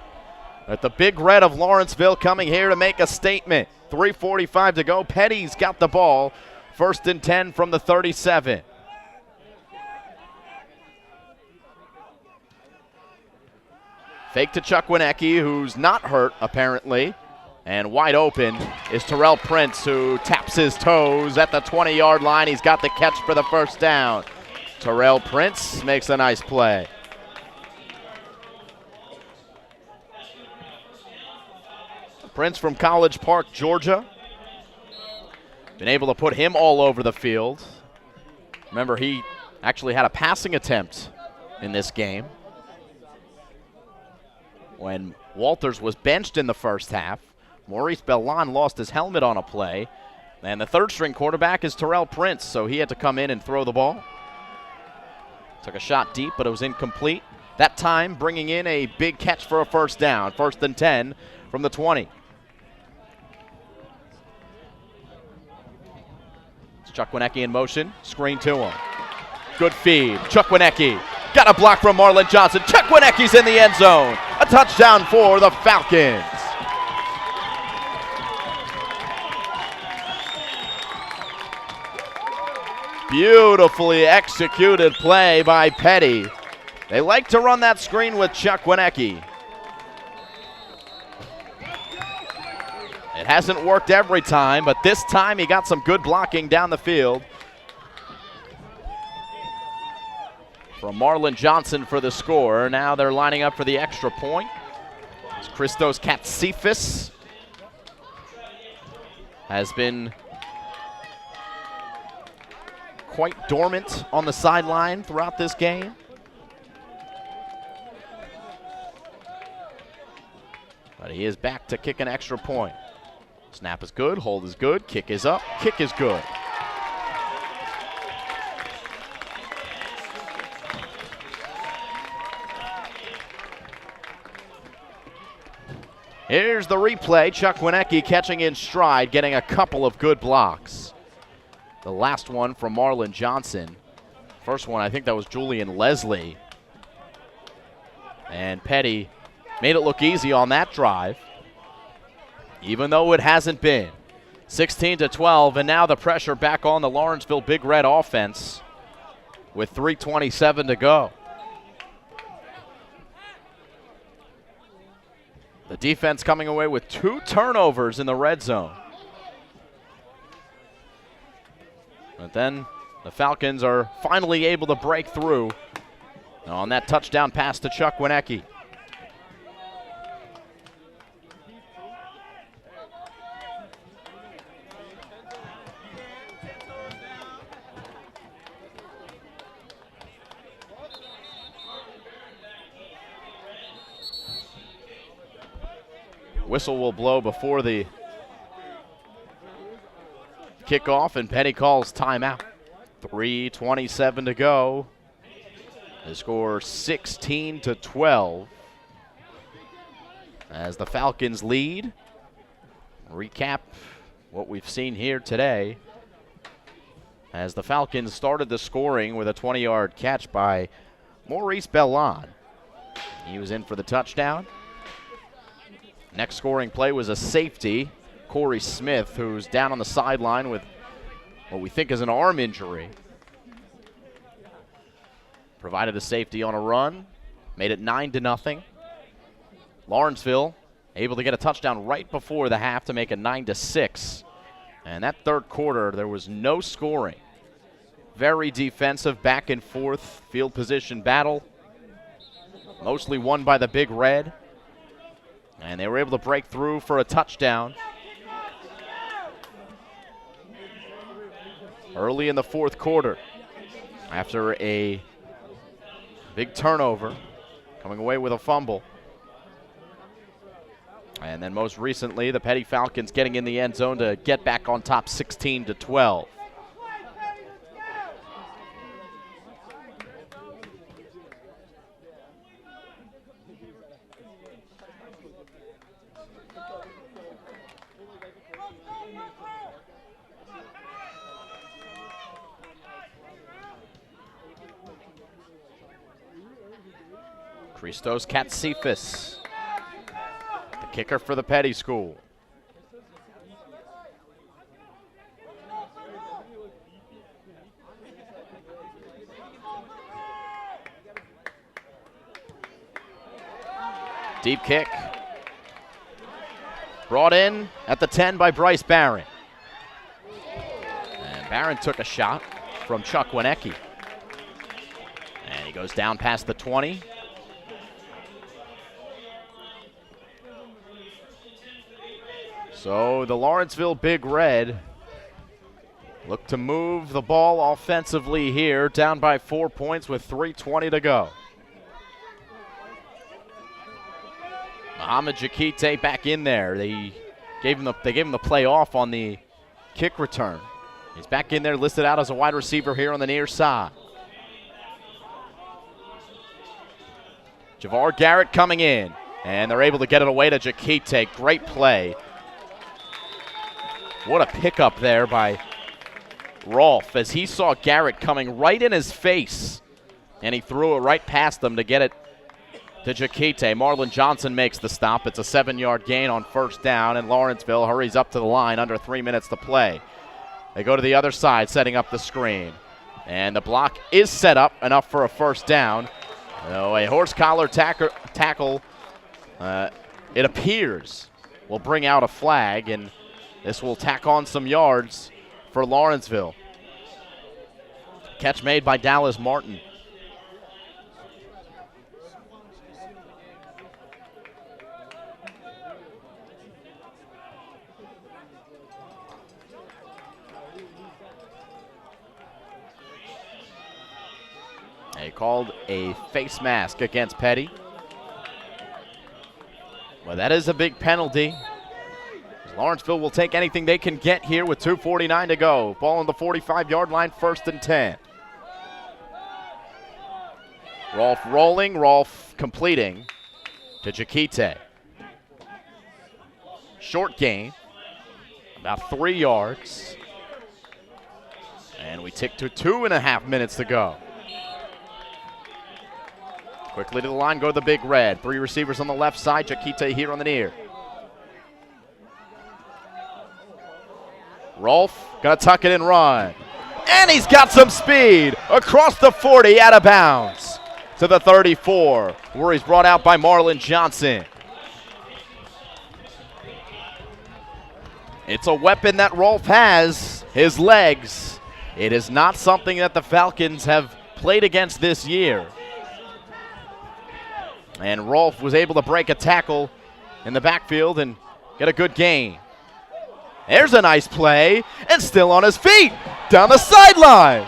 But the Big Red of Lawrenceville coming here to make a statement. 3:45 to go. Petty's got the ball. 1st and 10 from the 37. Fake to Chukwinecki, who's not hurt apparently. And wide open is Terrell Prince, who taps his toes at the 20-yard line. He's got the catch for the first down. Terrell Prince makes a nice play. Prince from College Park, Georgia. Been able to put him all over the field. Remember, he actually had a passing attempt in this game when Walters was benched in the first half. Maurice Bellon lost his helmet on a play. And the third-string quarterback is Terrell Prince, so he had to come in and throw the ball. Took a shot deep, but it was incomplete. That time, bringing in a big catch for a first down. 1st and 10 from the 20. Chukwinecki in motion, screen to him. Good feed, Chukwinecki. Got a block from Marlon Johnson. Chukwinecki's in the end zone. A touchdown for the Falcons. Beautifully executed play by Petty. They like to run that screen with Chukwinecki. It hasn't worked every time, but this time he got some good blocking down the field from Marlon Johnson for the score. Now they're lining up for the extra point. It's Christos Katsifis has been quite dormant on the sideline throughout this game. But he is back to kick an extra point. Snap is good, hold is good, kick is up, kick is good. Here's the replay. Chuck Wienecke catching in stride, getting a couple of good blocks. The last one from Marlon Johnson. First one, I think that was Julian Leslie. And Petty made it look easy on that drive, even though it hasn't been. 16-12, and now the pressure back on the Lawrenceville Big Red offense with 3:27 to go. The defense coming away with 2 turnovers in the red zone. But then the Falcons are finally able to break through on that touchdown pass to Chuck Wienecke. Whistle will blow before the kickoff, and Petty calls timeout. 3:27 to go. The score 16-12 as the Falcons lead. Recap what we've seen here today as the Falcons started the scoring with a 20-yard catch by Maurice Bellon. He was in for the touchdown. Next scoring play was a safety, Corey Smith, who's down on the sideline with what we think is an arm injury. Provided a safety on a run, made it 9-0. Lawrenceville able to get a touchdown right before the half to make it 9-6. And that third quarter, there was no scoring. Very defensive, back and forth field position battle. Mostly won by the Big Red. And they were able to break through for a touchdown early in the fourth quarter after a big turnover, coming away with a fumble. And then most recently, the Petty Falcons getting in the end zone to get back on top 16-12. Christos Katsifis, the kicker for the Petty School. Deep kick. Brought in at the 10 by Bryce Barron. And Barron took a shot from Chuck Wienecke. And he goes down past the 20. So the Lawrenceville Big Red look to move the ball offensively here, down by 4 points with 3:20 to go. Mohamed Jakite back in there. They gave him the play off on the kick return. He's back in there, listed out as a wide receiver here on the near side. Javar Garrett coming in, and they're able to get it away to Jakite. Great play. What a pickup there by Rolfe as he saw Garrett coming right in his face, and he threw it right past them to get it to Jakite. Marlon Johnson makes the stop. It's a 7-yard gain on first down, and Lawrenceville hurries up to the line under 3 minutes to play. They go to the other side, setting up the screen. And the block is set up, enough for a first down. A horse collar tackle, it appears, will bring out a flag, and this will tack on some yards for Lawrenceville. Catch made by Dallas Martin. called a face mask against Petty. Well, that is a big penalty. Lawrenceville will take anything they can get here with 2:49 to go. Ball on the 45-yard line, 1st and 10. Rolfe rolling, Rolfe completing to Jakite. Short gain, about 3 yards. And we tick to 2.5 minutes to go. Quickly to the line, go to the Big Red. 3 receivers on the left side, Jakite here on the near. Rolfe gonna tuck it and run. And he's got some speed across the 40, out of bounds to the 34, where he's brought out by Marlon Johnson. It's a weapon that Rolfe has, his legs. It is not something that the Falcons have played against this year. And Rolfe was able to break a tackle in the backfield and get a good gain. There's a nice play, and still on his feet, down the sideline.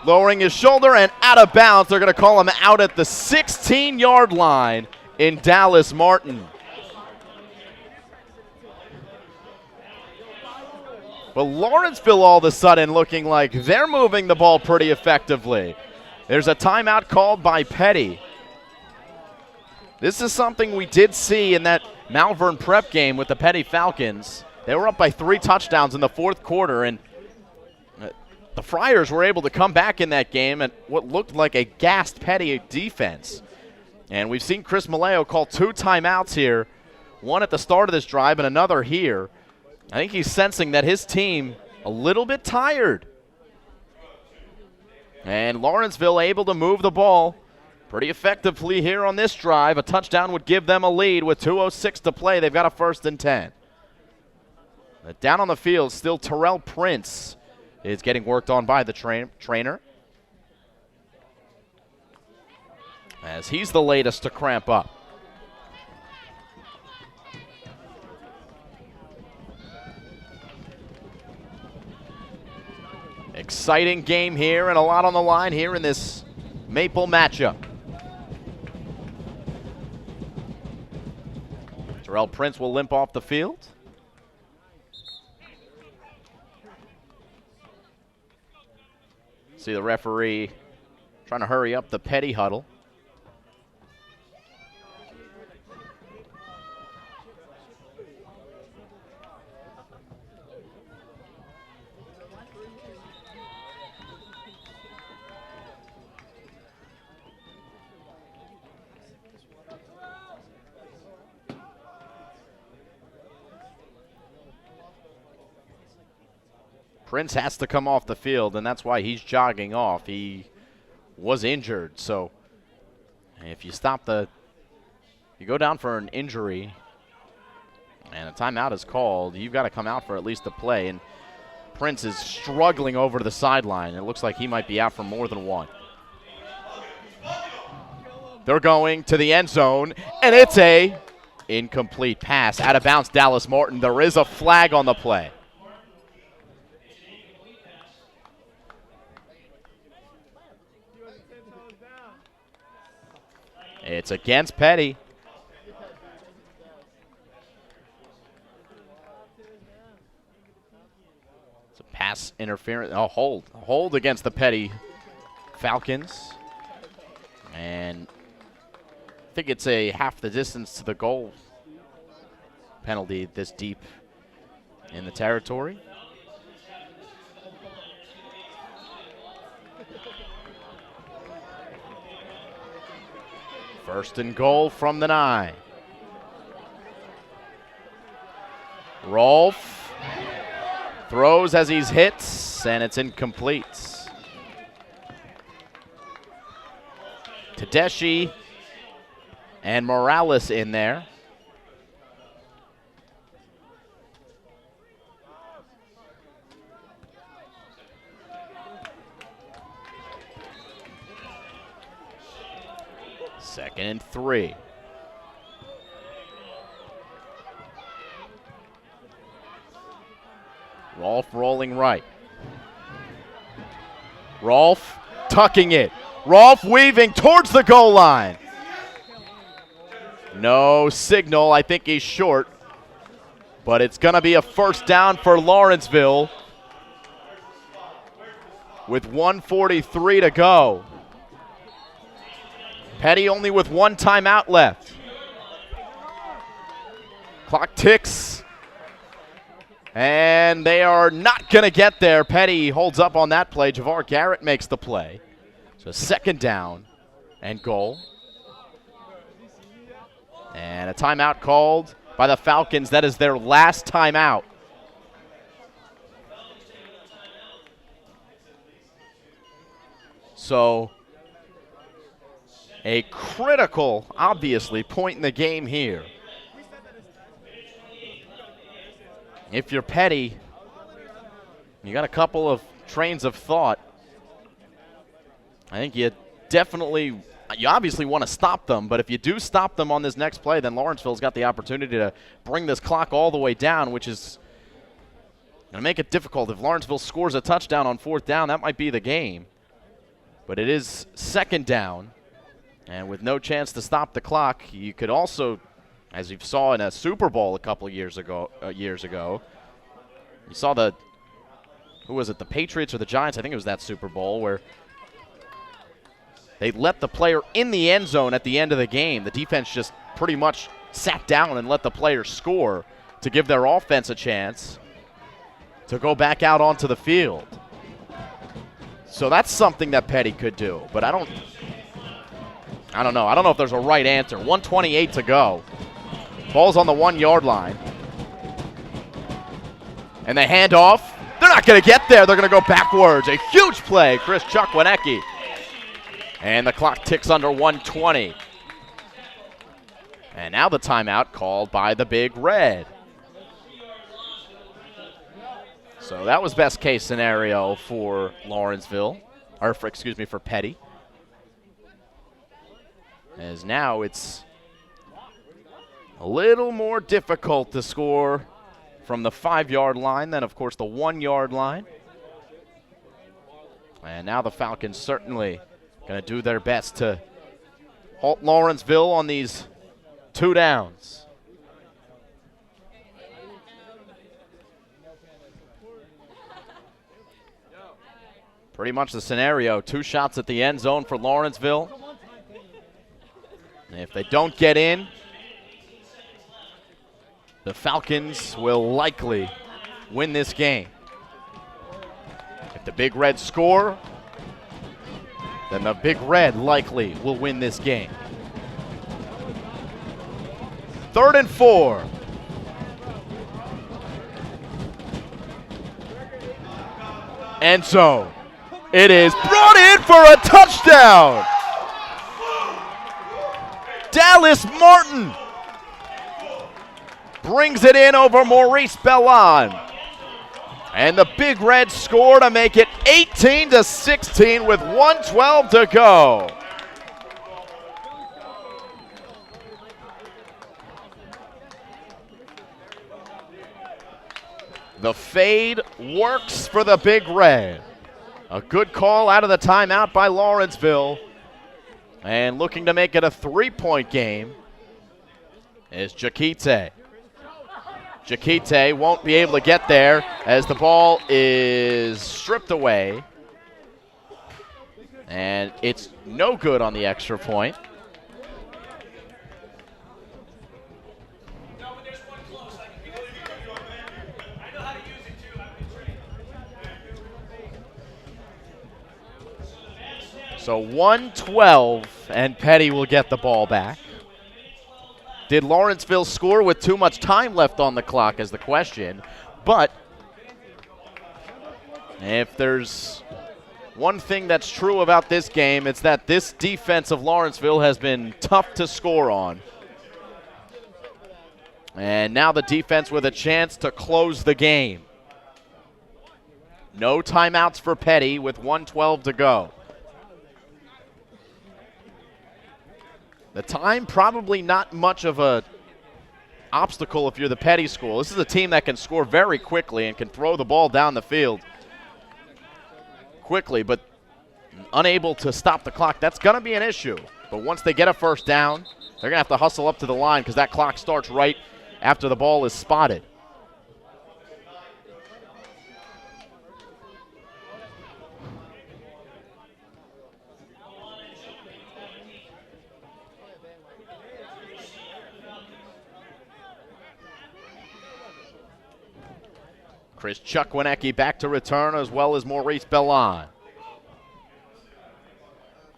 Lowering his shoulder and out of bounds. They're going to call him out at the 16-yard line in Dallas Martin. But Lawrenceville all of a sudden looking like they're moving the ball pretty effectively. There's a timeout called by Petty. This is something we did see in that Malvern Prep game with the Petty Falcons. They were up by 3 touchdowns in the 4th quarter, and the Friars were able to come back in that game at what looked like a gassed Petty defense. And we've seen Chris Maleo call 2 timeouts here, one at the start of this drive and another here. I think he's sensing that his team a little bit tired. And Lawrenceville able to move the ball pretty effectively here on this drive. A touchdown would give them a lead with 2:06 to play. They've got a 1st and 10. Down on the field, still Terrell Prince is getting worked on by the trainer, as he's the latest to cramp up. Exciting game here and a lot on the line here in this Maple matchup. Terrell Prince will limp off the field. See the referee trying to hurry up the Petty huddle. Prince has to come off the field, and that's why he's jogging off. He was injured, so if you you go down for an injury and a timeout is called, you've got to come out for at least a play. And Prince is struggling over to the sideline. It looks like he might be out for more than one. They're going to the end zone, and it's a incomplete pass. Out of bounds, Dallas Martin. There is a flag on the play. It's against Petty. It's a pass interference. Oh, hold against the Petty Falcons. And I think it's a half the distance to the goal penalty this deep in the territory. First and goal from the 9. Rolfe throws as he's hit, and it's incomplete. Tedeschi and Morales in there. Second and 3. Rolfe rolling right. Rolfe tucking it Rolfe weaving towards the goal line. No signal. I think he's short. But it's going to be a first down for Lawrenceville with 1:43 to go. Petty only with one timeout left. Clock ticks. And they are not going to get there. Petty holds up on that play. Javar Garrett makes the play. So second down and goal. And a timeout called by the Falcons. That is their last timeout. So a critical, obviously, point in the game here. If you're Petty, you got a couple of trains of thought. I think you obviously want to stop them, but if you do stop them on this next play, then Lawrenceville's got the opportunity to bring this clock all the way down, which is going to make it difficult. If Lawrenceville scores a touchdown on fourth down, that might be the game. But it is second down, and with no chance to stop the clock, you could also, as you saw in a Super Bowl a couple of years ago, you saw the Patriots or the Giants? I think it was that Super Bowl where they let the player in the end zone at the end of the game. The defense just pretty much sat down and let the player score to give their offense a chance to go back out onto the field. So that's something that Petty could do, but I don't know. I don't know if there's a right answer. 1:28 to go. Ball's on the 1 yard line. And they hand off. They're not going to get there. They're going to go backwards. A huge play, Chris Chukwuneke. And the clock ticks under 1:20. And now the timeout called by the Big Red. So that was best case scenario for Lawrenceville, or for Petty. As now it's a little more difficult to score from the 5 yard line than, of course, the 1 yard line. And now the Falcons certainly going to do their best to halt Lawrenceville on these 2 downs. Pretty much the scenario. 2 shots at the end zone for Lawrenceville. And if they don't get in, the Falcons will likely win this game. If the Big Red score, then the Big Red likely will win this game. 3rd and 4. End zone. It is brought in for a touchdown. Dallas Martin brings it in over Maurice Bellon. And the Big Reds score to make it 18-16 with 1:12 to go. The fade works for the Big Red. A good call out of the timeout by Lawrenceville. And looking to make it a 3-point game is Jakite. Jakite won't be able to get there as the ball is stripped away. And it's no good on the extra point. So 1:12, and Petty will get the ball back. Did Lawrenceville score with too much time left on the clock is the question. But if there's one thing that's true about this game, it's that this defense of Lawrenceville has been tough to score on. And now the defense with a chance to close the game. No timeouts for Petty with 1:12 to go. The time probably not much of a obstacle if you're the Petty school. This is a team that can score very quickly and can throw the ball down the field quickly, but unable to stop the clock. That's going to be an issue. But once they get a first down, they're going to have to hustle up to the line because that clock starts right after the ball is spotted. Chris Chukwinecki back to return, as well as Maurice Bellon.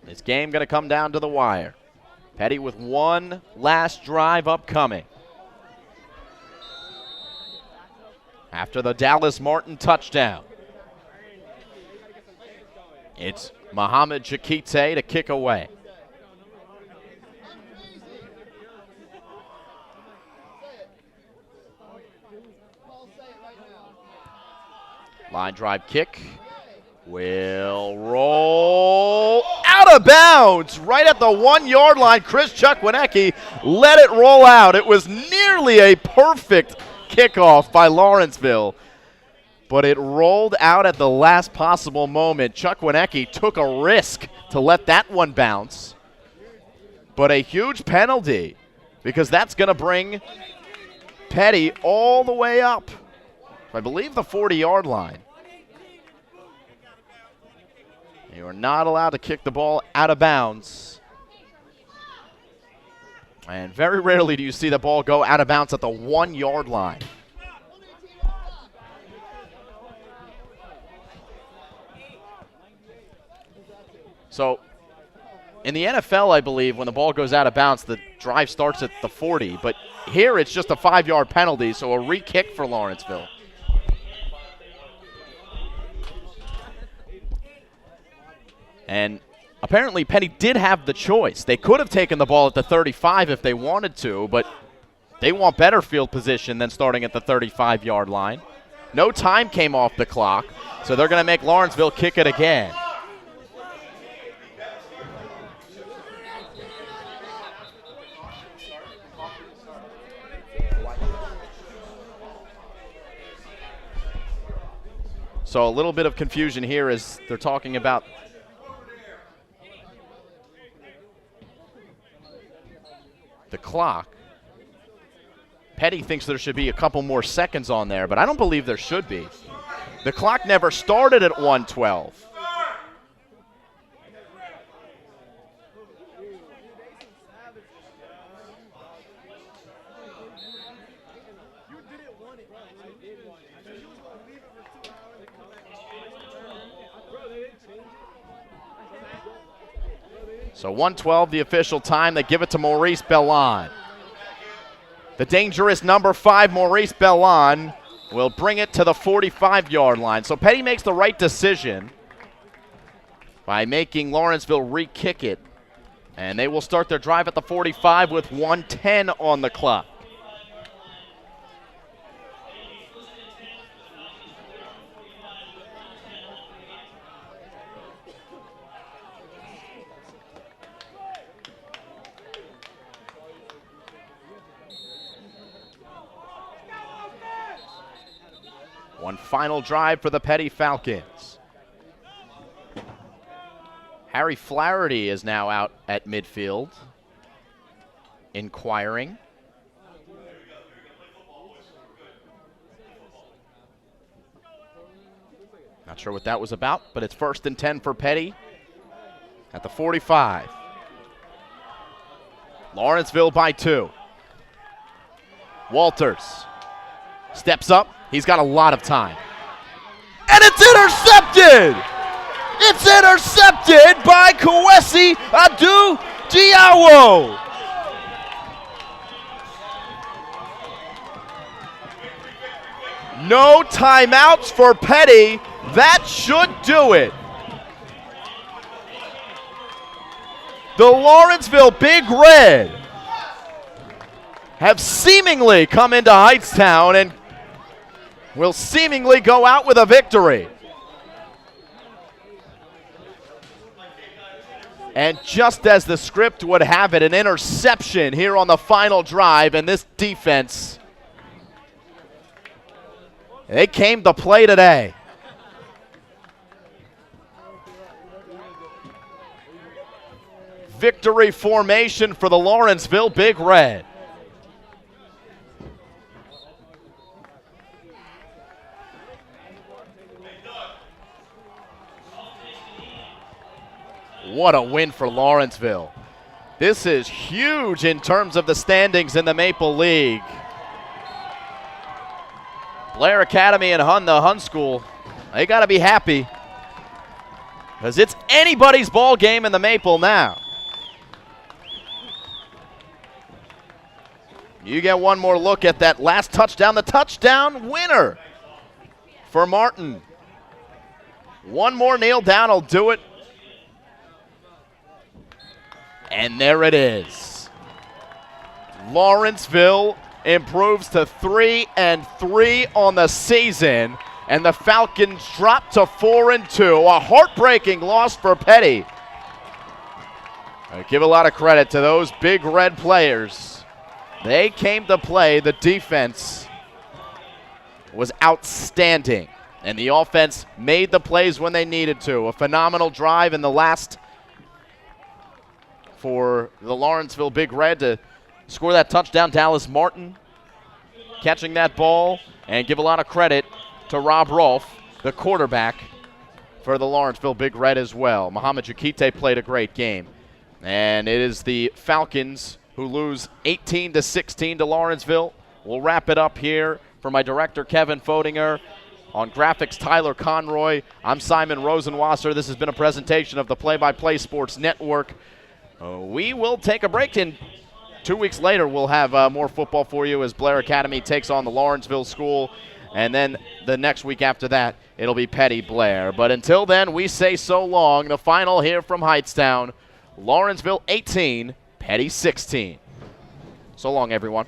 This game going to come down to the wire. Petty with one last drive upcoming. After the Dallas Martin touchdown, it's Mohamed Chakite to kick away. Line drive kick will roll out of bounds right at the 1 yard line. Chris Chukwinecki let it roll out. It was nearly a perfect kickoff by Lawrenceville, but it rolled out at the last possible moment. Chukwinecki took a risk to let that one bounce, but a huge penalty because that's going to bring Petty all the way up, I believe, the 40-yard line. You are not allowed to kick the ball out of bounds. And very rarely do you see the ball go out of bounds at the 1 yard line. So, in the NFL, I believe, when the ball goes out of bounds, the drive starts at the 40. But here it's just a 5-yard penalty, so a re-kick for Lawrenceville. And apparently Petty did have the choice. They could have taken the ball at the 35 if they wanted to, but they want better field position than starting at the 35-yard line. No time came off the clock, so they're going to make Lawrenceville kick it again. So a little bit of confusion here as they're talking about the clock. Petty thinks there should be a couple more seconds on there, but I don't believe there should be. The clock never started at 1:12. So 1:12, the official time. They give it to Maurice Bellon. The dangerous number 5, Maurice Bellon, will bring it to the 45-yard line. So Petty makes the right decision by making Lawrenceville re-kick it. And they will start their drive at the 45 with 1:10 on the clock. One final drive for the Petty Falcons. Harry Flaherty is now out at midfield, inquiring. Not sure what that was about, but it's 1st and 10 for Petty at the 45. Lawrenceville by 2. Walters steps up. He's got a lot of time. And it's intercepted! It's intercepted by Kwesi Adu-Diawo. No timeouts for Petty. That should do it. The Lawrenceville Big Red have seemingly come into Hightstown and will seemingly go out with a victory. And just as the script would have it, an interception here on the final drive, and this defense, they came to play today. victory formation for the Lawrenceville Big Red. What a win for Lawrenceville. This is huge in terms of the standings in the Maple League. Blair Academy and the Hun School, they got to be happy because it's anybody's ball game in the Maple now. You get one more look at that last touchdown, the touchdown winner for Martin. One more kneel down will do it. And there it is. Lawrenceville improves to 3-3 on the season, and the Falcons drop to 4-2. A heartbreaking loss for Petty. I give a lot of credit to those Big Red players. They came to play. The defense was outstanding, and the offense made the plays when they needed to. A phenomenal drive in the last for the Lawrenceville Big Red to score that touchdown. Dallas Martin catching that ball, and give a lot of credit to Rob Rolfe, the quarterback for the Lawrenceville Big Red as well. Muhammad Jakite played a great game. And it is the Falcons who lose 18-16 to Lawrenceville. We'll wrap it up here for my director, Kevin Fodinger. On graphics, Tyler Conroy. I'm Simon Rosenwasser. This has been a presentation of the Play-by-Play Sports Network. We will take a break. In 2 weeks later, we'll have more football for you as Blair Academy takes on the Lawrenceville School. And then the next week after that, it'll be Petty Blair. But until then, we say so long. The final here from Hightstown, Lawrenceville 18, Petty 16. So long, everyone.